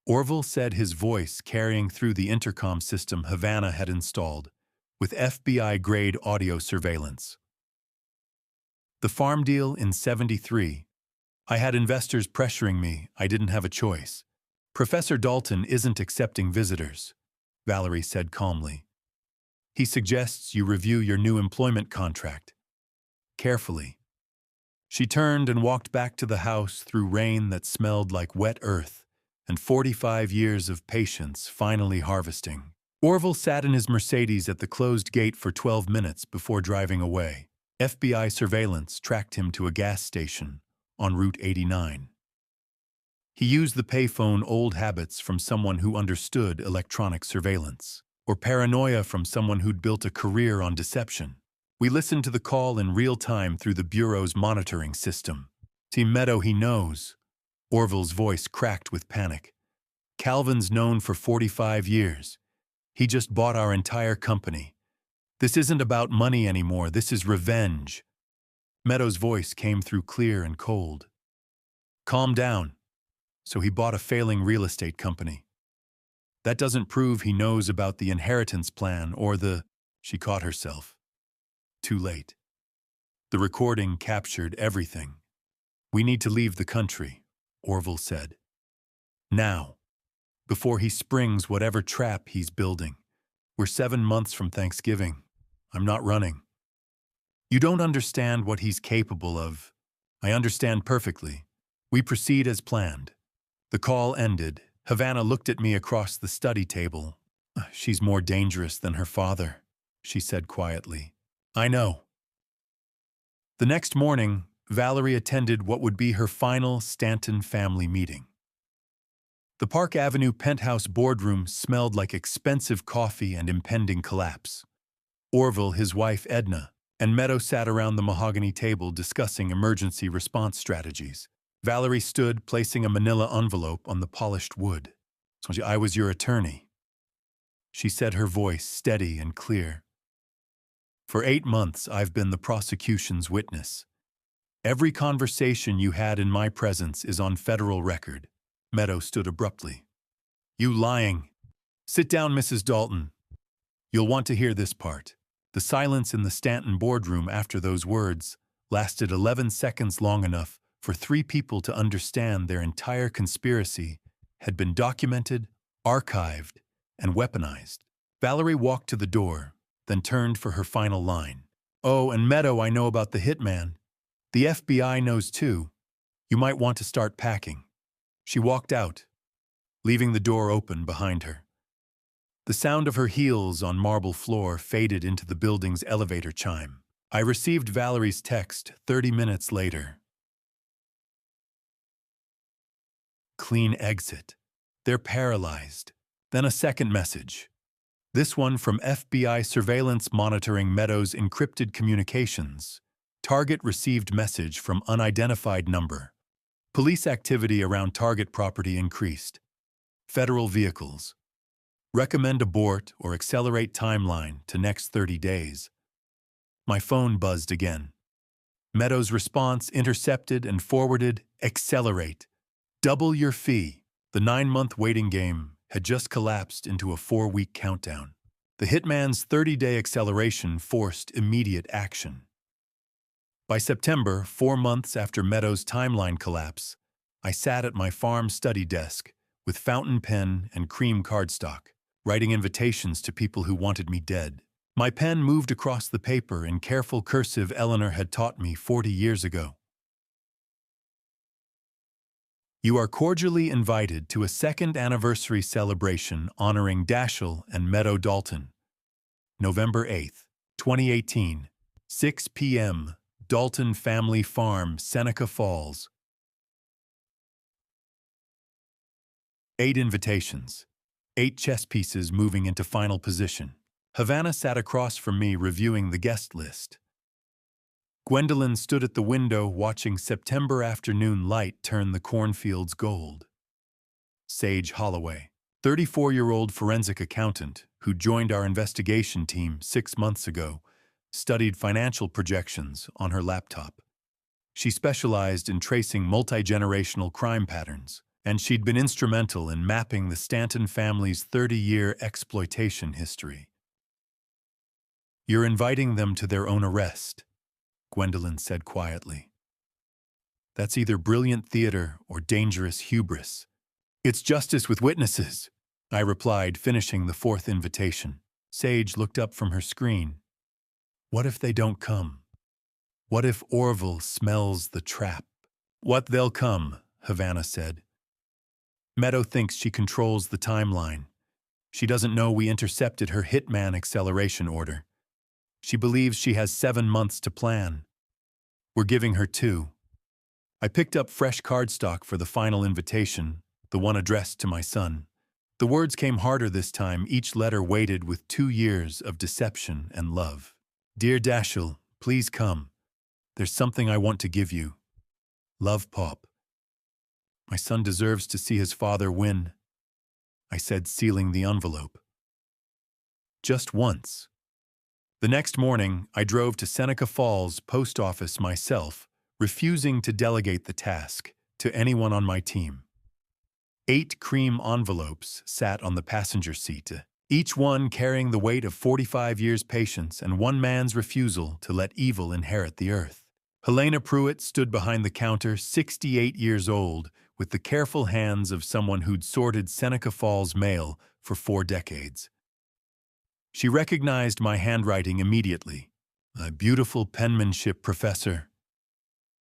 Orville said, his voice carrying through the intercom system Havana had installed, with FBI-grade audio surveillance. The farm deal in '73. I had investors pressuring me. I didn't have a choice. Professor Dalton isn't accepting visitors, Valerie said calmly. He suggests you review your new employment contract. Carefully. She turned and walked back to the house through rain that smelled like wet earth and 45 years of patience finally harvesting. Orville sat in his Mercedes at the closed gate for 12 minutes before driving away. FBI surveillance tracked him to a gas station on Route 89. He used the payphone old habits from someone who understood electronic surveillance, or paranoia from someone who'd built a career on deception. We listened to the call in real time through the Bureau's monitoring system. Team Meadow, he knows. Orville's voice cracked with panic. Calvin's known for 45 years. He just bought our entire company. This isn't about money anymore, this is revenge. Meadow's voice came through clear and cold. Calm down. So he bought a failing real estate company. That doesn't prove he knows about the inheritance plan or the... She caught herself. Too late. The recording captured everything. We need to leave the country, Orville said. Now, before he springs whatever trap he's building. We're 7 months from Thanksgiving. I'm not running. You don't understand what he's capable of. I understand perfectly. We proceed as planned. The call ended. Havana looked at me across the study table. She's more dangerous than her father, she said quietly. I know. The next morning, Valerie attended what would be her final Stanton family meeting. The Park Avenue penthouse boardroom smelled like expensive coffee and impending collapse. Orville, his wife Edna, and Meadow sat around the mahogany table discussing emergency response strategies. Valerie stood, placing a manila envelope on the polished wood. So I was your attorney, she said, her voice steady and clear. For 8 months, I've been the prosecution's witness. Every conversation you had in my presence is on federal record. Meadow stood abruptly. You lying. Sit down, Mrs. Dalton. You'll want to hear this part. The silence in the Stanton boardroom after those words lasted 11 seconds, long enough for 3 people to understand their entire conspiracy had been documented, archived, and weaponized. Valerie walked to the door, then turned for her final line. Oh, and Meadow, I know about the hitman. The FBI knows too. You might want to start packing. She walked out, leaving the door open behind her. The sound of her heels on marble floor faded into the building's elevator chime. I received Valerie's text 30 minutes later. Clean exit. They're paralyzed. Then a second message. This one from FBI surveillance monitoring Meadows' encrypted communications. Target received message from unidentified number. Police activity around target property increased. Federal vehicles. Recommend abort or accelerate timeline to next 30 days. My phone buzzed again. Meadows' response intercepted and forwarded, accelerate. Double your fee. The 9-month waiting game had just collapsed into a 4-week countdown. The hitman's 30-day acceleration forced immediate action. By September, 4 months after Meadows' timeline collapse, I sat at my farm study desk with fountain pen and cream cardstock, writing invitations to people who wanted me dead. My pen moved across the paper in careful cursive Eleanor had taught me 40 years ago. You are cordially invited to a 2nd anniversary celebration honoring Dashiell and Meadow Dalton. November 8th, 2018, 6 p.m., Dalton Family Farm, Seneca Falls. 8 invitations. 8 chess pieces moving into final position. Havana sat across from me reviewing the guest list. Gwendolyn stood at the window watching September afternoon light turn the cornfields gold. Sage Holloway, 34-year-old forensic accountant who joined our investigation team 6 months ago, studied financial projections on her laptop. She specialized in tracing multi-generational crime patterns, and she'd been instrumental in mapping the Stanton family's 30-year exploitation history. "You're inviting them to their own arrest," Gwendolyn said quietly. "That's either brilliant theater or dangerous hubris." "It's justice with witnesses," I replied, finishing the fourth invitation. Sage looked up from her screen. "What if they don't come? What if Orville smells the trap?" "What they'll come," Havana said. "Meadow thinks she controls the timeline. She doesn't know we intercepted her hitman acceleration order. She believes she has 7 months to plan. We're giving her 2. I picked up fresh cardstock for the final invitation, the one addressed to my son. The words came harder this time, each letter weighted with 2 years of deception and love. "Dear Dashiell, please come. There's something I want to give you. Love, Pop." "My son deserves to see his father win," I said, sealing the envelope. Just once. The next morning, I drove to Seneca Falls post office myself, refusing to delegate the task to anyone on my team. 8 cream envelopes sat on the passenger seat, each one carrying the weight of 45 years' patience and one man's refusal to let evil inherit the earth. Helena Pruitt stood behind the counter, 68 years old, with the careful hands of someone who'd sorted Seneca Falls mail for 4 decades. She recognized my handwriting immediately. "A beautiful penmanship, Professor,"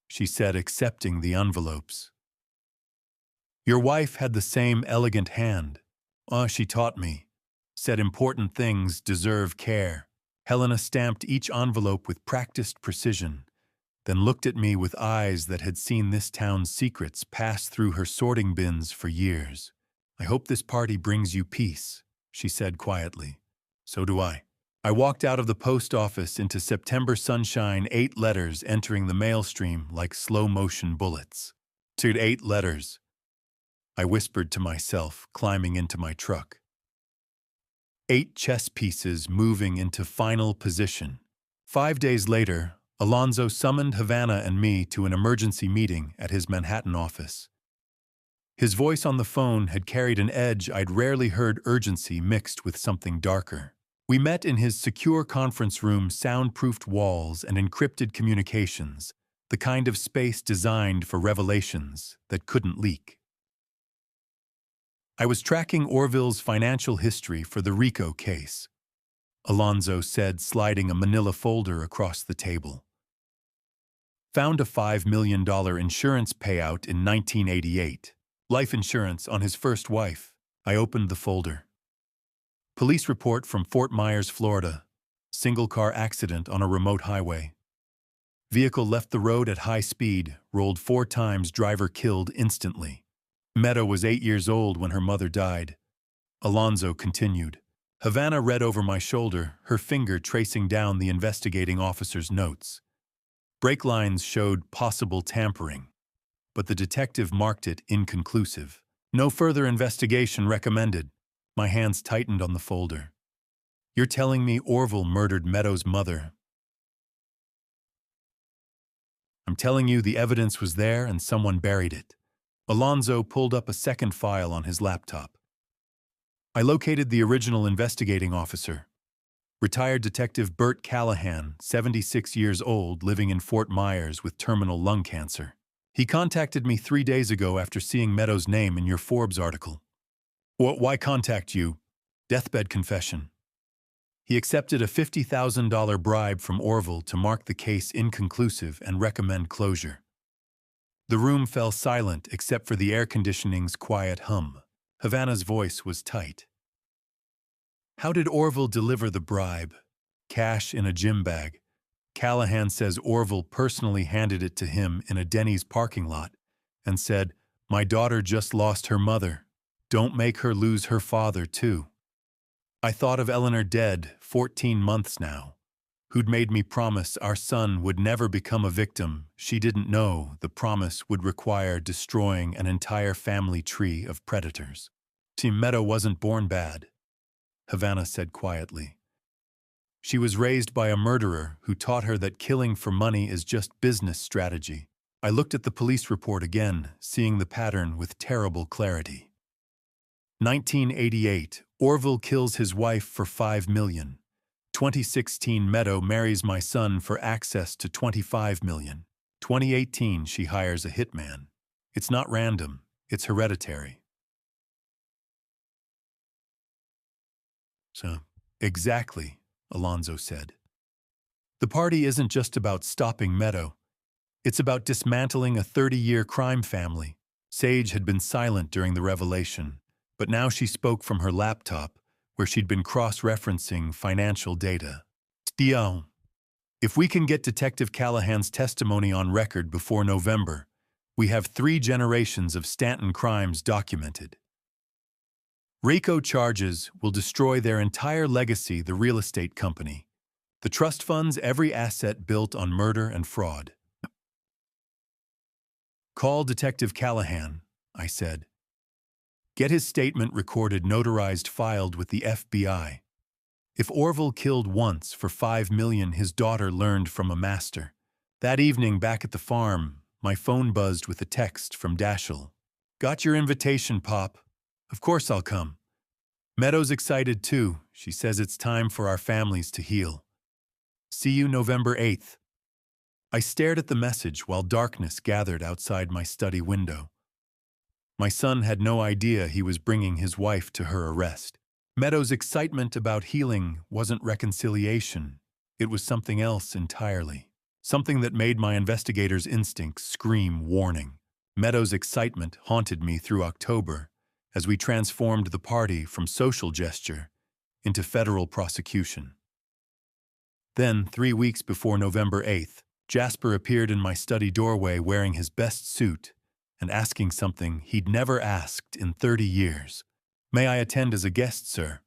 she said, accepting the envelopes. "Your wife had the same elegant hand. She taught me. Said important things deserve care." Helena stamped each envelope with practiced precision, then looked at me with eyes that had seen this town's secrets pass through her sorting bins for years. "I hope this party brings you peace," she said quietly. "So do I." I walked out of the post office into September sunshine, 8 letters entering the mail stream like slow-motion bullets. "To 8 letters," I whispered to myself, climbing into my truck. 8 chess pieces moving into final position. 5 days later, Alonzo summoned Havana and me to an emergency meeting at his Manhattan office. His voice on the phone had carried an edge I'd rarely heard, urgency mixed with something darker. We met in his secure conference room, soundproofed walls and encrypted communications, the kind of space designed for revelations that couldn't leak. "I was tracking Orville's financial history for the RICO case," Alonzo said, sliding a manila folder across the table. "Found a $5 million insurance payout in 1988. Life insurance on his first wife." I opened the folder. "Police report from Fort Myers, Florida. Single-car accident on a remote highway. Vehicle left the road at high speed, rolled 4 times, driver killed instantly. Meadow was 8 years old when her mother died." Alonzo continued. Havana read over my shoulder, her finger tracing down the investigating officer's notes. Brake lines showed possible tampering, but the detective marked it inconclusive. "No further investigation recommended." My hands tightened on the folder. "You're telling me Orville murdered Meadow's mother?" "I'm telling you the evidence was there and someone buried it." Alonzo pulled up a second file on his laptop. "I located the original investigating officer. Retired Detective Bert Callahan, 76 years old, living in Fort Myers with terminal lung cancer. He contacted me 3 days ago after seeing Meadow's name in your Forbes article." "Why contact you?" "Deathbed confession." He accepted a $50,000 bribe from Orville to mark the case inconclusive and recommend closure. The room fell silent except for the air conditioning's quiet hum. Havana's voice was tight. "How did Orville deliver the bribe?" "Cash in a gym bag. Callahan says Orville personally handed it to him in a Denny's parking lot and said, 'My daughter just lost her mother. Don't make her lose her father, too.' I thought of Eleanor, dead 14 months now, who'd made me promise our son would never become a victim. She didn't know the promise would require destroying an entire family tree of predators." "Team Meadow wasn't born bad," Havana said quietly. "She was raised by a murderer who taught her that killing for money is just business strategy. I looked at the police report again, seeing the pattern with terrible clarity. 1988, Orville kills his wife for $5 million. 2016, Meadow marries my son for access to $25 million. 2018, she hires a hitman. It's not random, it's hereditary. So, exactly, Alonzo said. The party isn't just about stopping Meadow. It's about dismantling a 30-year crime family. Sage had been silent during the revelation, but now she spoke from her laptop, where she'd been cross-referencing financial data. Dion, if we can get Detective Callahan's testimony on record before November, we have 3 generations of Stanton crimes documented. RICO charges will destroy their entire legacy, the real estate company. The trust funds every asset built on murder and fraud. Call Detective Callahan, I said. Get his statement recorded, notarized, filed with the FBI. If Orville killed once for $5 million, his daughter learned from a master. That evening back at the farm, my phone buzzed with a text from Dashiell. Got your invitation, Pop. Of course I'll come. Meadow's excited too. She says it's time for our families to heal. See you November 8th. I stared at the message while darkness gathered outside my study window. My son had no idea he was bringing his wife to her arrest. Meadow's excitement about healing wasn't reconciliation. It was something else entirely. Something that made my investigator's instincts scream warning. Meadow's excitement haunted me through October as we transformed the party from social gesture into federal prosecution. Then, 3 weeks before November 8th, Jasper appeared in my study doorway wearing his best suit and asking something he'd never asked in 30 years. May I attend as a guest, sir?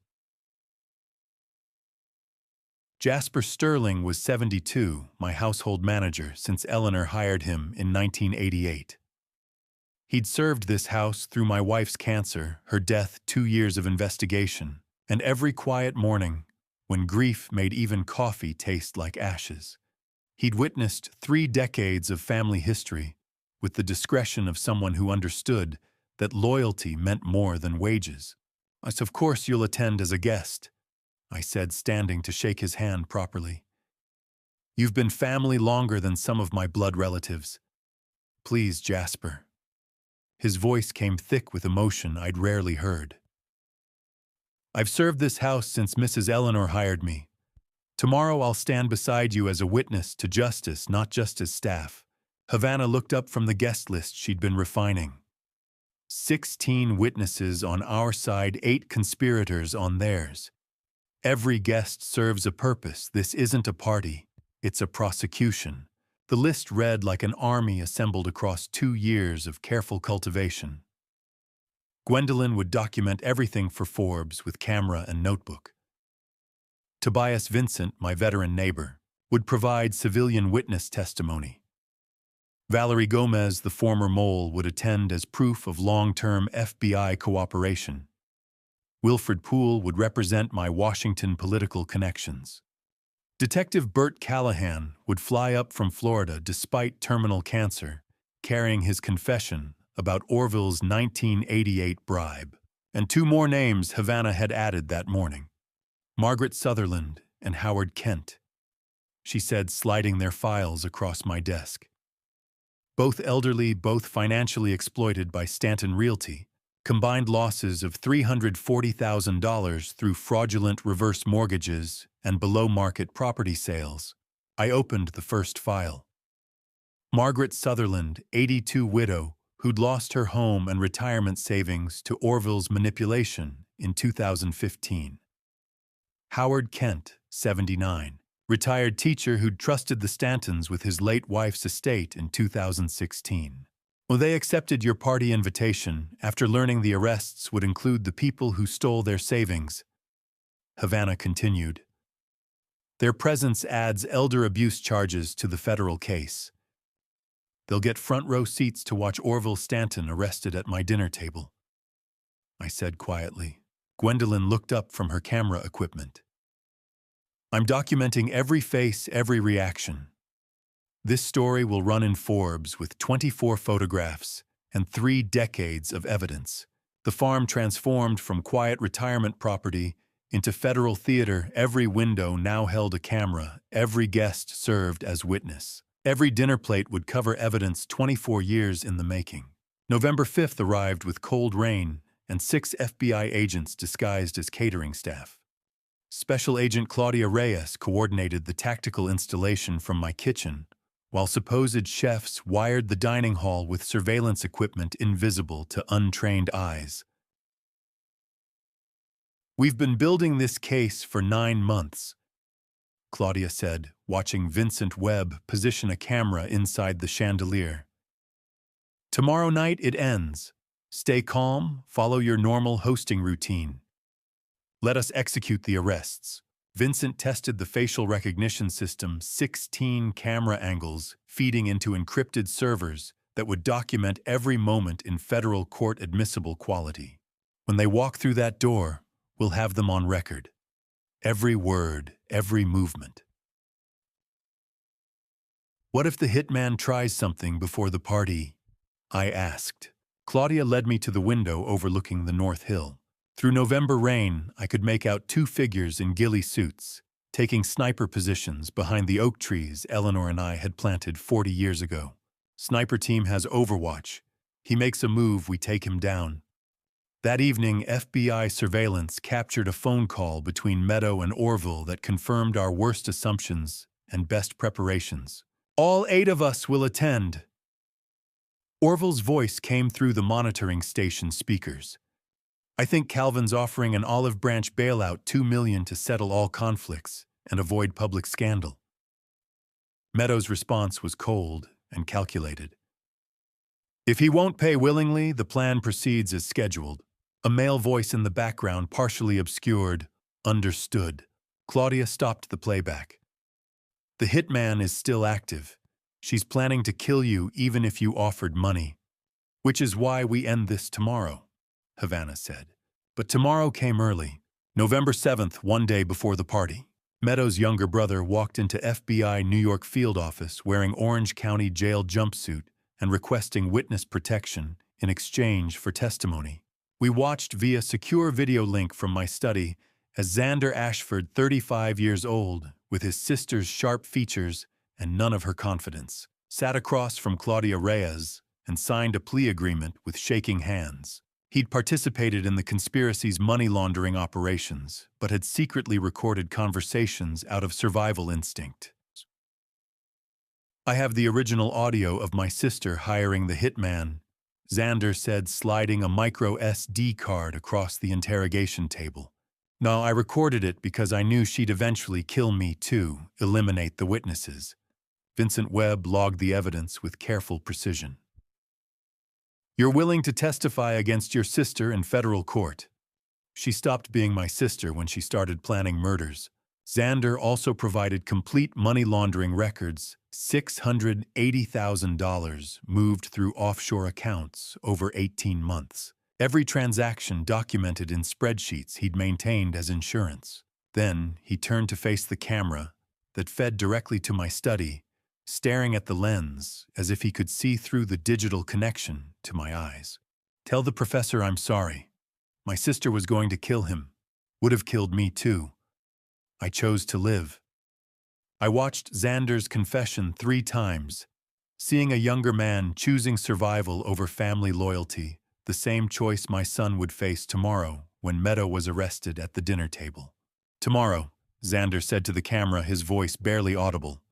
Jasper Sterling was 72, my household manager, since Eleanor hired him in 1988. He'd served this house through my wife's cancer, her death, 2 years of investigation, and every quiet morning when grief made even coffee taste like ashes. He'd witnessed 3 decades of family history with the discretion of someone who understood that loyalty meant more than wages. Of course you'll attend as a guest, I said, standing to shake his hand properly. You've been family longer than some of my blood relatives. Please, Jasper. His voice came thick with emotion I'd rarely heard. I've served this house since Mrs. Eleanor hired me. Tomorrow I'll stand beside you as a witness to justice, not just as staff. Havana looked up from the guest list she'd been refining. 16 witnesses on our side, 8 conspirators on theirs. Every guest serves a purpose. This isn't a party, it's a prosecution. The list read like an army assembled across 2 years of careful cultivation. Gwendolyn would document everything for Forbes with camera and notebook. Tobias Vincent, my veteran neighbor, would provide civilian witness testimony. Valerie Gomez, the former mole, would attend as proof of long-term FBI cooperation. Wilfred Poole would represent my Washington political connections. Detective Burt Callahan would fly up from Florida despite terminal cancer, carrying his confession about Orville's 1988 bribe. And 2 more names Havana had added that morning: Margaret Sutherland and Howard Kent, she said, sliding their files across my desk. Both elderly, both financially exploited by Stanton Realty, combined losses of $340,000 through fraudulent reverse mortgages and below-market property sales. I opened the first file. Margaret Sutherland, 82, widow, who'd lost her home and retirement savings to Orville's manipulation in 2015. Howard Kent, 79, retired teacher who'd trusted the Stantons with his late wife's estate in 2016. Well, they accepted your party invitation after learning the arrests would include the people who stole their savings. Havana continued. Their presence adds elder abuse charges to the federal case. They'll get front-row seats to watch Orville Stanton arrested at my dinner table, I said quietly. Gwendolyn looked up from her camera equipment. I'm documenting every face, every reaction. This story will run in Forbes with 24 photographs and 3 decades of evidence. The farm transformed from quiet retirement property into federal theater. Every window now held a camera, every guest served as witness. Every dinner plate would cover evidence 24 years in the making. November 5th arrived with cold rain and 6 FBI agents disguised as catering staff. Special Agent Claudia Reyes coordinated the tactical installation from my kitchen, while supposed chefs wired the dining hall with surveillance equipment invisible to untrained eyes. "We've been building this case for 9 months," Claudia said, watching Vincent Webb position a camera inside the chandelier. "Tomorrow night it ends. Stay calm, follow your normal hosting routine. Let us execute the arrests." Vincent tested the facial recognition system, 16 camera angles feeding into encrypted servers that would document every moment in federal court admissible quality. When they walk through that door, we'll have them on record. Every word, every movement. "What if the hitman tries something before the party?" I asked. Claudia led me to the window overlooking the North Hill. Through November rain, I could make out 2 figures in ghillie suits, taking sniper positions behind the oak trees Eleanor and I had planted 40 years ago. Sniper team has overwatch. He makes a move, we take him down. That evening, FBI surveillance captured a phone call between Meadow and Orville that confirmed our worst assumptions and best preparations. "All 8 of us will attend." Orville's voice came through the monitoring station speakers. "I think Calvin's offering an olive branch bailout, $2 million to settle all conflicts and avoid public scandal." Meadows' response was cold and calculated. "If he won't pay willingly, the plan proceeds as scheduled." A male voice in the background, partially obscured, understood. Claudia stopped the playback. "The hitman is still active. She's planning to kill you even if you offered money. Which is why we end this tomorrow," Havana said. But tomorrow came early. November 7th, one day before the party. Meadows' younger brother walked into FBI New York field office wearing Orange County jail jumpsuit and requesting witness protection in exchange for testimony. We watched via secure video link from my study as Xander Ashford, 35 years old, with his sister's sharp features and none of her confidence, sat across from Claudia Reyes and signed a plea agreement with shaking hands. He'd participated in the conspiracy's money laundering operations, but had secretly recorded conversations out of survival instinct. "I have the original audio of my sister hiring the hitman," Xander said, sliding a micro SD card across the interrogation table. "No, I recorded it because I knew she'd eventually kill me too, eliminate the witnesses." Vincent Webb logged the evidence with careful precision. "You're willing to testify against your sister in federal court." She stopped being my sister when she started planning murders. Xander also provided complete money laundering records, $680,000 moved through offshore accounts over 18 months. Every transaction documented in spreadsheets he'd maintained as insurance. Then he turned to face the camera that fed directly to my study, staring at the lens as if he could see through the digital connection to my eyes. "Tell the professor I'm sorry. My sister was going to kill him. Would have killed me too. I chose to live." I watched Xander's confession 3 times, seeing a younger man choosing survival over family loyalty, the same choice my son would face tomorrow when Meadow was arrested at the dinner table. "Tomorrow," Xander said to the camera, his voice barely audible.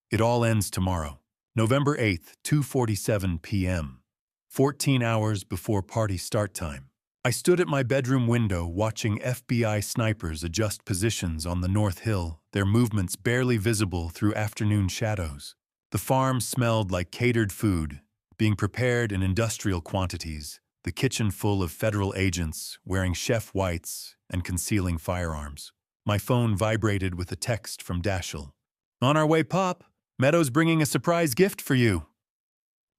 "It all ends tomorrow. November 8th, 2:47 p.m., 14 hours before party start time. I stood at my bedroom window watching FBI snipers adjust positions on the North Hill, their movements barely visible through afternoon shadows. The farm smelled like catered food, being prepared in industrial quantities, the kitchen full of federal agents wearing chef whites and concealing firearms. My phone vibrated with a text from Dashiell. "On our way, Pop. Meadows bringing a surprise gift for you."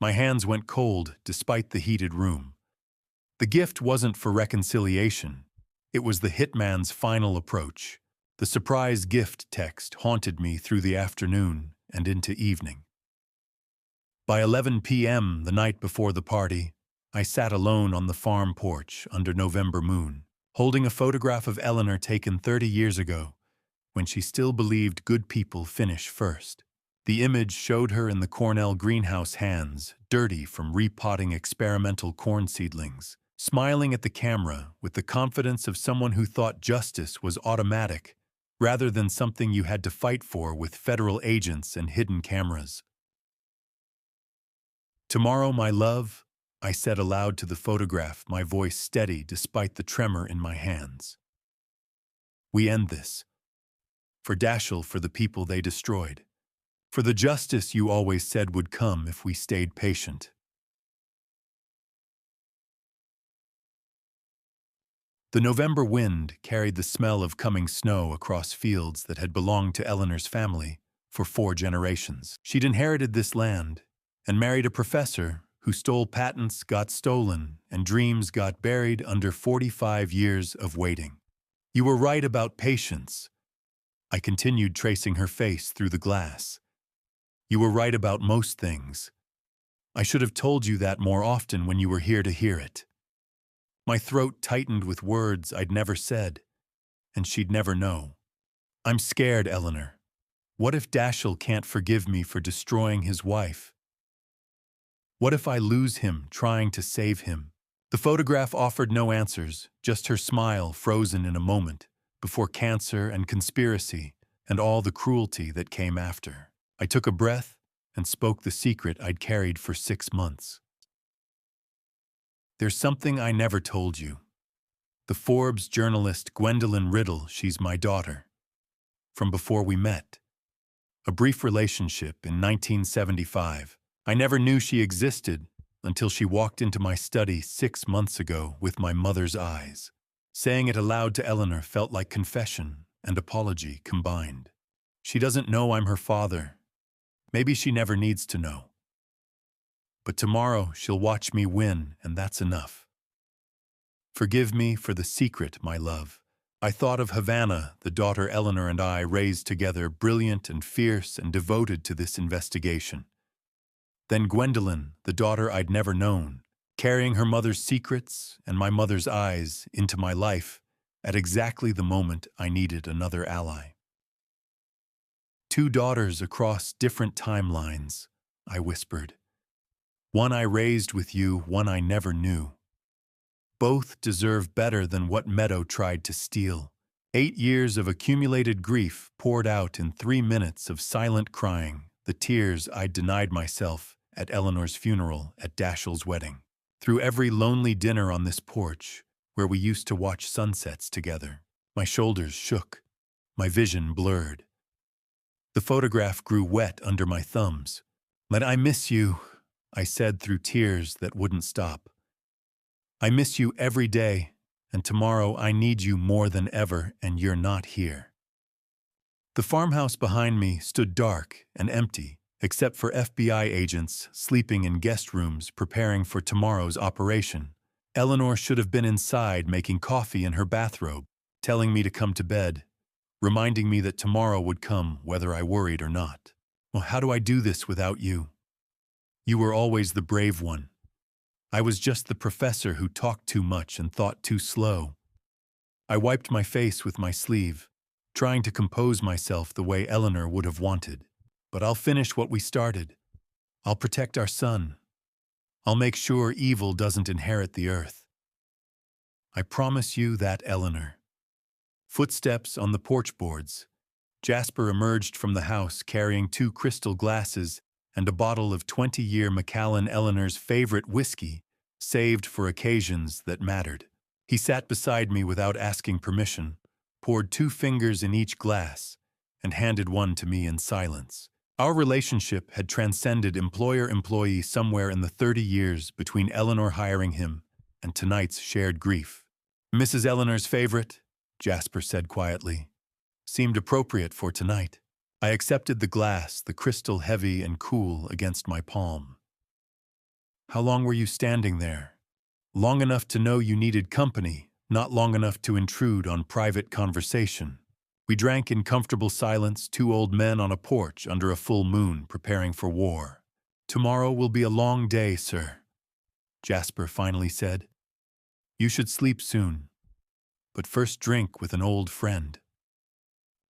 My hands went cold despite the heated room. The gift wasn't for reconciliation. It was the hitman's final approach. The surprise gift text haunted me through the afternoon and into evening. By 11 p.m. the night before the party, I sat alone on the farm porch under November moon, holding a photograph of Eleanor taken 30 years ago, when she still believed good people finish first. The image showed her in the Cornell greenhouse, hands dirty from repotting experimental corn seedlings, smiling at the camera with the confidence of someone who thought justice was automatic rather than something you had to fight for with federal agents and hidden cameras. "Tomorrow, my love," I said aloud to the photograph, my voice steady despite the tremor in my hands. "We end this. For Dashiell, for the people they destroyed. For the justice you always said would come if we stayed patient." The November wind carried the smell of coming snow across fields that had belonged to Eleanor's family for 4 generations. She'd inherited this land and married a professor who stole patents, got stolen, and dreams got buried under 45 years of waiting. "You were right about patience." I continued, tracing her face through the glass. "You were right about most things. I should have told you that more often when you were here to hear it." My throat tightened with words I'd never said, and she'd never know. "I'm scared, Eleanor. What if Dashiell can't forgive me for destroying his wife? What if I lose him trying to save him?" The photograph offered no answers, just her smile frozen in a moment, before cancer and conspiracy and all the cruelty that came after. I took a breath and spoke the secret I'd carried for 6 months. "There's something I never told you. The Forbes journalist Gwendolyn Riddle, she's my daughter. From before we met. A brief relationship in 1975. I never knew she existed until she walked into my study 6 months ago with my mother's eyes. Saying it aloud to Eleanor felt like confession and apology combined. She doesn't know I'm her father. Maybe she never needs to know. But tomorrow she'll watch me win, and that's enough. Forgive me for the secret, my love. I thought of Havana, the daughter Eleanor and I raised together, brilliant and fierce and devoted to this investigation. Then Gwendolyn, the daughter I'd never known, carrying her mother's secrets and my mother's eyes into my life at exactly the moment I needed another ally. 2 daughters across different timelines, I whispered. One I raised with you, one I never knew. Both deserve better than what Meadow tried to steal. 8 years of accumulated grief poured out in 3 minutes of silent crying, the tears I'd denied myself at Eleanor's funeral, at Dashiell's wedding. Through every lonely dinner on this porch, where we used to watch sunsets together, my shoulders shook, my vision blurred. The photograph grew wet under my thumbs. "But I miss you," I said through tears that wouldn't stop. "I miss you every day, and tomorrow I need you more than ever, and you're not here." The farmhouse behind me stood dark and empty, except for FBI agents sleeping in guest rooms preparing for tomorrow's operation. Eleanor should have been inside making coffee in her bathrobe, telling me to come to bed, reminding me that tomorrow would come whether I worried or not. Well, how do I do this without you? You were always the brave one. I was just the professor who talked too much and thought too slow. I wiped my face with my sleeve, trying to compose myself the way Eleanor would have wanted. "But I'll finish what we started. I'll protect our son. I'll make sure evil doesn't inherit the earth. I promise you that, Eleanor." Footsteps on the porch boards. Jasper emerged from the house carrying 2 crystal glasses and a bottle of 20-year Macallan, Eleanor's favorite whiskey, saved for occasions that mattered. He sat beside me without asking permission, poured 2 fingers in each glass, and handed one to me in silence. Our relationship had transcended employer-employee somewhere in the 30 years between Eleanor hiring him and tonight's shared grief. "Mrs. Eleanor's favorite," Jasper said quietly. "Seemed appropriate for tonight." I accepted the glass, the crystal heavy and cool against my palm. "How long were you standing there?" "Long enough to know you needed company, not long enough to intrude on private conversation." We drank in comfortable silence, 2 old men on a porch under a full moon preparing for war. Tomorrow will be a long day, sir, Jasper finally said. You should sleep soon, but first drink with an old friend.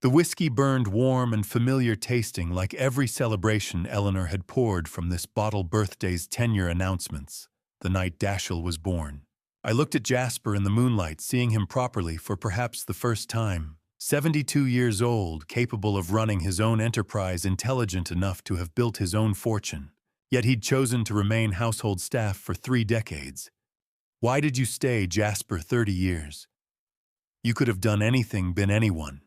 The whiskey burned warm and familiar tasting like every celebration Eleanor had poured from this bottle birthday's 10-year announcements, the night Dashiell was born. I looked at Jasper in the moonlight, seeing him properly for perhaps the first time. 72 years old, capable of running his own enterprise, intelligent enough to have built his own fortune. Yet he'd chosen to remain household staff for 3 decades. Why did you stay, Jasper, 30 years? You could have done anything, been anyone.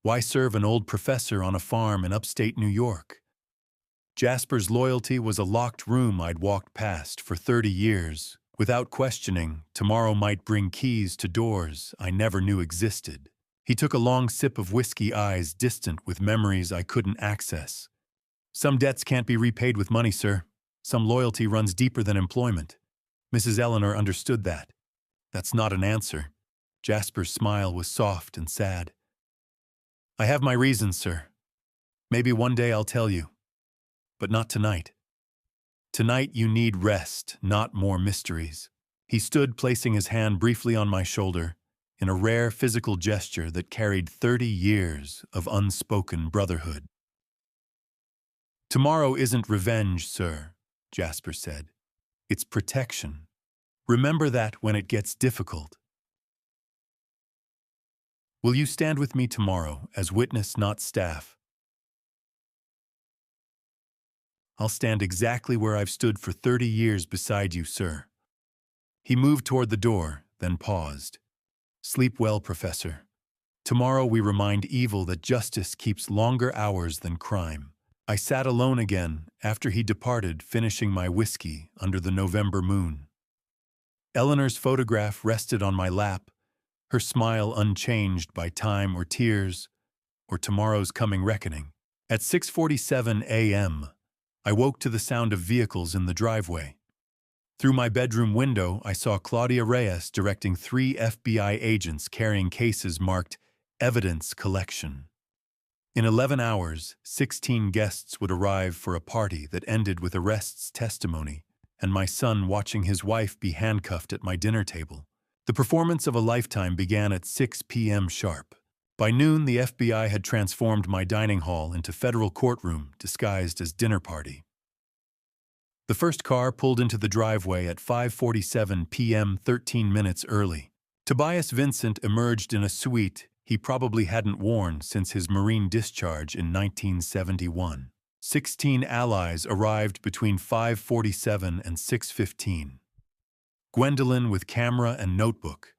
Why serve an old professor on a farm in upstate New York? Jasper's loyalty was a locked room I'd walked past for 30 years. Without questioning, tomorrow might bring keys to doors I never knew existed. He took a long sip of whiskey, eyes distant with memories I couldn't access. Some debts can't be repaid with money, sir. Some loyalty runs deeper than employment. Mrs. Eleanor understood that. That's not an answer. Jasper's smile was soft and sad. I have my reasons, sir. Maybe one day I'll tell you. But not tonight. Tonight you need rest, not more mysteries. He stood, placing his hand briefly on my shoulder, in a rare physical gesture that carried 30 years of unspoken brotherhood. Tomorrow isn't revenge, sir, Jasper said. It's protection. Remember that when it gets difficult. Will you stand with me tomorrow as witness, not staff? I'll stand exactly where I've stood for 30 years beside you, sir. He moved toward the door, then paused. Sleep well, Professor. Tomorrow we remind evil that justice keeps longer hours than crime. I sat alone again after he departed, finishing my whiskey under the November moon. Eleanor's photograph rested on my lap, her smile unchanged by time or tears or tomorrow's coming reckoning. At 6:47 a.m., I woke to the sound of vehicles in the driveway. Through my bedroom window, I saw Claudia Reyes directing 3 FBI agents carrying cases marked evidence collection. In 11 hours, 16 guests would arrive for a party that ended with arrests, testimony, and my son watching his wife be handcuffed at my dinner table. The performance of a lifetime began at 6 p.m. sharp. By noon, the FBI had transformed my dining hall into federal courtroom disguised as dinner party. The first car pulled into the driveway at 5:47 p.m., 13 minutes early. Tobias Vincent emerged in a suite he probably hadn't worn since his Marine discharge in 1971. 16 allies arrived between 5:47 and 6:15. Gwendolyn with camera and notebook.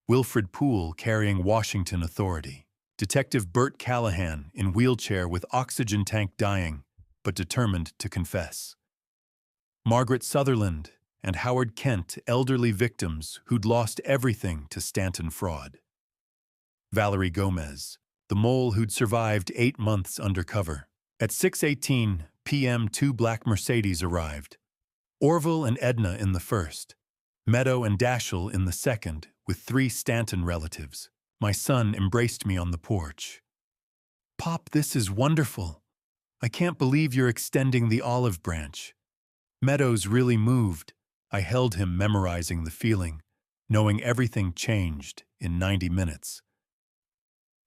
Wilfred Poole carrying Washington authority. Detective Bert Callahan in wheelchair with oxygen tank, dying, but determined to confess. Margaret Sutherland and Howard Kent, elderly victims who'd lost everything to Stanton fraud. Valerie Gomez, the mole who'd survived 8 months undercover. At 6:18 p.m., 2 black Mercedes arrived. Orville and Edna in the first. Meadow and Dashiell in the second, with 3 Stanton relatives. My son embraced me on the porch. Pop, this is wonderful. I can't believe you're extending the olive branch. Meadows really moved. I held him, memorizing the feeling, knowing everything changed in 90 minutes.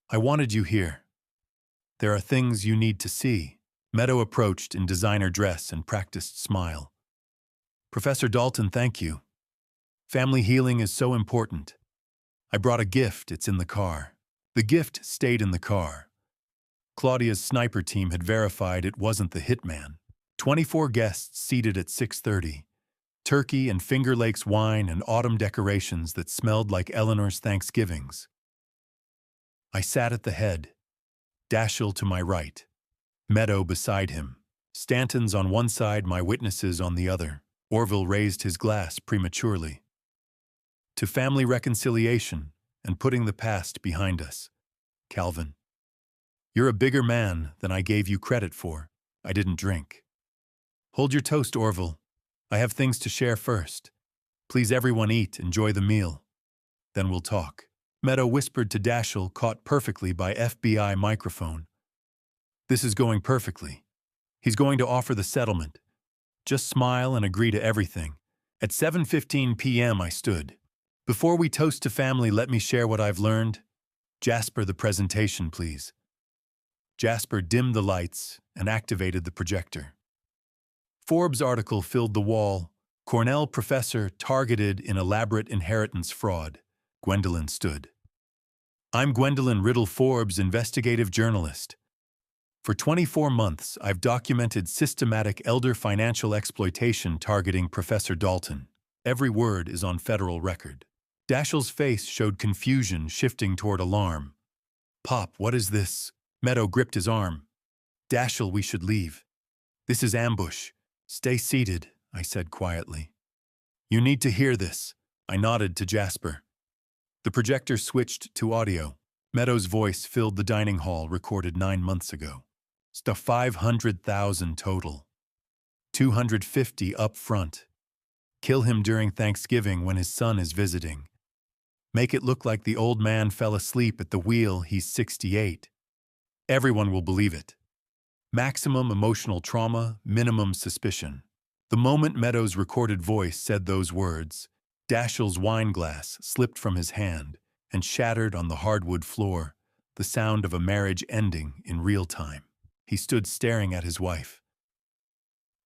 I wanted you here. There are things you need to see. Meadow approached in designer dress and practiced smile. Professor Dalton, thank you. Family healing is so important. I brought a gift, it's in the car. The gift stayed in the car. Claudia's sniper team had verified it wasn't the hitman. 24 guests seated at 6:30. Turkey and Finger Lakes wine and autumn decorations that smelled like Eleanor's Thanksgivings. I sat at the head. Dashiell to my right. Meadow beside him. Stanton's on one side, my witnesses on the other. Orville raised his glass prematurely. To family reconciliation and putting the past behind us. Calvin. You're a bigger man than I gave you credit for. I didn't drink. Hold your toast, Orville. I have things to share first. Please everyone eat, enjoy the meal. Then we'll talk. Meadow whispered to Dashiell, caught perfectly by FBI microphone. This is going perfectly. He's going to offer the settlement. Just smile and agree to everything. At 7:15 p.m. I stood. Before we toast to family, let me share what I've learned. Jasper, the presentation, please. Jasper dimmed the lights and activated the projector. Forbes article filled the wall. Cornell professor targeted in elaborate inheritance fraud. Gwendolyn stood. I'm Gwendolyn Riddle Forbes, investigative journalist. For 24 months, I've documented systematic elder financial exploitation targeting Professor Dalton. Every word is on federal record. Dashiell's face showed confusion shifting toward alarm. Pop, what is this? Meadow gripped his arm. Dashiell, we should leave. This is ambush. Stay seated, I said quietly. You need to hear this. I nodded to Jasper. The projector switched to audio. Meadow's voice filled the dining hall recorded 9 months ago. It's 500,000 total. 250 up front. Kill him during Thanksgiving when his son is visiting. Make it look like the old man fell asleep at the wheel, he's 68. Everyone will believe it. Maximum emotional trauma, minimum suspicion. The moment Meadow's recorded voice said those words, Dashiell's wine glass slipped from his hand and shattered on the hardwood floor, the sound of a marriage ending in real time. He stood staring at his wife.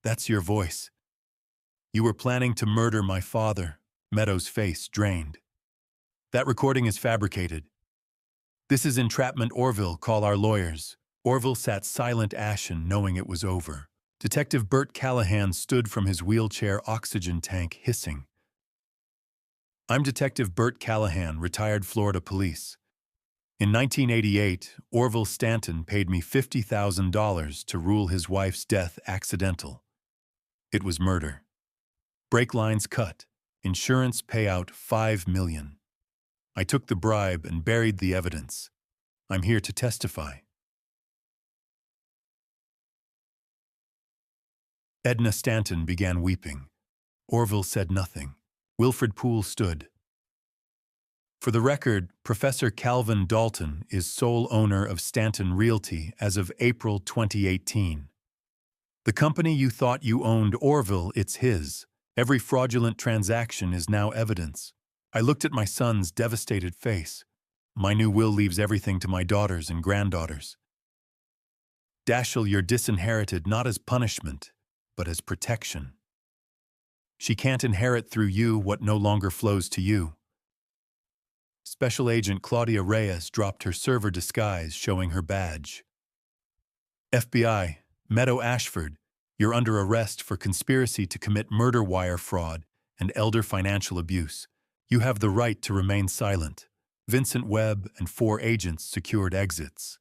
That's your voice. You were planning to murder my father. Meadow's face drained. That recording is fabricated. This is entrapment, Orville. Call our lawyers. Orville sat silent, ashen, knowing it was over. Detective Bert Callahan stood from his wheelchair oxygen tank, hissing. I'm Detective Bert Callahan, retired Florida police. In 1988, Orville Stanton paid me $50,000 to rule his wife's death accidental. It was murder. Brake lines cut. Insurance payout $5 million. I took the bribe and buried the evidence. I'm here to testify. Edna Stanton began weeping. Orville said nothing. Wilfred Poole stood. For the record, Professor Calvin Dalton is sole owner of Stanton Realty as of April 2018. The company you thought you owned, Orville, it's his. Every fraudulent transaction is now evidence. I looked at my son's devastated face. My new will leaves everything to my daughters and granddaughters. Dashiell, you're disinherited not as punishment, but as protection. She can't inherit through you what no longer flows to you. Special Agent Claudia Reyes dropped her server disguise, showing her badge. FBI, Meadow Ashford, you're under arrest for conspiracy to commit murder wire fraud and elder financial abuse. You have the right to remain silent. Vincent Webb and 4 agents secured exits.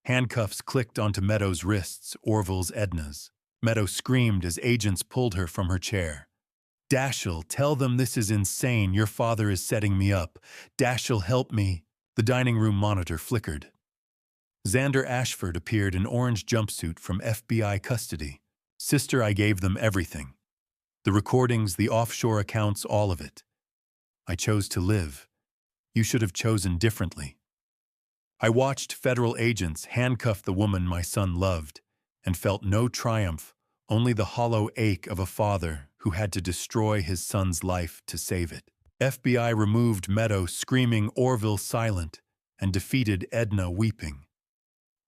Handcuffs clicked onto Meadow's wrists, Orville's Edna's. Meadow screamed as agents pulled her from her chair. Dashiell, tell them this is insane. Your father is setting me up. Dashiell, help me. The dining room monitor flickered. Xander Ashford appeared in orange jumpsuit from FBI custody. Sister, I gave them everything. The recordings, the offshore accounts, all of it. I chose to live. You should have chosen differently. I watched federal agents handcuff the woman my son loved and felt no triumph, only the hollow ache of a father who had to destroy his son's life to save it. FBI removed Meadow screaming, Orville silent, and defeated Edna weeping.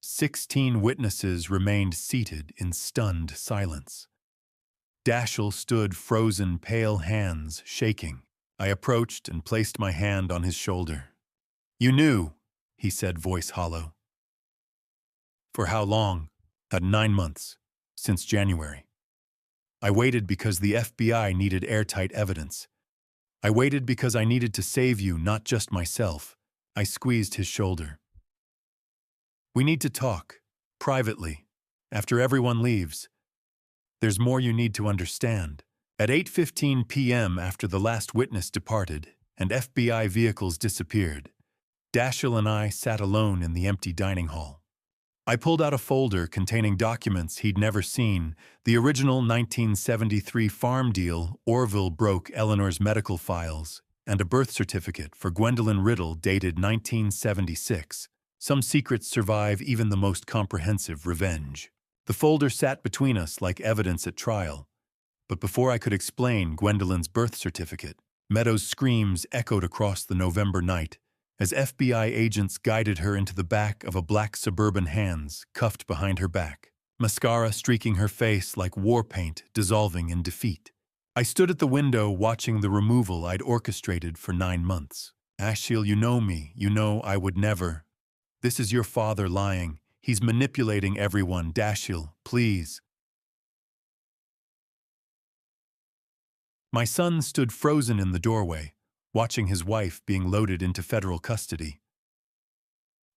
16 witnesses remained seated in stunned silence. Dashiell stood frozen, pale hands shaking. I approached and placed my hand on his shoulder. You knew, he said, voice hollow. For how long? 9 months, since January. I waited because the FBI needed airtight evidence. I waited because I needed to save you, not just myself. I squeezed his shoulder. We need to talk, privately, after everyone leaves. There's more you need to understand. At 8:15 p.m. after the last witness departed and FBI vehicles disappeared, Dashiell and I sat alone in the empty dining hall. I pulled out a folder containing documents he'd never seen, the original 1973 farm deal Orville broke Eleanor's medical files, and a birth certificate for Gwendolyn Riddle dated 1976. Some secrets survive even the most comprehensive revenge. The folder sat between us like evidence at trial. But before I could explain Gwendolyn's birth certificate, Meadows' screams echoed across the November night as FBI agents guided her into the back of a black Suburban Hands cuffed behind her back, mascara streaking her face like war paint dissolving in defeat. I stood at the window watching the removal I'd orchestrated for 9 months. Ashiel, you know me. You know I would never. This is your father lying. He's manipulating everyone. Dashiell, please. My son stood frozen in the doorway, watching his wife being loaded into federal custody.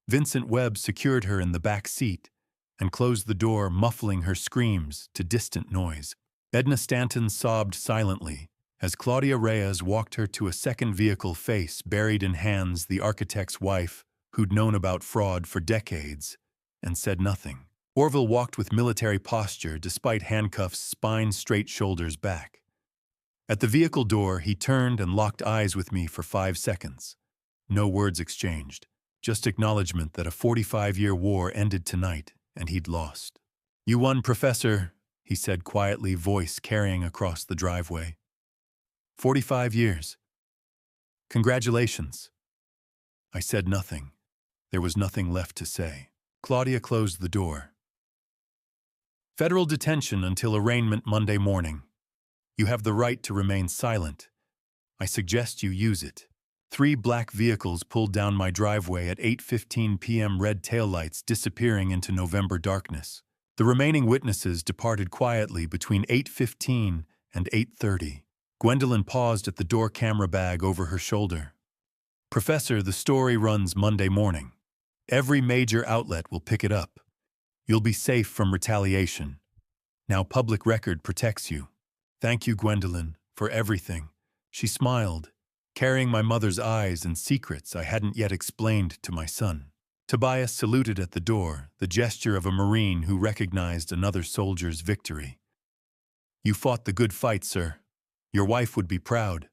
Vincent Webb secured her in the back seat and closed the door, muffling her screams to distant noise. Edna Stanton sobbed silently as Claudia Reyes walked her to a second vehicle, face buried in hands, the architect's wife, who'd known about fraud for decades, and said nothing. Orville walked with military posture despite handcuffs, spine straight, shoulders back. At the vehicle door, he turned and locked eyes with me for 5 seconds. No words exchanged, just acknowledgement that a 45-year war ended tonight and he'd lost. You won, Professor, he said quietly, voice carrying across the driveway. 45 years. Congratulations. I said nothing. There was nothing left to say. Claudia closed the door. Federal detention until arraignment Monday morning. You have the right to remain silent. I suggest you use it. 3 black vehicles pulled down my driveway at 8:15 p.m., red taillights disappearing into November darkness. The remaining witnesses departed quietly between 8:15 and 8:30. Gwendolyn paused at the door, camera bag over her shoulder. Professor, the story runs Monday morning. Every major outlet will pick it up. You'll be safe from retaliation. Now public record protects you. Thank you, Gwendolyn, for everything. She smiled, carrying my mother's eyes and secrets I hadn't yet explained to my son. Tobias saluted at the door, the gesture of a Marine who recognized another soldier's victory. You fought the good fight, sir. Your wife would be proud.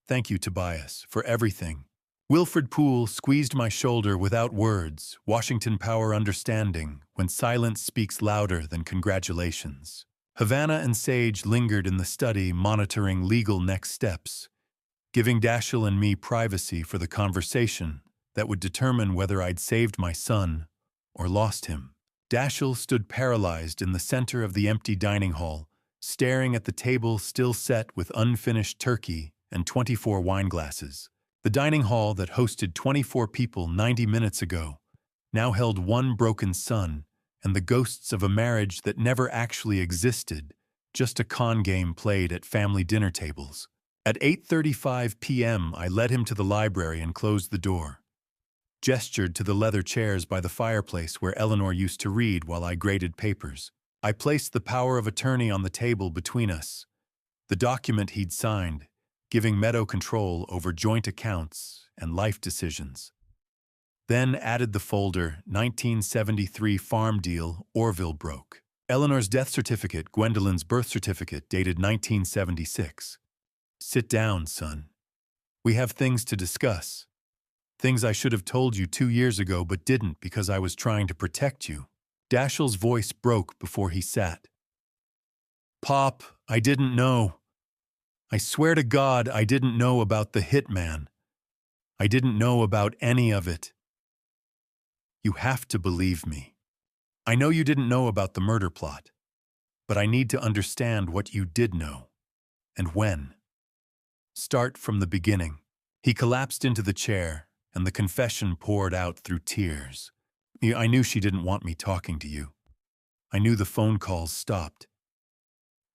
Thank you, Tobias, for everything. Wilfred Poole squeezed my shoulder without words, Washington Power understanding when silence speaks louder than congratulations. Havana and Sage lingered in the study, monitoring legal next steps, giving Dashiell and me privacy for the conversation that would determine whether I'd saved my son or lost him. Dashiell stood paralyzed in the center of the empty dining hall, staring at the table still set with unfinished turkey and 24 wine glasses. The dining hall that hosted 24 people 90 minutes ago now held 1 broken son and the ghosts of a marriage that never actually existed, just a con game played at family dinner tables. At 8:35 p.m., I led him to the library and closed the door. Gestured to the leather chairs by the fireplace where Eleanor used to read while I graded papers. I placed the power of attorney on the table between us, the document he'd signed, giving Meadow control over joint accounts and life decisions. Then added the folder, 1973 farm deal, Orville broke. Eleanor's death certificate, Gwendolyn's birth certificate, dated 1976. Sit down, son. We have things to discuss. Things I should have told you 2 years ago but didn't because I was trying to protect you. Dashiell's voice broke before he sat. Pop, I didn't know. I swear to God I didn't know about the hitman. I didn't know about any of it. You have to believe me. I know you didn't know about the murder plot, but I need to understand what you did know, and when. Start from the beginning. He collapsed into the chair, and the confession poured out through tears. I knew she didn't want me talking to you. I knew the phone calls stopped.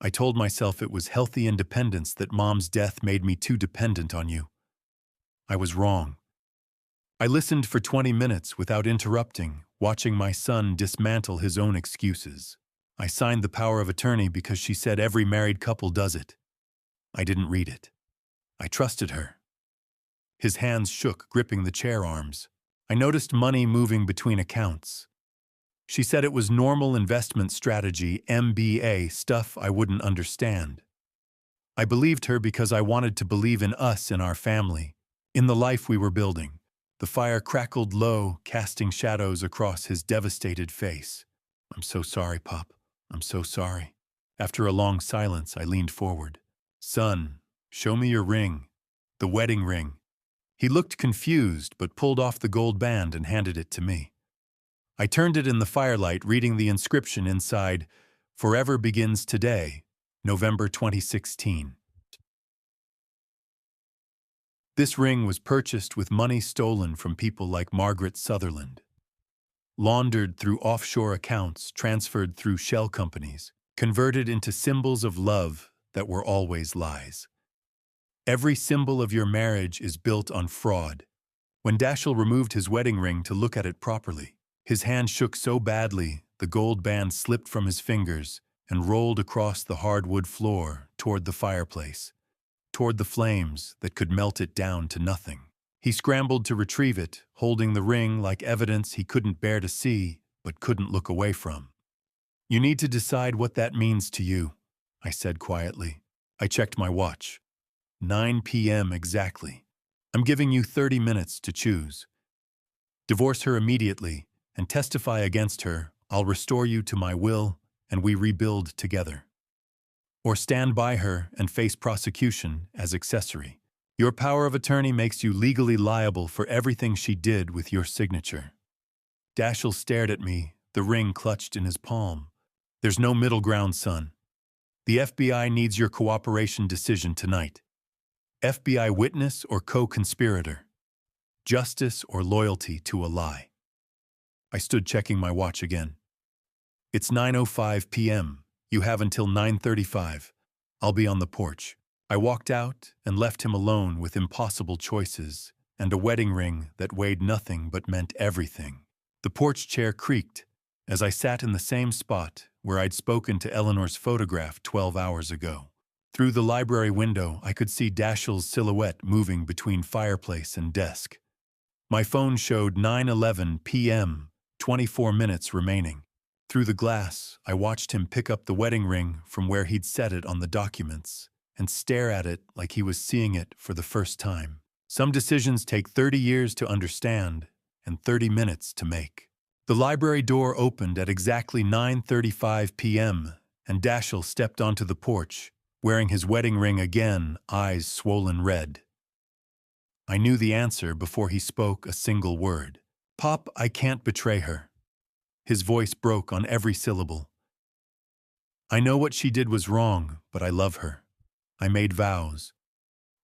I told myself it was healthy independence, that Mom's death made me too dependent on you. I was wrong. I listened for 20 minutes without interrupting, watching my son dismantle his own excuses. I signed the power of attorney because she said every married couple does it. I didn't read it. I trusted her. His hands shook, gripping the chair arms. I noticed money moving between accounts. She said it was normal investment strategy, MBA, stuff I wouldn't understand. I believed her because I wanted to believe in us, in our family, in the life we were building. The fire crackled low, casting shadows across his devastated face. I'm so sorry, Pop. I'm so sorry. After a long silence, I leaned forward. Son, show me your ring. The wedding ring. He looked confused, but pulled off the gold band and handed it to me. I turned it in the firelight, reading the inscription inside, Forever Begins Today, November 2016. This ring was purchased with money stolen from people like Margaret Sutherland. Laundered through offshore accounts, transferred through shell companies, converted into symbols of love that were always lies. Every symbol of your marriage is built on fraud. When Dashiell removed his wedding ring to look at it properly, his hand shook so badly the gold band slipped from his fingers and rolled across the hardwood floor toward the fireplace, toward the flames that could melt it down to nothing. He scrambled to retrieve it, holding the ring like evidence he couldn't bear to see but couldn't look away from. You need to decide what that means to you, I said quietly. I checked my watch. 9 p.m. exactly. I'm giving you 30 minutes to choose. Divorce her immediately and testify against her. I'll restore you to my will and we rebuild together. Or stand by her and face prosecution as accessory. Your power of attorney makes you legally liable for everything she did with your signature. Dashiell stared at me, the ring clutched in his palm. There's no middle ground, son. The FBI needs your cooperation decision tonight. FBI witness or co-conspirator. Justice or loyalty to a lie. I stood checking my watch again. It's 9:05 p.m. You have until 9:35. I'll be on the porch. I walked out and left him alone with impossible choices and a wedding ring that weighed nothing but meant everything. The porch chair creaked as I sat in the same spot where I'd spoken to Eleanor's photograph 12 hours ago. Through the library window, I could see Dashiell's silhouette moving between fireplace and desk. My phone showed 9:11 p.m., 24 minutes remaining. Through the glass, I watched him pick up the wedding ring from where he'd set it on the documents and stare at it like he was seeing it for the first time. Some decisions take 30 years to understand and 30 minutes to make. The library door opened at exactly 9:35 p.m., and Dashiell stepped onto the porch, wearing his wedding ring again, eyes swollen red. I knew the answer before he spoke a single word. Pop, I can't betray her. His voice broke on every syllable. I know what she did was wrong, but I love her. I made vows.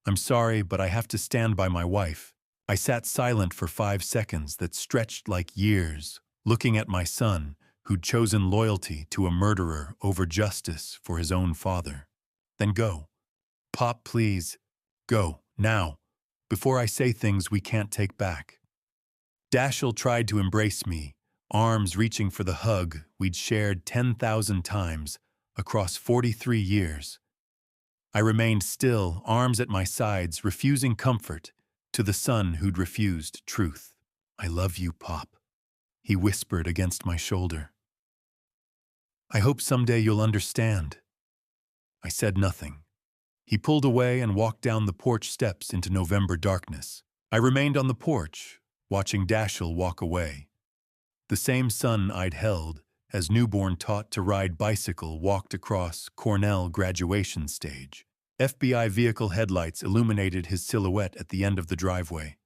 I'm sorry, but I have to stand by my wife. I sat silent for 5 seconds that stretched like years, looking at my son, who'd chosen loyalty to a murderer over justice for his own father. Then go. Pop, please. Go, now, before I say things we can't take back. Dashiell tried to embrace me, arms reaching for the hug we'd shared 10,000 times across 43 years. I remained still, arms at my sides, refusing comfort to the son who'd refused truth. I love you, Pop, he whispered against my shoulder. I hope someday you'll understand. I said nothing. He pulled away and walked down the porch steps into November darkness. I remained on the porch, watching Dashiell walk away. The same son I'd held, as newborn taught to ride bicycle, walked across Cornell graduation stage. FBI vehicle headlights illuminated his silhouette at the end of the driveway.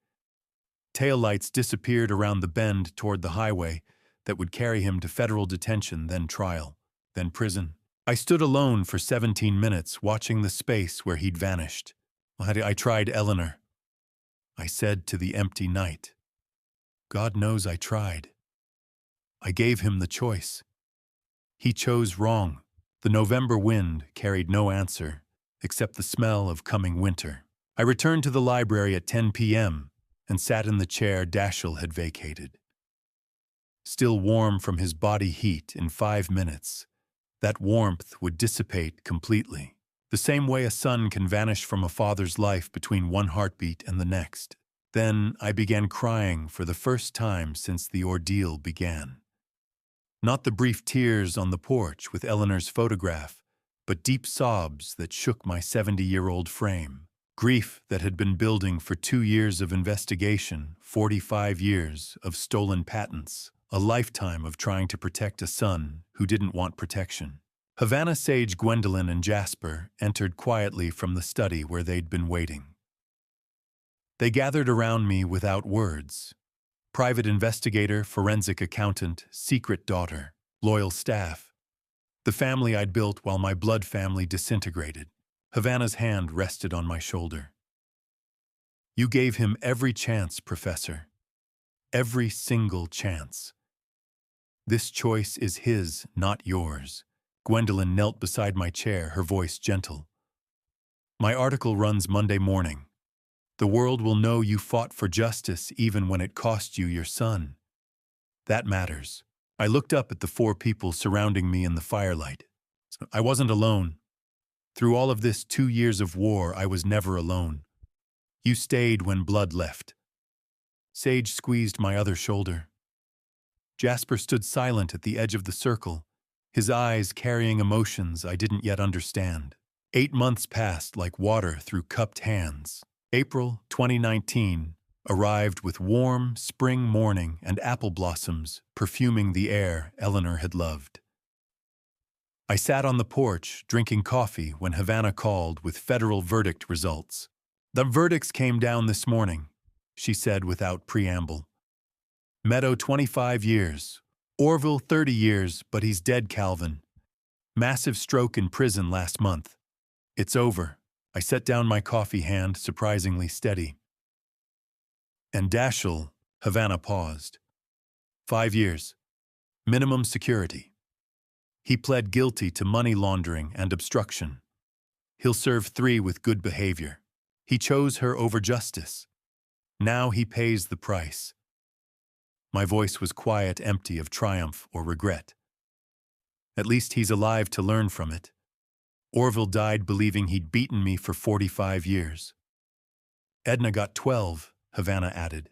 Taillights disappeared around the bend toward the highway that would carry him to federal detention, then trial, then prison. I stood alone for 17 minutes, watching the space where he'd vanished. I tried Eleanor. I said to the empty night. God knows I tried. I gave him the choice. He chose wrong. The November wind carried no answer, except the smell of coming winter. I returned to the library at 10 p.m. and sat in the chair Dashiell had vacated. Still warm from his body heat in 5 minutes, that warmth would dissipate completely, the same way a son can vanish from a father's life between one heartbeat and the next. Then I began crying for the first time since the ordeal began. Not the brief tears on the porch with Eleanor's photograph, but deep sobs that shook my 70-year-old frame. Grief that had been building for 2 years of investigation, 45 years of stolen patents, a lifetime of trying to protect a son who didn't want protection. Havana Sage, Gwendolyn, and Jasper entered quietly from the study where they'd been waiting. They gathered around me without words. Private investigator, forensic accountant, secret daughter, loyal staff. The family I'd built while my blood family disintegrated. Havana's hand rested on my shoulder. You gave him every chance, Professor. Every single chance. This choice is his, not yours. Gwendolyn knelt beside my chair, her voice gentle. My article runs Monday morning. The world will know you fought for justice even when it cost you your son. That matters. I looked up at the 4 people surrounding me in the firelight. I wasn't alone. Through all of this 2 years of war, I was never alone. You stayed when blood left. Sage squeezed my other shoulder. Jasper stood silent at the edge of the circle, his eyes carrying emotions I didn't yet understand. 8 months passed like water through cupped hands. April 2019 arrived with warm spring morning and apple blossoms perfuming the air Eleanor had loved. I sat on the porch drinking coffee when Havana called with federal verdict results. The verdicts came down this morning, she said without preamble. Meadow 25 years, Orville 30 years, but he's dead, Calvin. Massive stroke in prison last month. It's over. I set down my coffee, hand surprisingly steady. And Dashiell, Havana paused. 5 years. Minimum security. He pled guilty to money laundering and obstruction. He'll serve 3 with good behavior. He chose her over justice. Now he pays the price. My voice was quiet, empty of triumph or regret. At least he's alive to learn from it. Orville died believing he'd beaten me for 45 years. Edna got 12, Havana added.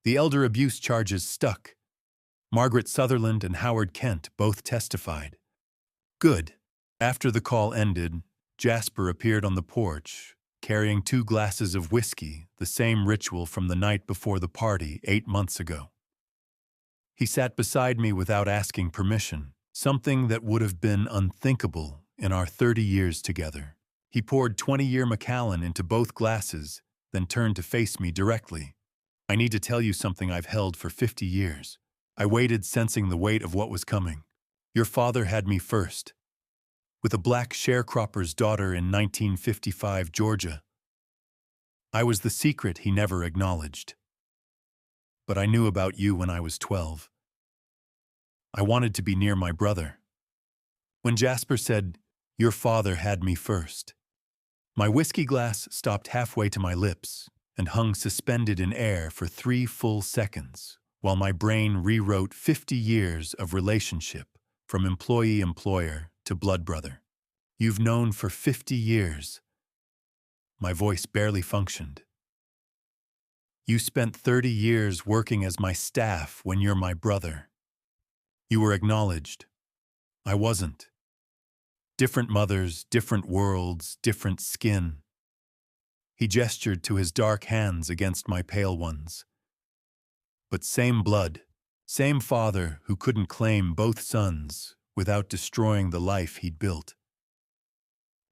The elder abuse charges stuck. Margaret Sutherland and Howard Kent both testified. Good. After the call ended, Jasper appeared on the porch, carrying 2 glasses of whiskey, the same ritual from the night before the party 8 months ago. He sat beside me without asking permission, something that would have been unthinkable in our 30 years together. He poured 20-year Macallan into both glasses, then turned to face me directly. I need to tell you something I've held for 50 years. I waited, sensing the weight of what was coming. Your father had me first. With a black sharecropper's daughter in 1955 Georgia. I was the secret he never acknowledged. But I knew about you when I was 12. I wanted to be near my brother. When Jasper said, "Your father had me first," my whiskey glass stopped halfway to my lips and hung suspended in air for 3 full seconds, while my brain rewrote 50 years of relationship from employee-employer to blood brother. You've known for 50 years. My voice barely functioned. You spent 30 years working as my staff when you're my brother. You were acknowledged. I wasn't. Different mothers, different worlds, different skin. He gestured to his dark hands against my pale ones. But same blood, same father who couldn't claim both sons without destroying the life he'd built.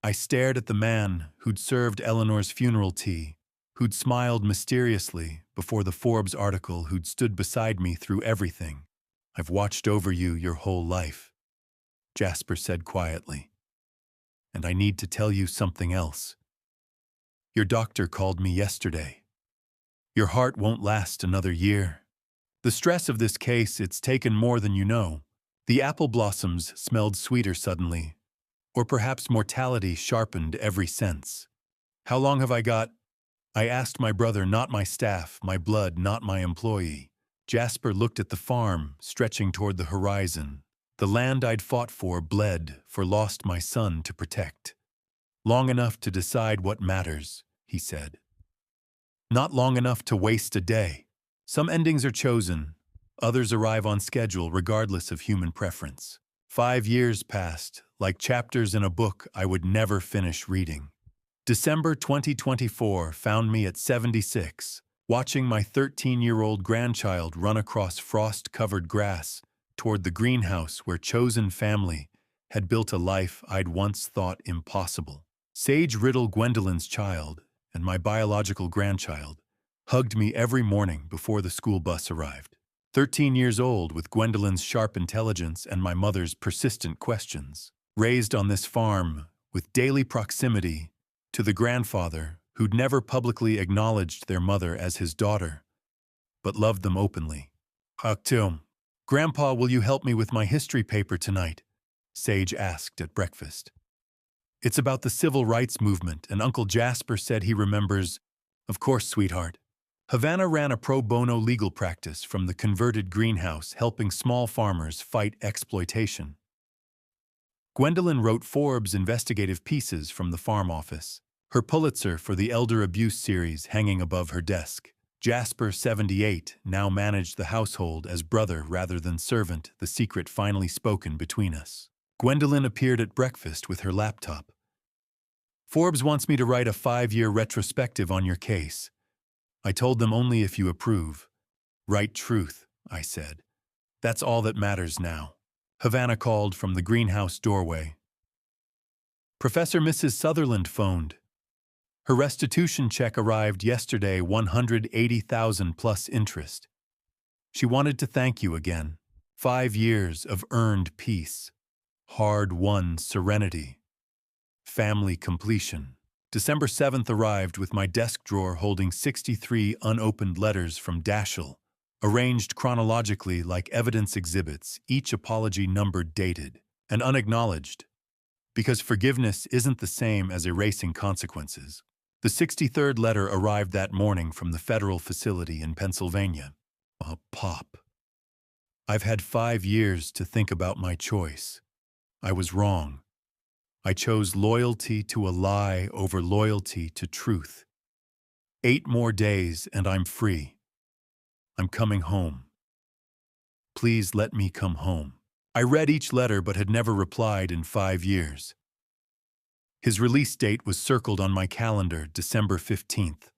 I stared at the man who'd served Eleanor's funeral tea, who'd smiled mysteriously before the Forbes article, who'd stood beside me through everything. I've watched over you your whole life, Jasper said quietly. And I need to tell you something else. Your doctor called me yesterday. Your heart won't last another year. The stress of this case, it's taken more than you know. The apple blossoms smelled sweeter suddenly, or perhaps mortality sharpened every sense. How long have I got? I asked my brother, not my staff, my blood, not my employee. Jasper looked at the farm, stretching toward the horizon. The land I'd fought for, bled for, lost my son to protect. Long enough to decide what matters, he said. Not long enough to waste a day. Some endings are chosen, others arrive on schedule regardless of human preference. 5 years passed, like chapters in a book I would never finish reading. December 2024 found me at 76, watching my 13-year-old grandchild run across frost-covered grass toward the greenhouse where chosen family had built a life I'd once thought impossible. Sage Riddle, Gwendolyn's child, and my biological grandchild, hugged me every morning before the school bus arrived. 13 years old, with Gwendolyn's sharp intelligence and my mother's persistent questions. Raised on this farm, with daily proximity to the grandfather who'd never publicly acknowledged their mother as his daughter, but loved them openly. Haktum, Grandpa, will you help me with my history paper tonight? Sage asked at breakfast. It's about the civil rights movement, and Uncle Jasper said he remembers. Of course, sweetheart. Havana ran a pro bono legal practice from the converted greenhouse, helping small farmers fight exploitation. Gwendolyn wrote Forbes investigative pieces from the farm office, her Pulitzer for the Elder Abuse series hanging above her desk. Jasper, 78, now managed the household as brother rather than servant, the secret finally spoken between us. Gwendolyn appeared at breakfast with her laptop. Forbes wants me to write a 5-year retrospective on your case. I told them only if you approve. Write truth, I said. That's all that matters now. Havana called from the greenhouse doorway. Professor Mrs. Sutherland phoned. Her restitution check arrived yesterday, $180,000 plus interest. She wanted to thank you again. 5 years of earned peace. Hard-won serenity. Family completion. December 7th arrived with my desk drawer holding 63 unopened letters from Dashiell, arranged chronologically like evidence exhibits, each apology numbered, dated, and unacknowledged. Because forgiveness isn't the same as erasing consequences. The 63rd letter arrived that morning from the federal facility in Pennsylvania. Pop. I've had 5 years to think about my choice. I was wrong. I chose loyalty to a lie over loyalty to truth. 8 more days and I'm free. I'm coming home. Please let me come home. I read each letter but had never replied in 5 years. His release date was circled on my calendar, December 15th.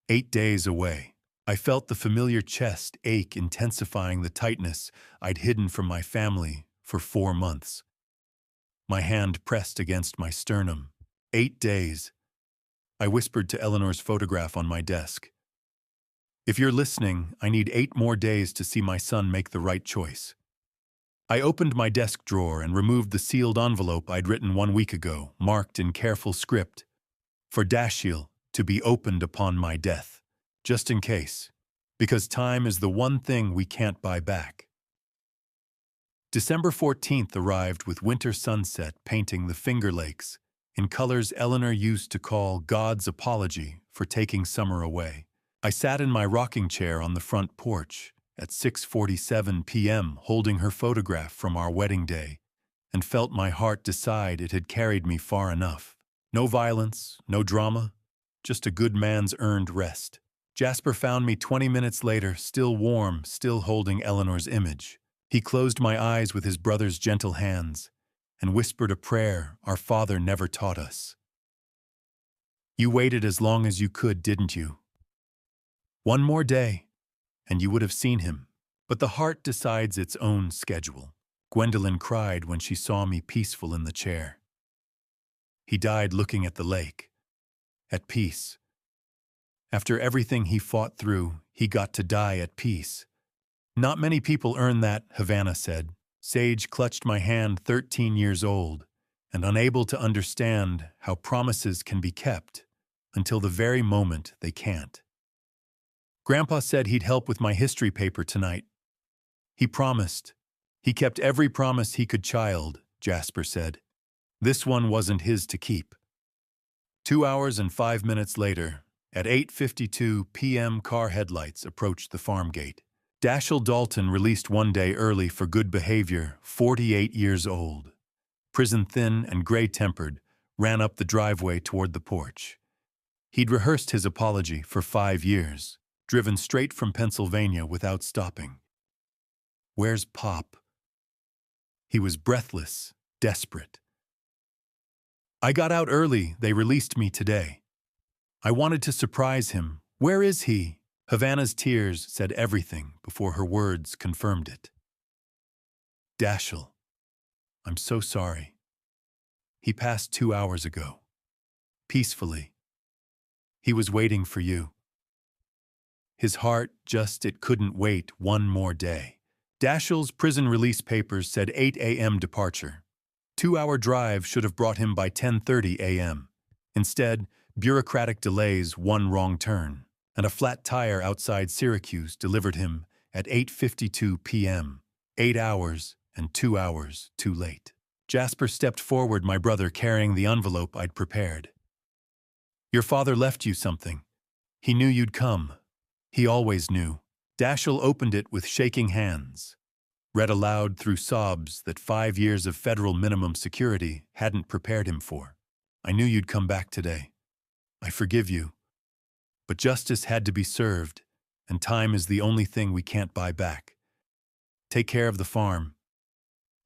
8 days away. I felt the familiar chest ache intensifying the tightness I'd hidden from my family for 4 months. My hand pressed against my sternum. 8 days. I whispered to Eleanor's photograph on my desk. If you're listening, I need 8 more days to see my son make the right choice. I opened my desk drawer and removed the sealed envelope I'd written 1 week ago, marked in careful script, for Dashiell to be opened upon my death, just in case, because time is the one thing we can't buy back. December 14th arrived with winter sunset painting the Finger Lakes in colors Eleanor used to call God's apology for taking summer away. I sat in my rocking chair on the front porch at 6:47 p.m. holding her photograph from our wedding day and felt my heart decide it had carried me far enough. No violence, no drama, just a good man's earned rest. Jasper found me 20 minutes later, still warm, still holding Eleanor's image. He closed my eyes with his brother's gentle hands and whispered a prayer our father never taught us. You waited as long as you could, didn't you? 1 more day, and you would have seen him. But the heart decides its own schedule. Gwendolyn cried when she saw me peaceful in the chair. He died looking at the lake, at peace. After everything he fought through, he got to die at peace. Not many people earn that, Havana said. Sage clutched my hand, 13 years old, and unable to understand how promises can be kept until the very moment they can't. Grandpa said he'd help with my history paper tonight. He promised. He kept every promise he could, child, Jasper said. This one wasn't his to keep. 2 hours and 5 minutes later, at 8:52 p.m., car headlights approached the farm gate. Dashiell Dalton, released 1 day early for good behavior, 48 years old. Prison thin and gray-tempered, ran up the driveway toward the porch. He'd rehearsed his apology for 5 years, driven straight from Pennsylvania without stopping. Where's Pop? He was breathless, desperate. I got out early, they released me today. I wanted to surprise him, Where is he? Havana's tears said everything before her words confirmed it. Dashiell, I'm so sorry. He passed 2 hours ago. Peacefully. He was waiting for you. His heart it couldn't wait one more day. Dashiell's prison release papers said 8 a.m. departure. 2-hour drive should have brought him by 10:30 a.m. Instead, bureaucratic delays, one wrong turn, and a flat tire outside Syracuse delivered him at 8:52 p.m., 8 hours and 2 hours too late. Jasper stepped forward, my brother carrying the envelope I'd prepared. Your father left you something. He knew you'd come. He always knew. Dashiell opened it with shaking hands, read aloud through sobs that 5 years of federal minimum security hadn't prepared him for. I knew you'd come back today. I forgive you. But justice had to be served, and time is the only thing we can't buy back. Take care of the farm.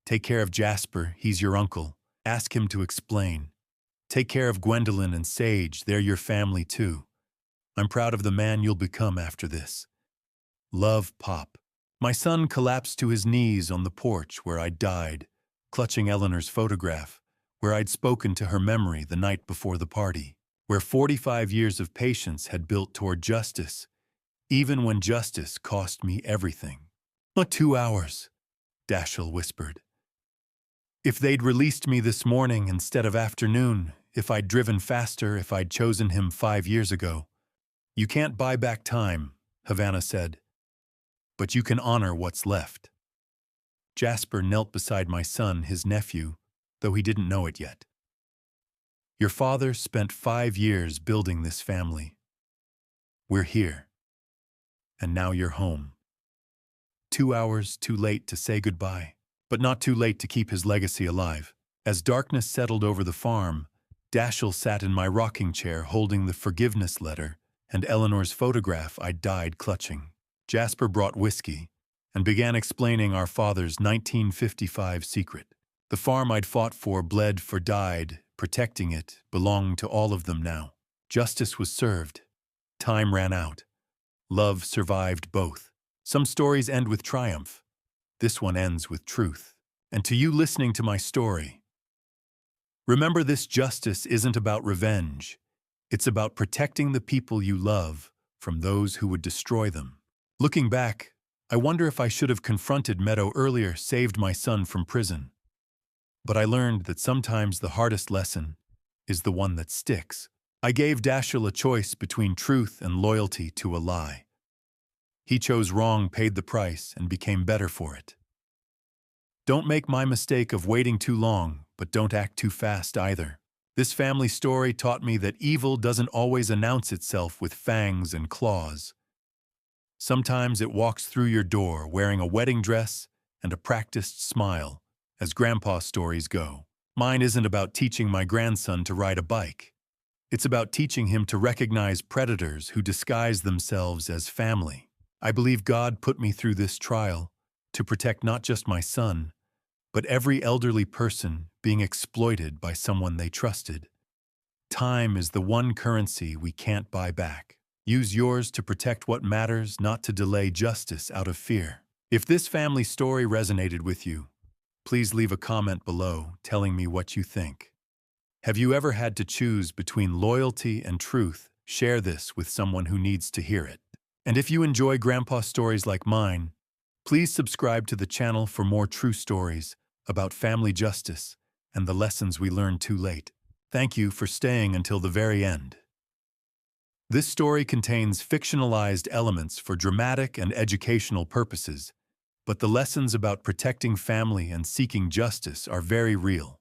Take care of Jasper, he's your uncle. Ask him to explain. Take care of Gwendolyn and Sage, they're your family too. I'm proud of the man you'll become after this. Love, Pop. My son collapsed to his knees on the porch where I'd died, clutching Eleanor's photograph, where I'd spoken to her memory the night before the party, where 45 years of patience had built toward justice, even when justice cost me everything. Not 2 hours, Dashiell whispered. If they'd released me this morning instead of afternoon, if I'd driven faster, if I'd chosen him 5 years ago. You can't buy back time, Havana said. But you can honor what's left. Jasper knelt beside my son, his nephew, though he didn't know it yet. Your father spent 5 years building this family. We're here. And now you're home. 2 hours too late to say goodbye, but not too late to keep his legacy alive. As darkness settled over the farm, Dashiell sat in my rocking chair holding the forgiveness letter and Eleanor's photograph I'd died clutching. Jasper brought whiskey and began explaining our father's 1955 secret. The farm I'd fought for, bled for, died, protecting it, belonged to all of them now. Justice was served. Time ran out. Love survived both. Some stories end with triumph. This one ends with truth. And to you listening to my story, remember this: justice isn't about revenge. It's about protecting the people you love from those who would destroy them. Looking back, I wonder if I should have confronted Meadow earlier, saved my son from prison. But I learned that sometimes the hardest lesson is the one that sticks. I gave Dashiell a choice between truth and loyalty to a lie. He chose wrong, paid the price, and became better for it. Don't make my mistake of waiting too long, but don't act too fast either. This family story taught me that evil doesn't always announce itself with fangs and claws. Sometimes it walks through your door wearing a wedding dress and a practiced smile, as Grandpa stories go. Mine isn't about teaching my grandson to ride a bike. It's about teaching him to recognize predators who disguise themselves as family. I believe God put me through this trial to protect not just my son, but every elderly person being exploited by someone they trusted. Time is the one currency we can't buy back. Use yours to protect what matters, not to delay justice out of fear. If this family story resonated with you, please leave a comment below telling me what you think. Have you ever had to choose between loyalty and truth? Share this with someone who needs to hear it. And if you enjoy Grandpa stories like mine, please subscribe to the channel for more true stories about family justice and the lessons we learned too late. Thank you for staying until the very end. This story contains fictionalized elements for dramatic and educational purposes, but the lessons about protecting family and seeking justice are very real.